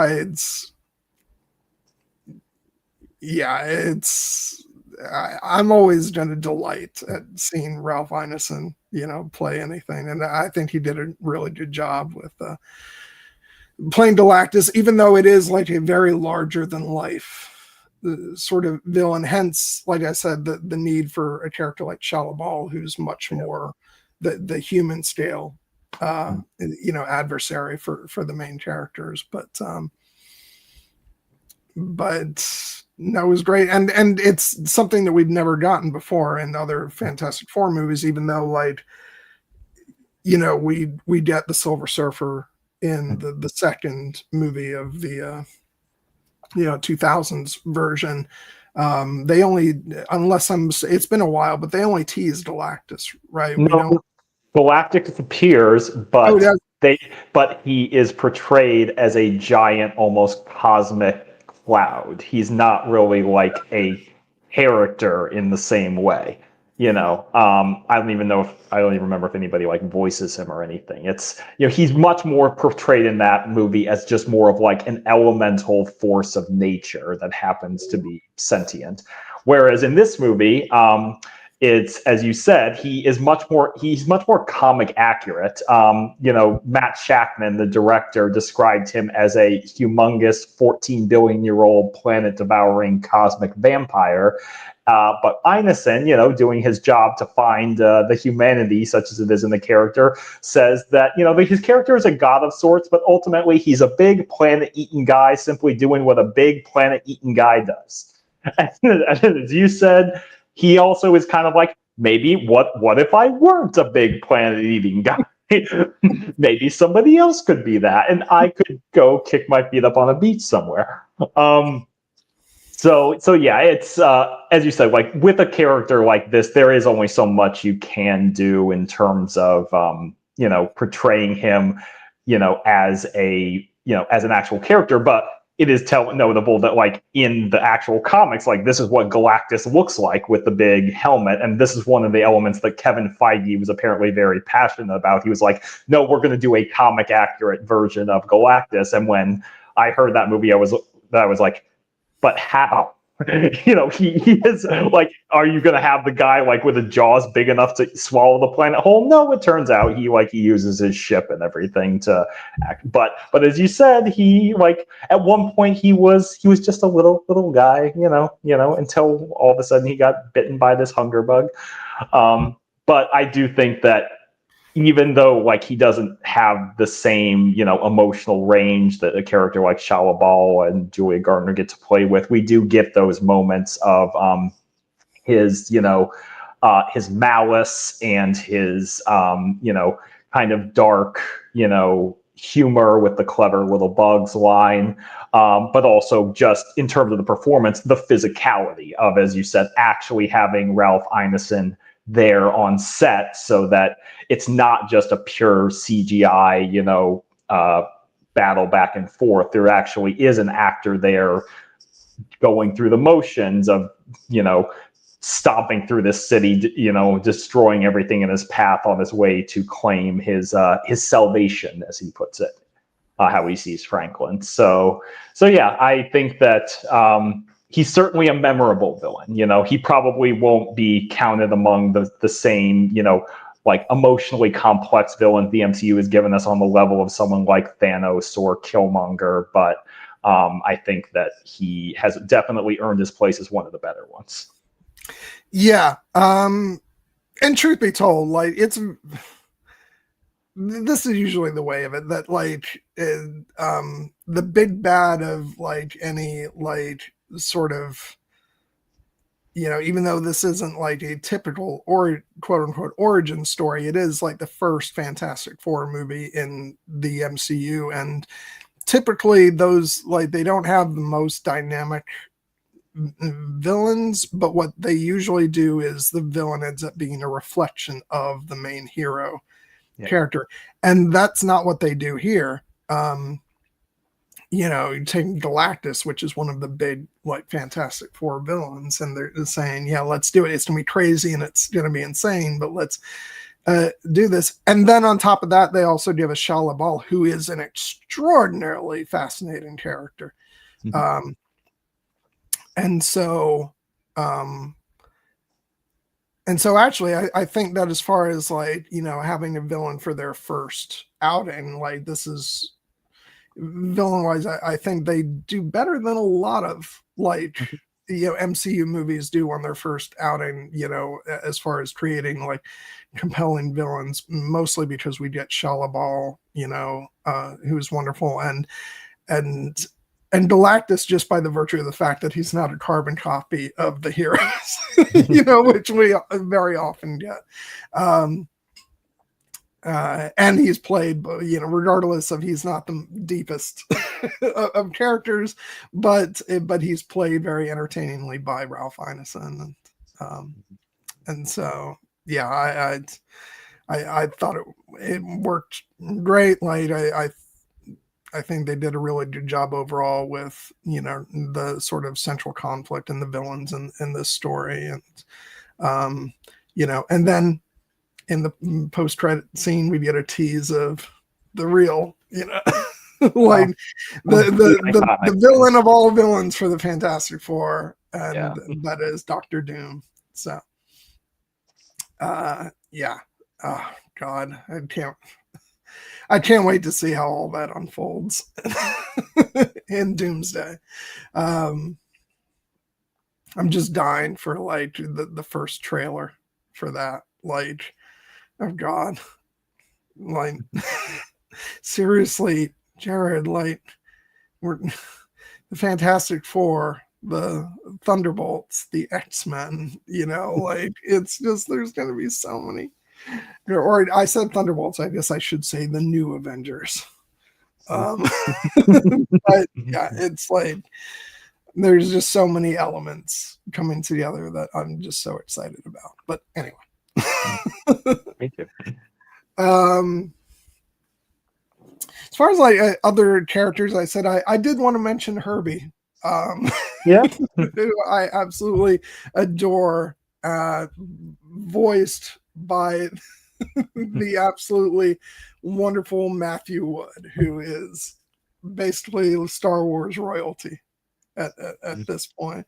I'm always going to delight at seeing Ralph Ineson, you know, play anything. And I think he did a really good job with playing Galactus, even though it is like a very larger than life sort of villain. Hence, like I said, the need for a character like Shalabal, who's much more the human scale, you know, adversary for the main characters. But no, it was great, and it's something that we've never gotten before in other Fantastic Four movies. Even though, like, you know, we get the Silver Surfer in the second movie of the you know, 2000s version. They only, it's been a while, but they only teased Galactus, right? No, Galactus appears, but but he is portrayed as a giant, almost cosmic cloud. He's not really like a character in the same way. You know, I don't even remember if anybody like voices him or anything. It's, you know, he's much more portrayed in that movie as just more of like an elemental force of nature that happens to be sentient. Whereas in this movie, it's, as you said, he's much more comic accurate. You know, Matt Shakman, the director, described him as a humongous 14 billion year old planet devouring cosmic vampire. But Ineson, you know, doing his job to find the humanity, such as it is in the character, says that, you know, his character is a god of sorts, but ultimately he's a big planet-eating guy simply doing what a big planet-eating guy does. And as you said, he also is kind of like, maybe what if I weren't a big planet-eating guy? Maybe somebody else could be that, and I could go kick my feet up on a beach somewhere. So yeah, it's as you said, like with a character like this, there is only so much you can do in terms of you know, portraying him, you know, as an actual character. But it is notable that, like, in the actual comics, like, this is what Galactus looks like with the big helmet, and this is one of the elements that Kevin Feige was apparently very passionate about. He was like, no, we're going to do a comic accurate version of Galactus. And when I heard that movie, I was like, but how? You know, he is like, are you going to have the guy like with the jaws big enough to swallow the planet whole? No, it turns out he uses his ship and everything to act. But as you said, he, like, at one point he was just a little guy, you know, until all of a sudden he got bitten by this hunger bug. But I do think that even though, like, he doesn't have the same, you know, emotional range that a character like Shia LaBeouf and Julia Gardner get to play with, we do get those moments of his, you know, his malice and his, you know, kind of dark, you know, humor with the clever little bugs line, but also just in terms of the performance, the physicality of, as you said, actually having Ralph Ineson there on set, so that it's not just a pure CGI, you know, battle back and forth. There actually is an actor there going through the motions of, you know, stomping through this city, you know, destroying everything in his path on his way to claim his salvation, as he puts it, how he sees Franklin. So yeah, I think that he's certainly a memorable villain. You know, he probably won't be counted among the same, you know, like emotionally complex villains the MCU has given us on the level of someone like Thanos or Killmonger, but I think that he has definitely earned his place as one of the better ones. Yeah. And truth be told, like, this is usually the way of it, that like the big bad of like any like sort of, you know, even though this isn't like a typical or quote unquote origin story, it is like the first Fantastic Four movie in the MCU, and typically those, like, they don't have the most dynamic villains, but what they usually do is the villain ends up being a reflection of the main hero character, and that's not what they do here. You know, you take Galactus, which is one of the big like Fantastic Four villains, and they're saying, yeah, let's do it, it's gonna be crazy and it's gonna be insane, but let's do this. And then on top of that, they also give us Shia LaBeouf, who is an extraordinarily fascinating character. And so actually, I think that as far as like, you know, having a villain for their first outing, like, this is villain wise, I think they do better than a lot of like, you know, MCU movies do on their first outing, you know, as far as creating like compelling villains, mostly because we get Shia LaBeouf, you know, who's wonderful, and Galactus, just by the virtue of the fact that he's not a carbon copy of the heroes, you know, which we very often get. And he's played, you know, regardless of, he's not the deepest of characters, but he's played very entertainingly by Ralph Ineson. And so, yeah, I thought it worked great. Like, I think they did a really good job overall with, you know, the sort of central conflict and the villains in this story. And, you know, and then in the post-credit scene, we get a tease of the real, you know, like the villain of all villains for the Fantastic Four, and that is Dr. Doom. So, yeah. Oh, God, I can't wait to see how all that unfolds in Doomsday. I'm just dying for like the first trailer for that. Like, oh God, like seriously, Jared, like, we're the Fantastic Four, the Thunderbolts, the X-Men, you know, like, it's just, there's going to be so many. Or I said Thunderbolts, I guess I should say the new Avengers. But yeah, it's like, there's just so many elements coming together that I'm just so excited about. But anyway. Me too. As far as like other characters, I said I did want to mention Herbie. Yeah. Who I absolutely adore, voiced by the absolutely wonderful Matthew Wood, who is basically Star Wars royalty at this point.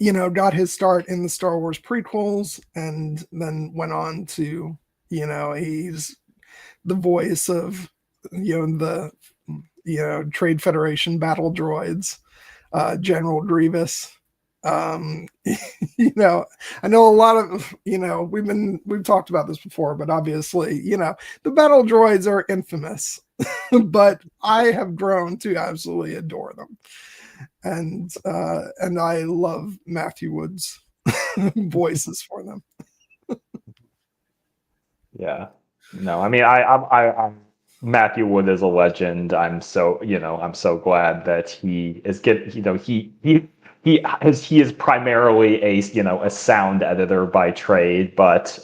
You know, got his start in the Star Wars prequels and then went on to, you know, he's the voice of, you know, the, you know, Trade Federation battle droids, General Grievous. You know, I know a lot of, you know, we've talked about this before, but obviously, you know, the battle droids are infamous, but I have grown to absolutely adore them. And I love Matthew Wood's voices for them. Yeah. No, I mean, I'm Matthew Wood is a legend. I'm so glad that he is he is primarily a sound editor by trade, but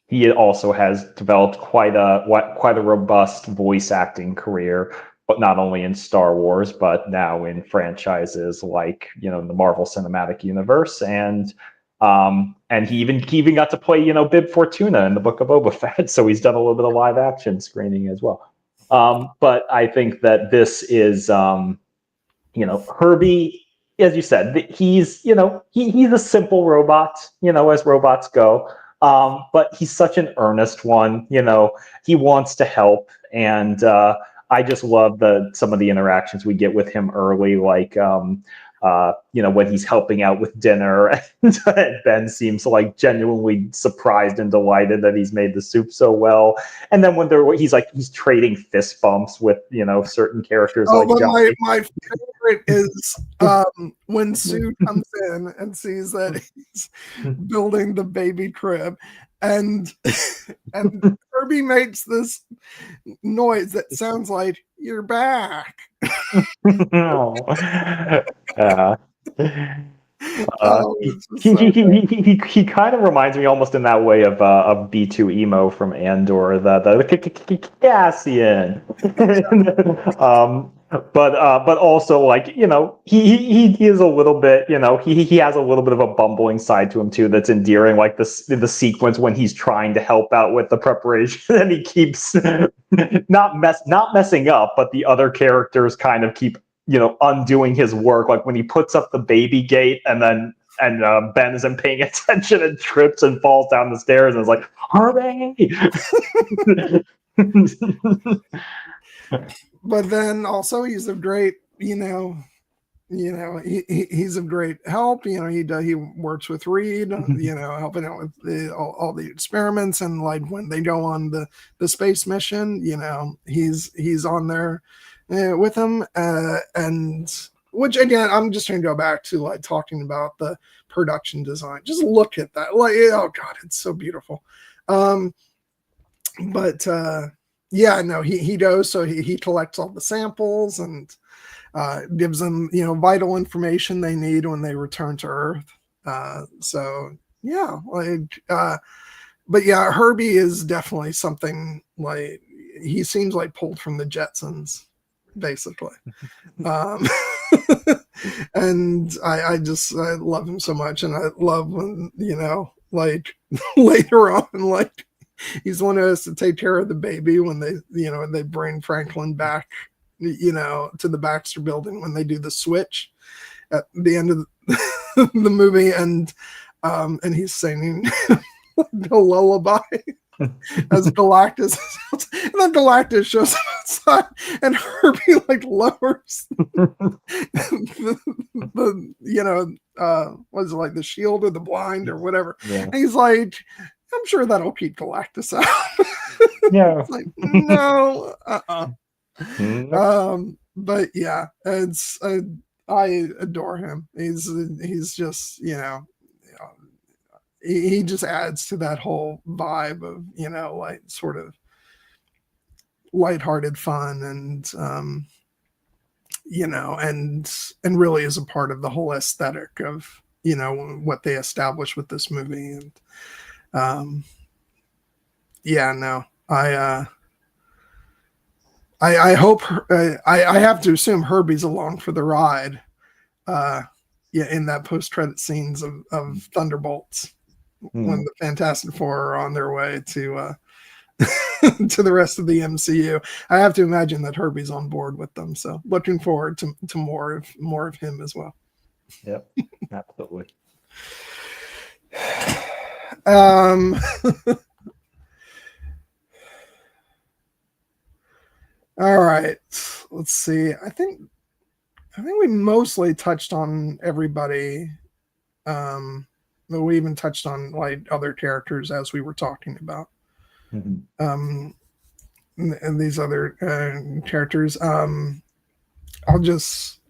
he also has developed quite a robust voice acting career, but not only in Star Wars, but now in franchises like, you know, the Marvel Cinematic Universe, and he even got to play, you know, Bib Fortuna in the Book of Boba Fett, so he's done a little bit of live action screening as well. But I think that this is, you know, Herbie as you said, he's he's a simple robot, as robots go. But he's such an earnest one. He wants to help, and I just love some of the interactions we get with him early, like when he's helping out with dinner, and Ben seems like genuinely surprised and delighted that he's made the soup so well. And then when he's trading fist bumps with certain characters like but Johnny. my favorite is when Sue comes in and sees that he's building the baby crib, and Kirby makes this noise that sounds like "you're back." He kind of reminds me almost in that way of B2 Emo from Andor, the Cassian. But also, like, he is a little bit, he has a little bit of a bumbling side to him too that's endearing, like the sequence when he's trying to help out with the preparation and he keeps not messing up, but the other characters kind of keep undoing his work, like when he puts up the baby gate and Ben isn't paying attention and trips and falls down the stairs and is like, hurry. But then also he's a great, he's a great help. He works with Reed, helping out with all the experiments, and like when they go on the space mission, he's on there with him, and which again, I'm just going to go back to like talking about the production design. Just look at that, like, oh god, it's so beautiful. Yeah, no, he goes, so he collects all the samples and gives them, vital information they need when they return to Earth. So yeah, but yeah, Herbie is definitely something like, he seems like pulled from the Jetsons, basically. And I love him so much, and I love when, like later on, like, he's the one who has to take care of the baby when they bring Franklin back, to the Baxter building when they do the switch at the end of the movie, and he's singing the lullaby as Galactus, and then Galactus shows up outside, and Herbie like lowers the what is it, like the shield or the blind or whatever, and he's like, I'm sure that'll keep Galactus out. Yeah. It's like, no. Nope. But yeah, it's I adore him. He's just, he just adds to that whole vibe of, like sort of lighthearted fun, and and really is a part of the whole aesthetic of, what they established with this movie. And yeah, no, I hope, I have to assume Herbie's along for the ride. In that post-credit scenes of Thunderbolts, when the Fantastic Four are on their way to to the rest of the MCU. I have to imagine that Herbie's on board with them. So looking forward to more of him as well. Yep, absolutely. All right, let's see. I think we mostly touched on everybody. But we even touched on like other characters as we were talking about. And these other characters. I'll just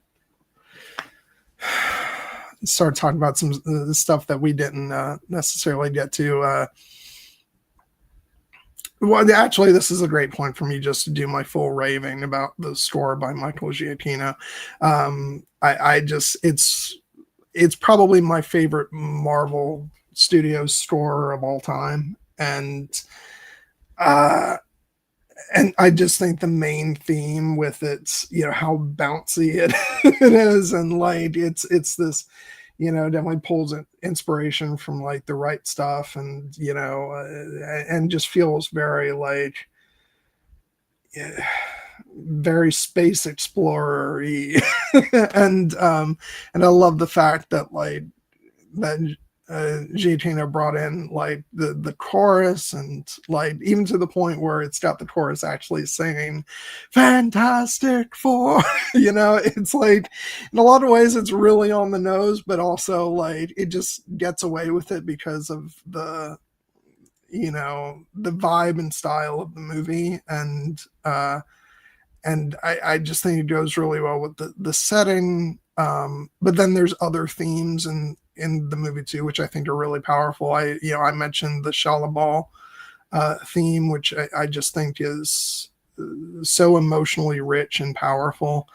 start talking about some stuff that we didn't necessarily get to. Well, actually, this is a great point for me just to do my full raving about the score by Michael Giacchino. It's probably my favorite Marvel Studios score of all time, and I just think the main theme with its, how bouncy it is, and like it's this, definitely pulls inspiration from like The Right Stuff, and and just feels very like very space explorer-y. and I love the fact that like that Giacchino brought in like the chorus, and like even to the point where it's got the chorus actually singing Fantastic Four. It's like in a lot of ways it's really on the nose, but also like it just gets away with it because of the the vibe and style of the movie. And I just think it goes really well with the setting. But then there's other themes in the movie too, which I think are really powerful. I mentioned the Shalabal theme, which I just think is so emotionally rich and powerful,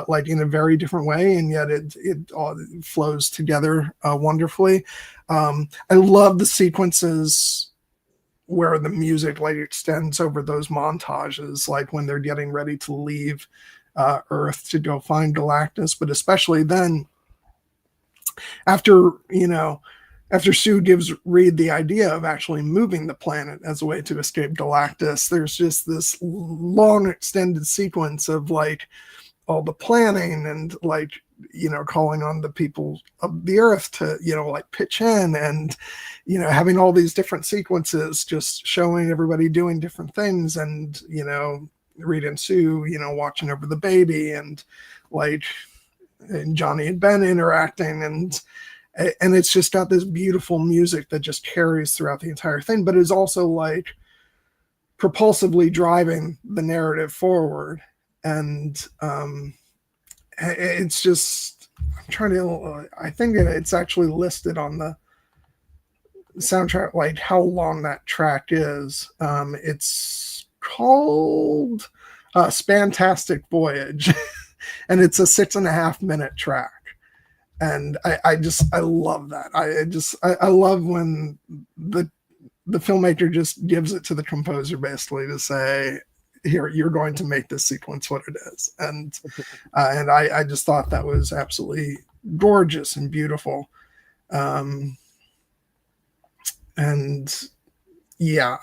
like in a very different way, and yet it all flows together wonderfully. I love the sequences where the music like extends over those montages, like when they're getting ready to leave Earth to go find Galactus, but especially then after Sue gives Reed the idea of actually moving the planet as a way to escape Galactus, there's just this long extended sequence of like all the planning and like calling on the people of the Earth to like pitch in, and having all these different sequences just showing everybody doing different things, and Reed and Sue watching over the baby, and like and Johnny and Ben interacting, and it's just got this beautiful music that just carries throughout the entire thing, but is also like propulsively driving the narrative forward. And it's just, I'm trying to, I think it's actually listed on the soundtrack, like how long that track is. It's called Spantastic Voyage, and it's a 6.5 minute track. And I love that. I love when the filmmaker just gives it to the composer basically to say, here, you're going to make this sequence what it is. And I just thought that was absolutely gorgeous and beautiful. And yeah,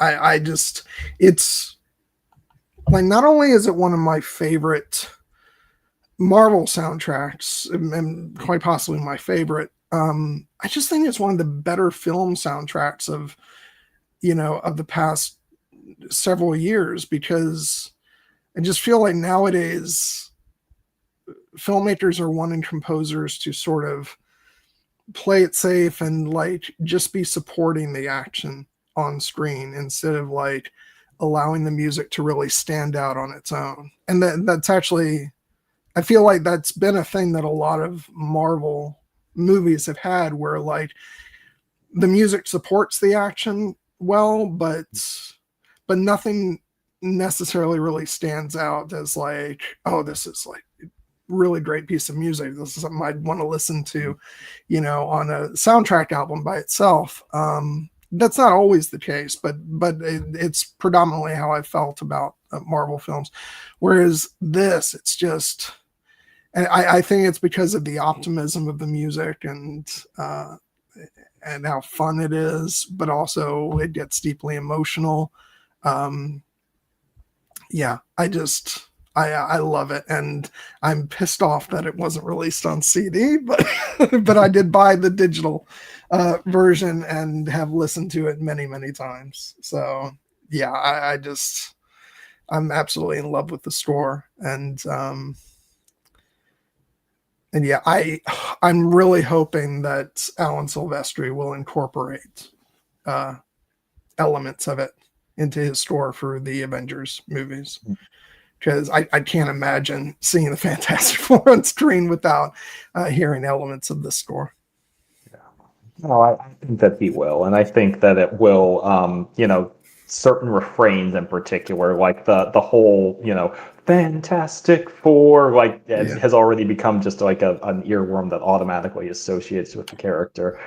it's like, not only is it one of my favorite Marvel soundtracks, and quite possibly my favorite, I just think it's one of the better film soundtracks of the past several years, because I just feel like nowadays filmmakers are wanting composers to sort of play it safe and like just be supporting the action on screen instead of like allowing the music to really stand out on its own. And that's actually, I feel like that's been a thing that a lot of Marvel movies have had, where like the music supports the action well, but nothing necessarily really stands out as like, oh, this is like a really great piece of music. This is something I'd want to listen to, on a soundtrack album by itself. That's not always the case, but it's predominantly how I felt about Marvel films. Whereas this, it's just, and I think it's because of the optimism of the music and how fun it is, but also it gets deeply emotional. Yeah, I love it, and I'm pissed off that it wasn't released on CD, but but I did buy the digital version and have listened to it many, many times. So yeah, I'm absolutely in love with the score, and yeah, I'm really hoping that Alan Silvestri will incorporate elements of it into his score for the Avengers movies, because I can't imagine seeing the Fantastic Four on screen without hearing elements of the score. Yeah. No, I think that he will, and I think that it will, certain refrains in particular, like the whole, Fantastic Four, like has already become just like an earworm that automatically associates with the character.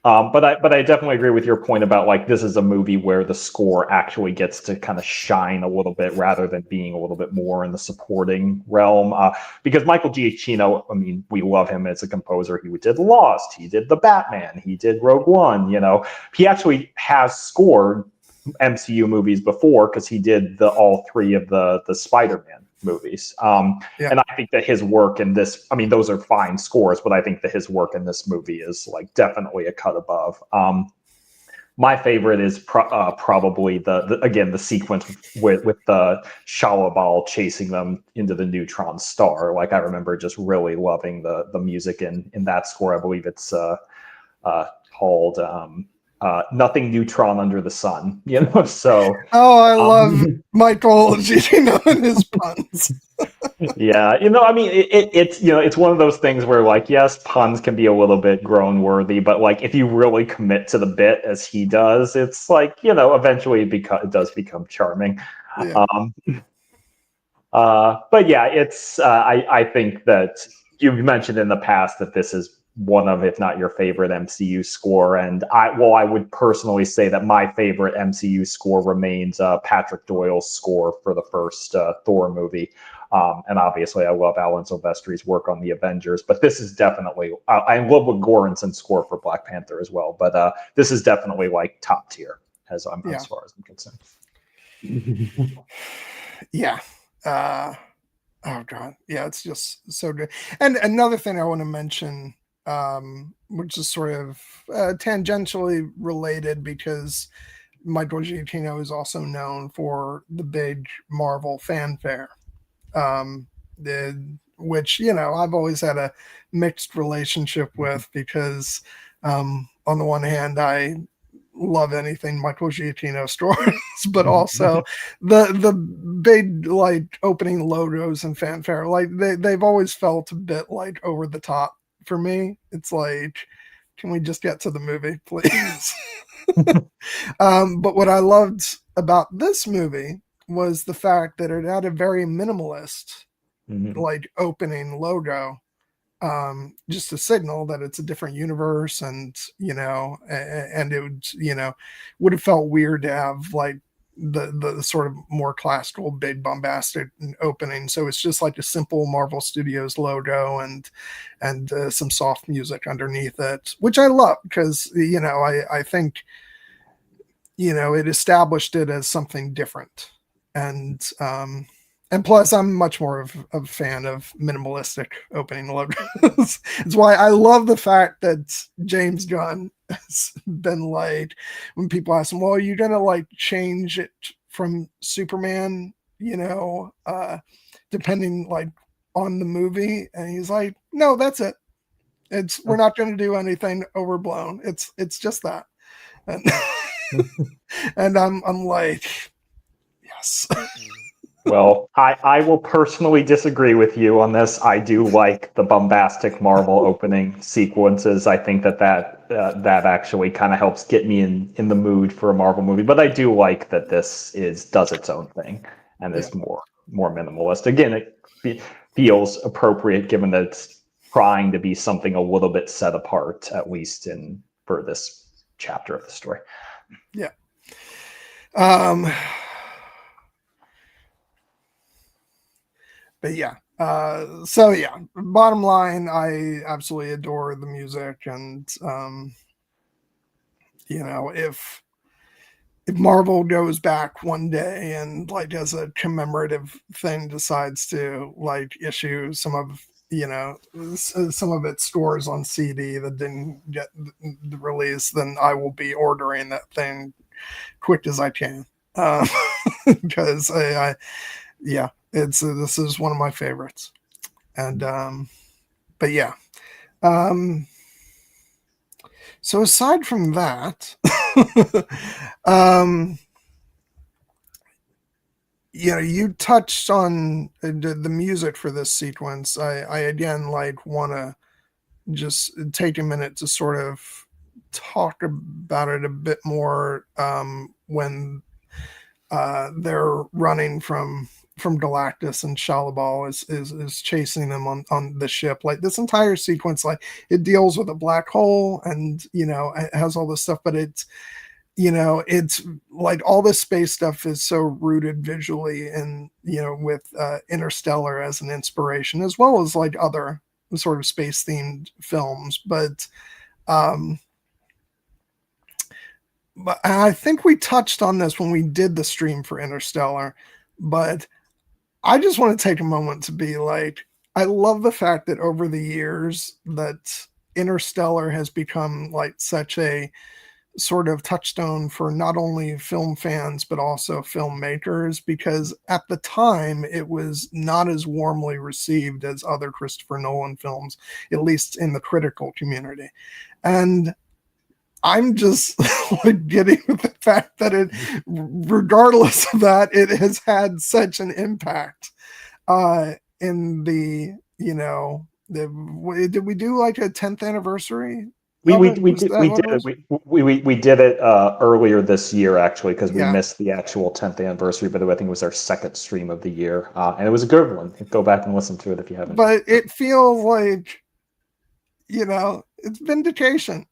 But I definitely agree with your point about like, this is a movie where the score actually gets to kind of shine a little bit rather than being a little bit more in the supporting realm. Because Michael Giacchino, I mean, we love him as a composer. He did Lost, he did The Batman, he did Rogue One. He actually has scored MCU movies before, because he did all three of the Spider-Man movies. Yeah. And I think that his work in this, I mean, those are fine scores, but I think that his work in this movie is like definitely a cut above. My favorite is probably the sequence with the Shalabal chasing them into the neutron star. Like I remember just really loving the music in that score. I believe it's called Nothing Neutron Under the Sun. You know, so I love Michael Giacchino and his puns. Yeah, I mean, it's it's one of those things where like, yes, puns can be a little bit groan worthy, but like if you really commit to the bit as he does, it's like eventually it does become charming. Yeah. But yeah, it's I think that you've mentioned in the past that this is one of, if not your favorite MCU score, and I would personally say that my favorite MCU score remains Patrick Doyle's score for the first Thor movie. And obviously, I love Alan Silvestri's work on the Avengers, but this is definitely I love what Goranson's score for Black Panther as well. But this is definitely like top tier as far as I'm concerned. Yeah. Oh God, yeah, it's just so good. And another thing I want to mention, which is sort of tangentially related, because Michael Giacchino is also known for the big Marvel fanfare, which I've always had a mixed relationship with, because on the one hand I love anything Michael Giacchino stories, but also the big like opening logos and fanfare, like they've always felt a bit like over the top for me. It's like, can we just get to the movie, please? But what I loved about this movie was the fact that it had a very minimalist like opening logo, just to signal that it's a different universe, and and it would have felt weird to have like the sort of more classical big bombastic opening. So it's just like a simple Marvel Studios logo and some soft music underneath it, which I love, because I think it established it as something different. And plus, I'm much more of a fan of minimalistic opening logos. It's why I love the fact that James Gunn has been like, when people ask him, well, are you going to like change it from Superman, depending like on the movie? And he's like, no, that's it. We're not going to do anything overblown. It's just that. And, and I'm like, yes. Well, I will personally disagree with you on this. I do like the bombastic Marvel opening sequences. I think that actually kind of helps get me in the mood for a Marvel movie. But I do like that this does its own thing and is more minimalist. Again, it feels appropriate given that it's trying to be something a little bit set apart, at least for this chapter of the story. Yeah. But yeah, so yeah, bottom line, I absolutely adore the music, and if Marvel goes back one day and like as a commemorative thing decides to like issue some of its scores on CD that didn't get the release, then I will be ordering that thing quick as I can, because yeah, this is one of my favorites. And but yeah, so aside from that, you touched on the music for this sequence. I again like want to just take a minute to sort of talk about it a bit more, when they're running from Galactus, and Shalabal is chasing them on the ship. Like this entire sequence, like it deals with a black hole, and it has all this stuff, but it's like all this space stuff is so rooted visually in with Interstellar as an inspiration, as well as like other sort of space themed films. But I think we touched on this when we did the stream for Interstellar, but I just want to take a moment to be like, I love the fact that over the years that Interstellar has become like such a sort of touchstone for not only film fans but also filmmakers, because at the time it was not as warmly received as other Christopher Nolan films, at least in the critical community. And I'm just like getting with the fact that it, regardless of that, it has had such an impact in the, did we do like a 10th anniversary of it? We did we did it earlier this year actually, because we missed the actual 10th anniversary, but I think it was our second stream of the year, and it was a good one. Go back and listen to it if you haven't. But it feels like, it's vindication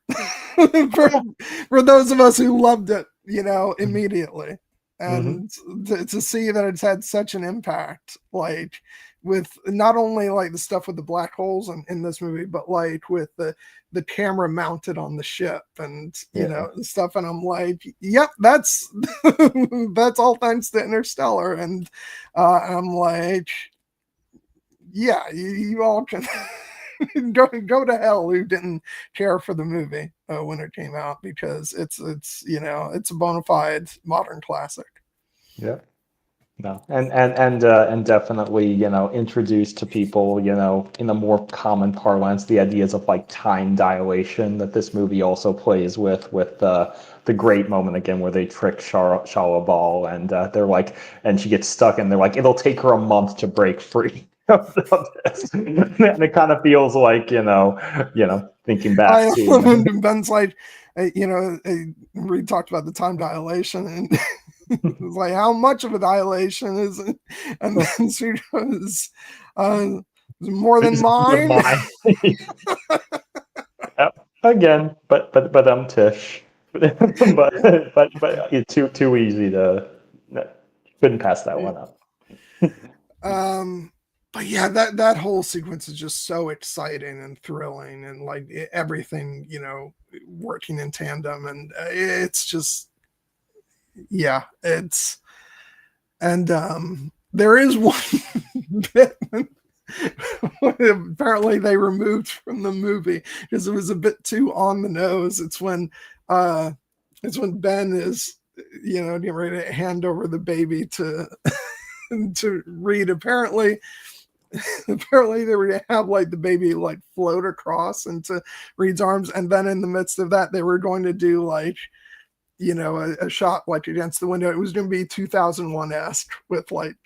for those of us who loved it, immediately. And to see that it's had such an impact, like with not only like the stuff with the black holes in this movie, but like with the camera mounted on the ship and stuff. And I'm like, yep, that's that's all thanks to Interstellar. And I'm like, yeah, you all can go to hell who didn't care for the movie when it came out, because it's a bona fide modern classic. Yeah. No, and definitely, introduced to people, in a more common parlance, the ideas of like time dilation that this movie also plays with the great moment again where they trick Shala Ball, and they're like, and she gets stuck, and they're like, it'll take her a month to break free of this. And it kind of feels like, thinking back to Ben's like, we talked about the time dilation, and it's like, how much of a dilation is it? And then she goes, more than mine. Again, but Tish. but it's too easy to, couldn't pass that one up. But yeah, that whole sequence is just so exciting and thrilling, and like everything, working in tandem, and it's just, yeah, it's, and there is one bit apparently they removed from the movie because it was a bit too on the nose. It's when Ben is, getting ready to hand over the baby to Reed. Apparently they were to have like the baby like float across into Reed's arms, and then in the midst of that they were going to do like, a shot like against the window. It was going to be 2001-esque with like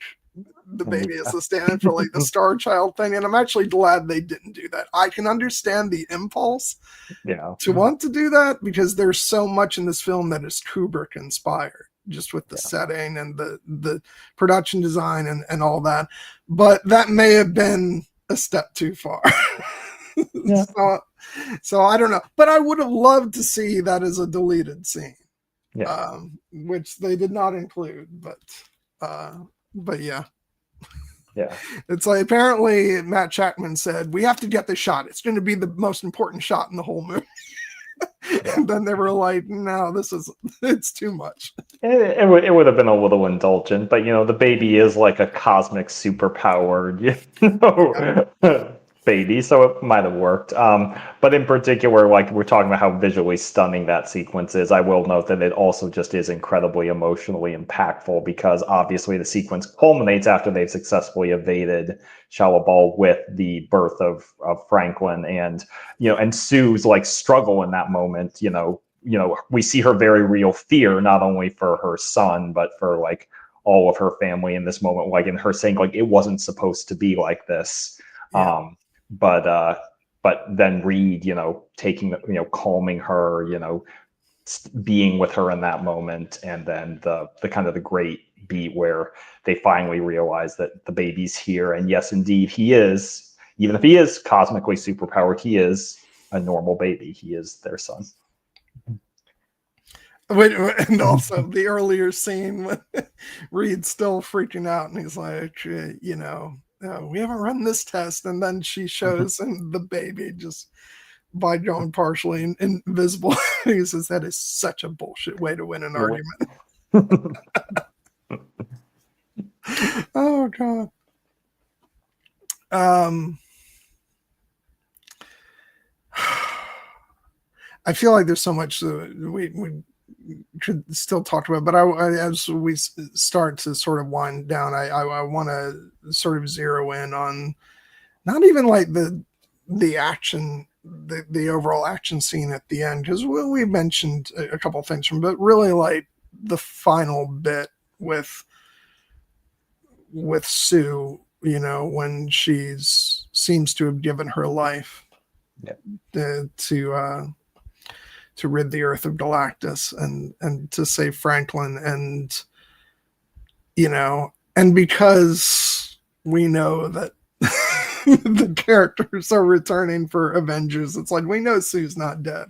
the baby as the stand for like the Star Child thing, and I'm actually glad they didn't do that. I can understand the impulse to want to do that, because there's so much in this film that is Kubrick inspired, just with the setting and the production design and all that. But that may have been a step too far. So I don't know, but I would have loved to see that as a deleted scene, which they did not include. But yeah. Yeah, it's like, apparently Matt Shakman said, we have to get this shot. It's going to be the most important shot in the whole movie. And then they were like, no, it's too much. It would have been a little indulgent, but the baby is like a cosmic superpowered, baby, so it might have worked. But in particular, like we're talking about how visually stunning that sequence is, I will note that it also just is incredibly emotionally impactful, because obviously the sequence culminates after they've successfully evaded Shala Ball with the birth of Franklin, and and Sue's like struggle in that moment. We see her very real fear, not only for her son, but for like all of her family in this moment, like in her saying like it wasn't supposed to be like this. But then Reed, taking, calming her, being with her in that moment, and then the kind of the great beat where they finally realize that the baby's here, and yes, indeed, he is. Even if he is cosmically superpowered, he is a normal baby. He is their son. And also the earlier scene when Reed's still freaking out, and he's like, we haven't run this test, and then she shows him the baby just by going partially invisible. He says, that is such a bullshit way to win an argument. Oh god. I feel like there's so much we could still talk about, but as we start to sort of wind down, I want to sort of zero in on not even like the action, the overall action scene at the end, because we mentioned a couple of things from, but really like the final bit with Sue, you know, when she's seems to have given her life to rid the Earth of Galactus and to save Franklin, and you know, and because we know that the characters are returning for Avengers, it's like we know Sue's not dead,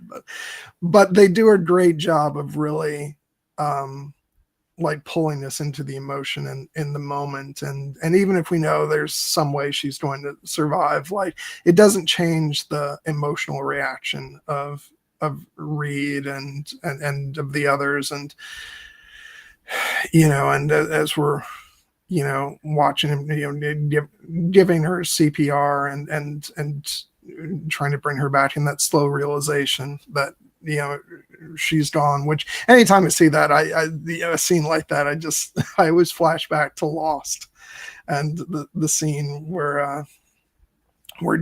but they do a great job of really like pulling us into the emotion in the moment, and even if we know there's some way she's going to survive, like it doesn't change the emotional reaction of Reed and of the others, and you know, and as we're, you know, watching him, you know, giving her CPR and trying to bring her back, in that slow realization that, you know, she's gone. Which anytime I see that, a scene like that, I always flash back to Lost, and the scene where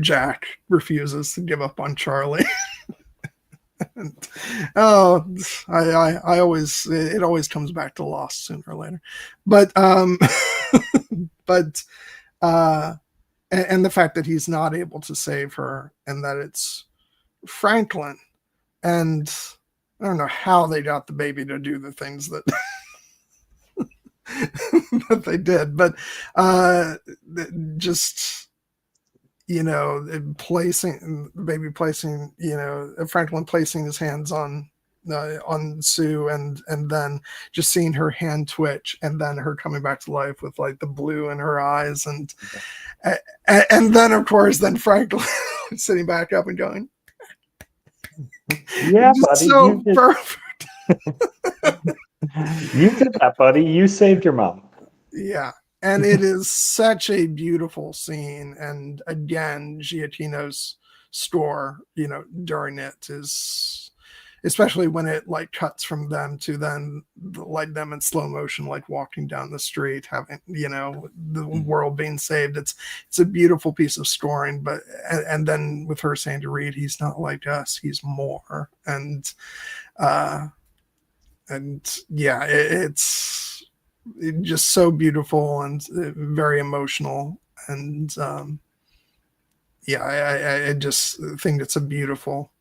Jack refuses to give up on Charlie. And, oh, I always, it always comes back to Lost sooner or later, but but and the fact that he's not able to save her, and that it's Franklin, and I don't know how they got the baby to do the things that that they did, but just, you know, placing the baby, placing, you know, Franklin placing his hands on Sue, and then just seeing her hand twitch, and then her coming back to life with like the blue in her eyes, and then of course then Franklin sitting back up and going, yeah, buddy, so perfect. You did that, buddy. You saved your mom. Yeah. And it is such a beautiful scene. And again, Giacchino's score, you know, during it is, especially when it like cuts from them to then like them in slow motion, like walking down the street, having, you know, the world being saved. It's a beautiful piece of scoring. But and then with her saying to Reed, he's not like us, he's more. And yeah, it's just so beautiful and very emotional, and yeah, I just think it's a beautiful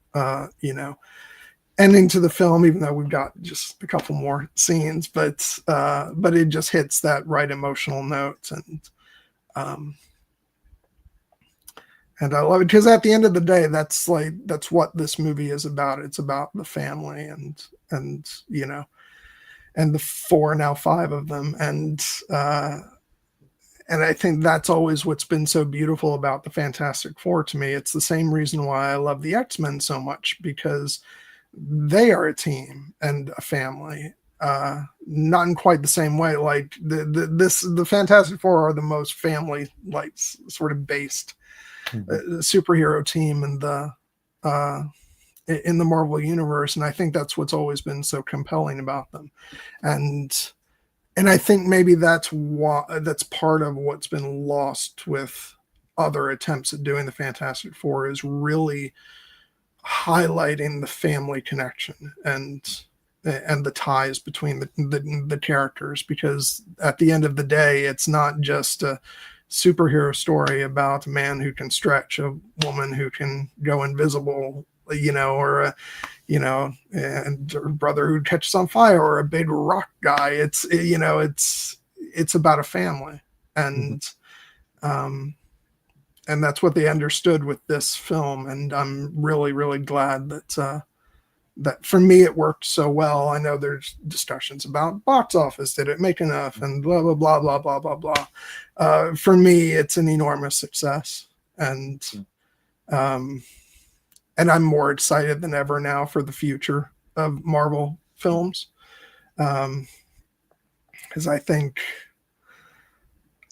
you know, ending to the film, even though we've got just a couple more scenes, but it just hits that right emotional note, and I love it, because at the end of the day, that's what this movie is about. It's about the family, and you know, and the 4, now 5 of them. And I think that's always what's been so beautiful about the Fantastic Four to me. It's the same reason why I love the X-Men so much, because they are a team and a family. Not in quite the same way. Like the Fantastic Four are the most family, like sort of based superhero team in the Marvel universe, and I think that's what's always been so compelling about them, and I think maybe that's part of what's been lost with other attempts at doing the Fantastic Four, is really highlighting the family connection and the ties between the characters, because at the end of the day, it's not just a superhero story about a man who can stretch, a woman who can go invisible, you know, or you know, and a brother who catches on fire, or a big rock guy. It's, you know, it's about a family, and and that's what they understood with this film. And I'm really, really glad that that for me it worked so well. I know there's discussions about box office, did it make enough, and blah blah blah blah blah blah blah. For me, it's an enormous success, and I'm more excited than ever now for the future of Marvel films, because I think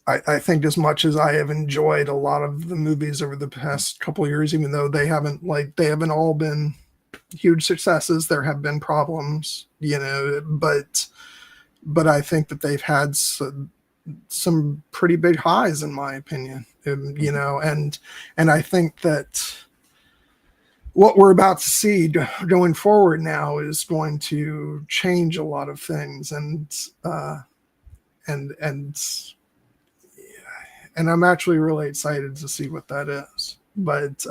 I think as much as I have enjoyed a lot of the movies over the past couple of years, even though they haven't all been huge successes, there have been problems, but I think that they've had some pretty big highs, in my opinion, and I think that what we're about to see going forward now is going to change a lot of things, and I'm actually really excited to see what that is. But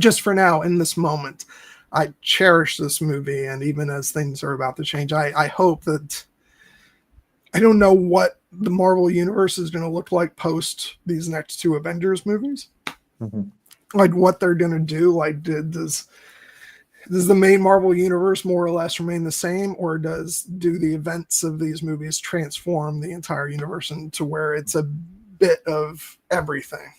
just for now, in this moment, I cherish this movie, and even as things are about to change, I hope that I don't know what the Marvel universe is going to look like post these next two Avengers movies. Mm-hmm. Like what they're going to do. Like, does the main Marvel universe more or less remain the same, or do the events of these movies transform the entire universe into where it's a bit of everything?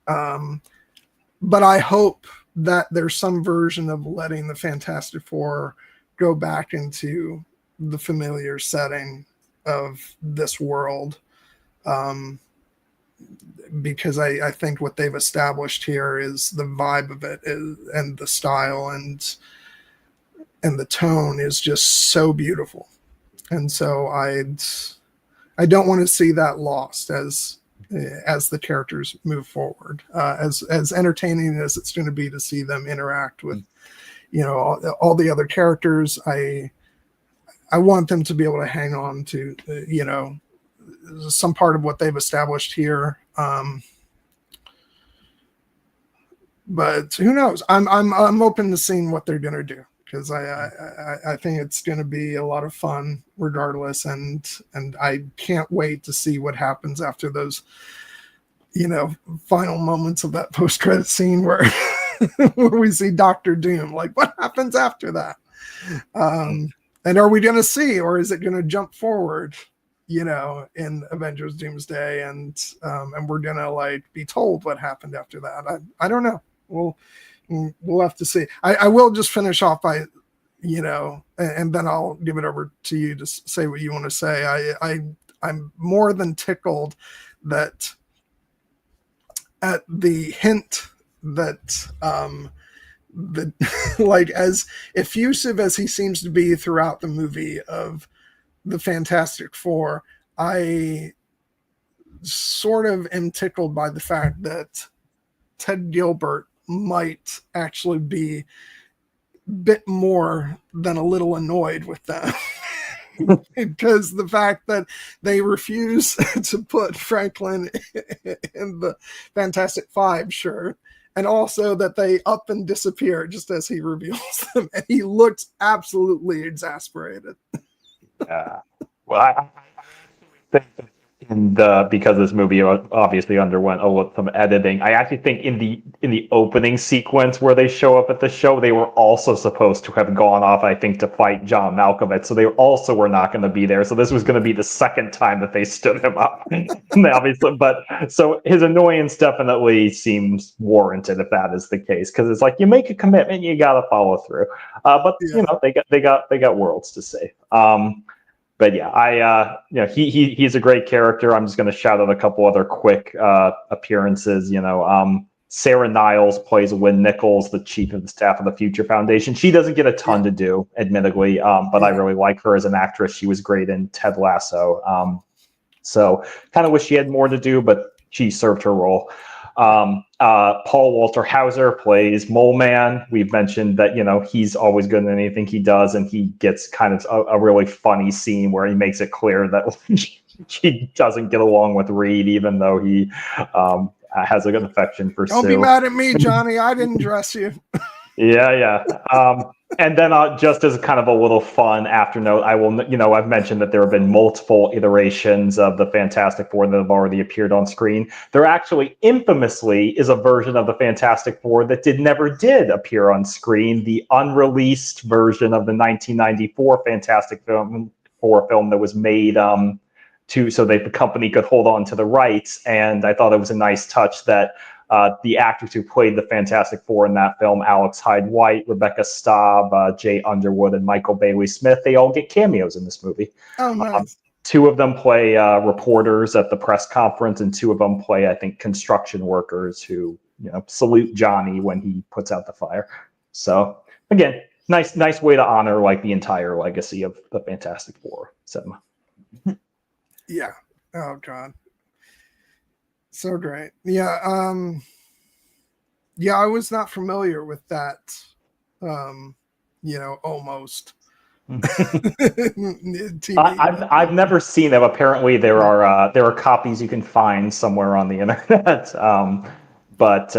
But I hope that there's some version of letting the Fantastic Four go back into the familiar setting of this world. Because I think what they've established here is the vibe of it and the style and the tone is just so beautiful. And so I don't want to see that lost as the characters move forward, as entertaining as it's going to be to see them interact with, all the other characters. I want them to be able to hang on to, some part of what they've established here. But who knows? I'm open to seeing what they're going to do, because I think it's going to be a lot of fun regardless. And I can't wait to see what happens after those, final moments of that post-credit scene where, where we see Doctor Doom. Like, what happens after that? And are we going to see, or is it going to jump forward, in Avengers Doomsday, and we're going to be told what happened after that? I don't know. We'll have to see. I will just finish off by, and then I'll give it over to you to say what you want to say. I'm more than tickled that at the hint that as effusive as he seems to be throughout the movie of the Fantastic Four, I sort of am tickled by the fact that Ted Gilbert might actually be a bit more than a little annoyed with them. Because the fact that they refuse to put Franklin in the Fantastic Five shirt, and also that they up and disappear just as he reveals them, and he looks absolutely exasperated. Well, I think that because this movie obviously underwent some editing, I actually think in the opening sequence where they show up at the show, they were also supposed to have gone off, I think, to fight John Malkovich. So they also were not going to be there. So this was going to be the second time that they stood him up, obviously. But so his annoyance definitely seems warranted if that is the case, because it's like, you make a commitment, you got to follow through. But they got worlds to say. But yeah, he's a great character. I'm just going to shout out a couple other quick appearances. Sarah Niles plays Lynn Nichols, the chief of the staff of the Future Foundation. She doesn't get a ton to do, admittedly, but I really like her as an actress. She was great in Ted Lasso. So kind of wish she had more to do, but she served her role. Paul Walter Hauser plays Mole Man. We've mentioned that, he's always good in anything he does, and he gets kind of a really funny scene where he makes it clear that he doesn't get along with Reed, even though he has a good affection for Sue. Don't be mad at me, Johnny. I didn't dress you. Yeah. And then just as kind of a little fun afternote, I've mentioned that there have been multiple iterations of the Fantastic Four that have already appeared on screen. There actually infamously is a version of the Fantastic Four that never did appear on screen, the unreleased version of the 1994 Fantastic Four film that was made so that the company could hold on to the rights. And I thought it was a nice touch that the actors who played the Fantastic Four in that film, Alex Hyde White, Rebecca Staub, Jay Underwood, and Michael Bailey Smith, they all get cameos in this movie. Oh, nice. two of them play reporters at the press conference, and two of them play, I think, construction workers who, salute Johnny when he puts out the fire. So again, nice way to honor like the entire legacy of the Fantastic Four cinema. Yeah. Oh God. So great. Yeah. Yeah, I was not familiar with that. Almost. TV. I've never seen them. Apparently, there are copies you can find somewhere on the internet. But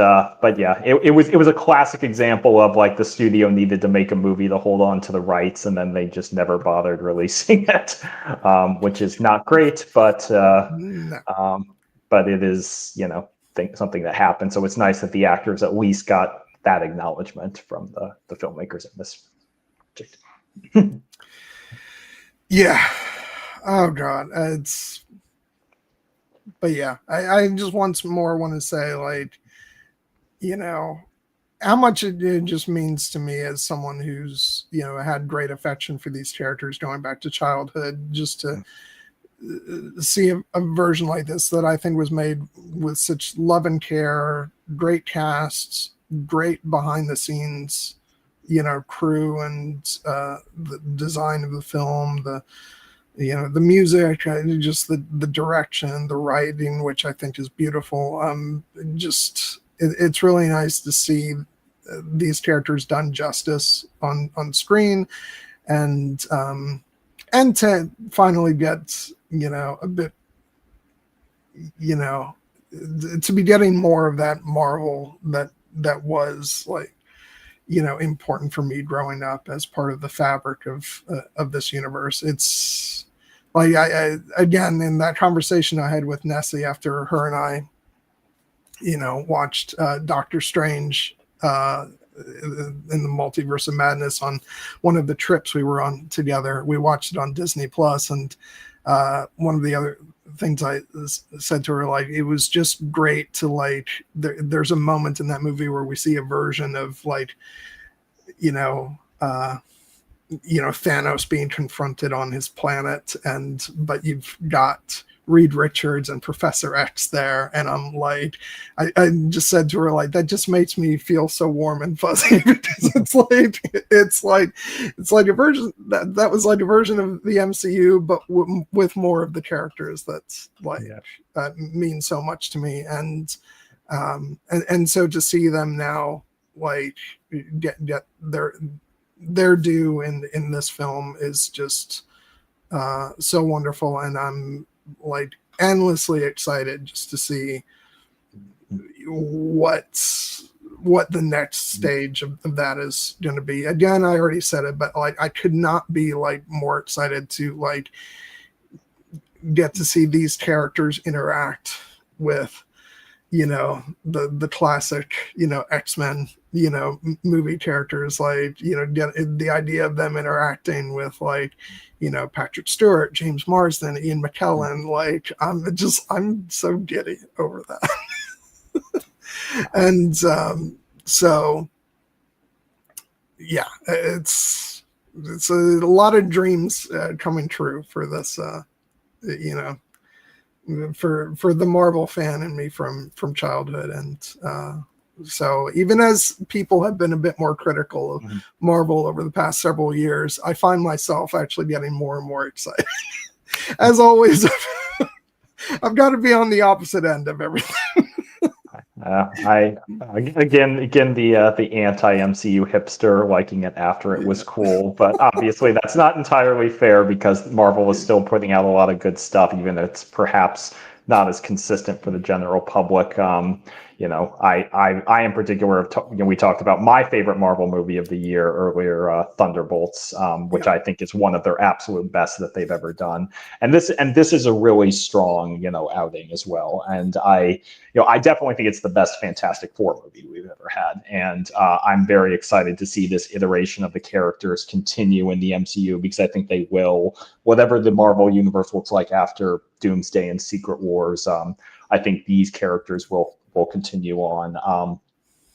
yeah, it was a classic example of like the studio needed to make a movie to hold on to the rights, and then they just never bothered releasing it, which is not great. But it is something that happened. So it's nice that the actors at least got that acknowledgement from the filmmakers in this project. Yeah. Oh God. But yeah, I just once more want to say, like, how much it just means to me as someone who's, had great affection for these characters going back to childhood, just to see a version like this that I think was made with such love and care, great casts, great behind the scenes, crew, and the design of the film, the music, just the direction, the writing, which I think is beautiful. It's really nice to see these characters done justice on screen, and to finally get a bit, to be getting more of that Marvel that was like, important for me growing up as part of the fabric of this universe. It's like, I again, in that conversation I had with Nessie after her and I, watched Doctor Strange in the Multiverse of Madness on one of the trips we were on together. We watched it on Disney Plus, and one of the other things I said to her, like, it was just great to like, there's a moment in that movie where we see a version of like, Thanos being confronted on his planet, but you've got Reed Richards and Professor X there, and I'm like, I just said to her, like, that just makes me feel so warm and fuzzy, because it's like a version that was like a version of the MCU, but with more of the characters that's like, mean so much to me, and so to see them now like get their due in this film is just so wonderful, and I'm like endlessly excited just to see what the next stage of that is going to be. Again, I already said it, but like, I could not be like more excited to like get to see these characters interact with the classic X-Men movie characters, like get the idea of them interacting with like Patrick Stewart, James Marsden, Ian McKellen. Like, I'm so giddy over that. And so yeah, it's a lot of dreams coming true for this for the Marvel fan in me from childhood. And so even as people have been a bit more critical of Marvel over the past several years, I find myself actually getting more and more excited. As always, I've got to be on the opposite end of everything. I again the anti-MCU hipster liking it after it was cool, but obviously that's not entirely fair, because Marvel is still putting out a lot of good stuff, even if it's perhaps not as consistent for the general public. I in particular, we talked about my favorite Marvel movie of the year earlier, Thunderbolts, which I think is one of their absolute best that they've ever done. And this is a really strong, outing as well. And I definitely think it's the best Fantastic Four movie we've ever had. And I'm very excited to see this iteration of the characters continue in the MCU, because I think they will, whatever the Marvel universe looks like after Doomsday and Secret Wars. I think these characters will continue on.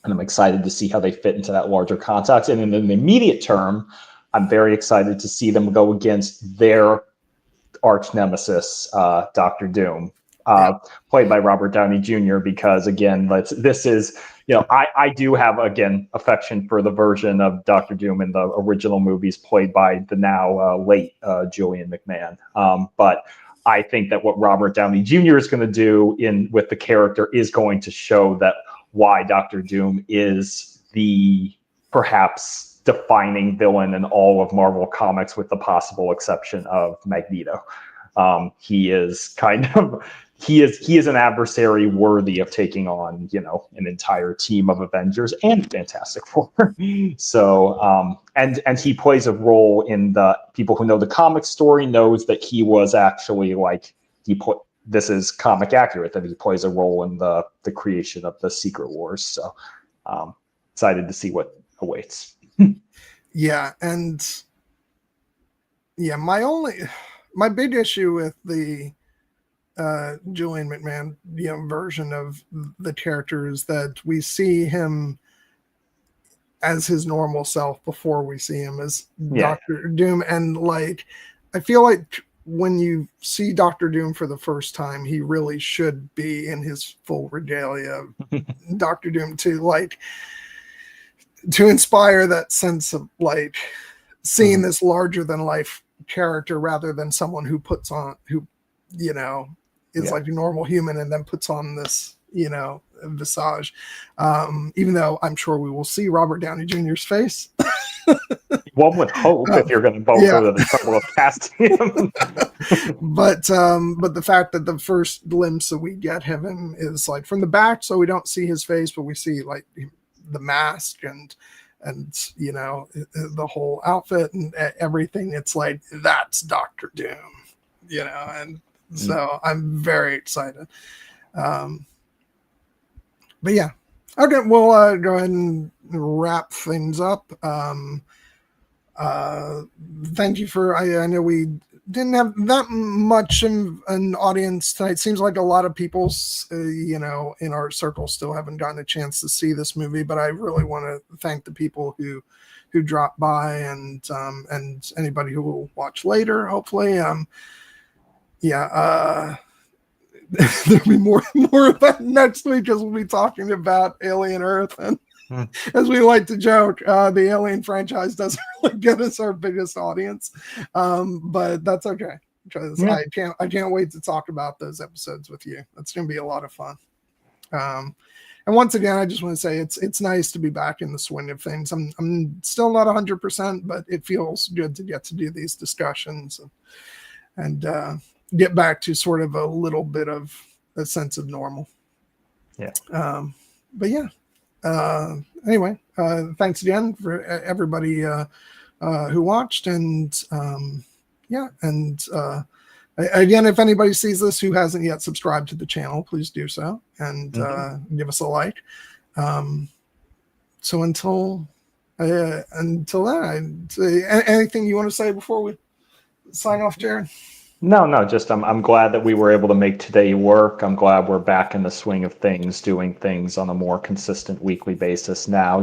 And I'm excited to see how they fit into that larger context. And in the immediate term, I'm very excited to see them go against their arch nemesis, Doctor Doom, played by Robert Downey Jr. Because again, this is, I do have, again, affection for the version of Doctor Doom in the original movies played by the now late Julian McMahon. But I think that what Robert Downey Jr. is going to do with the character is going to show that why Doctor Doom is the perhaps defining villain in all of Marvel Comics, with the possible exception of Magneto. He is an adversary worthy of taking on, an entire team of Avengers and Fantastic Four. So, and he plays a role in the people who know the comic story knows that he was actually this is comic accurate, that he plays a role in the creation of the Secret Wars. So, excited to see what awaits. Yeah. And yeah, my big issue with the Julian McMahon version of the character is that we see him as his normal self before we see him as Doctor Doom, and I feel like when you see Doctor Doom for the first time, he really should be in his full regalia of Doctor Doom to inspire that sense of seeing this larger than life character rather than someone who is like a normal human and then puts on this, visage. Even though I'm sure we will see Robert Downey Jr.'s face. One would hope if you're going to go through the trouble of casting him. But the fact that the first glimpse that we get him in is from the back, so we don't see his face, but we see the mask and the whole outfit and everything. It's that's Doctor Doom, and so I'm very excited. But yeah, okay, we'll go ahead and wrap things up. Thank you for, I know we didn't have that much of an audience tonight. Seems like a lot of people, in our circle still haven't gotten a chance to see this movie, but I really want to thank the people who dropped by and anybody who will watch later, hopefully. There'll be more of that next week, because we'll be talking about Alien Earth, and as we like to joke, the Alien franchise doesn't really get us our biggest audience, but that's okay, because I can't wait to talk about those episodes with you. That's going to be a lot of fun. And once again, I just want to say it's nice to be back in the swing of things. I'm still not 100%, but it feels good to get to do these discussions and get back to sort of a little bit of a sense of normal. Yeah. But yeah. Anyway, thanks again for everybody who watched, and again, if anybody sees this who hasn't yet subscribed to the channel, please do so, and give us a like. So until then, anything you want to say before we sign off, Jared? No, just I'm glad that we were able to make today work. I'm glad we're back in the swing of things, doing things on a more consistent weekly basis now.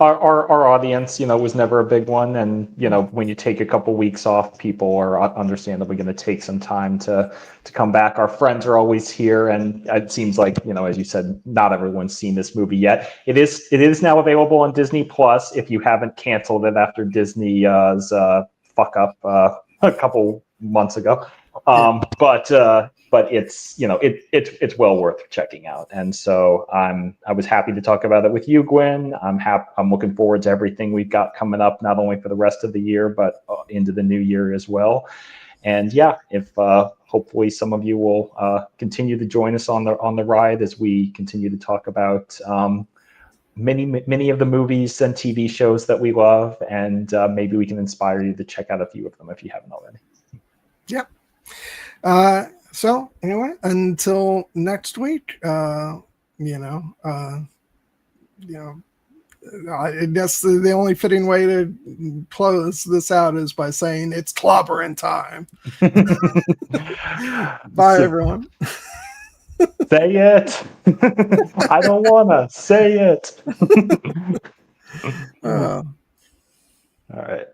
Our audience, was never a big one. And, when you take a couple weeks off, people are understandably going to take some time to come back. Our friends are always here. And it seems like, as you said, not everyone's seen this movie yet. It is now available on Disney Plus if you haven't canceled it after Disney's fuck up a couple months ago, but it's it's well worth checking out, and so I was happy to talk about it with you, Gwen. I'm looking forward to everything we've got coming up, not only for the rest of the year but into the new year as well. And if hopefully some of you will continue to join us on the ride as we continue to talk about many of the movies and TV shows that we love, and maybe we can inspire you to check out a few of them if you haven't already. Yep. So anyway, until next week, I guess the only fitting way to close this out is by saying it's clobbering time. Bye, everyone. Say it. I don't wanna say it. All right.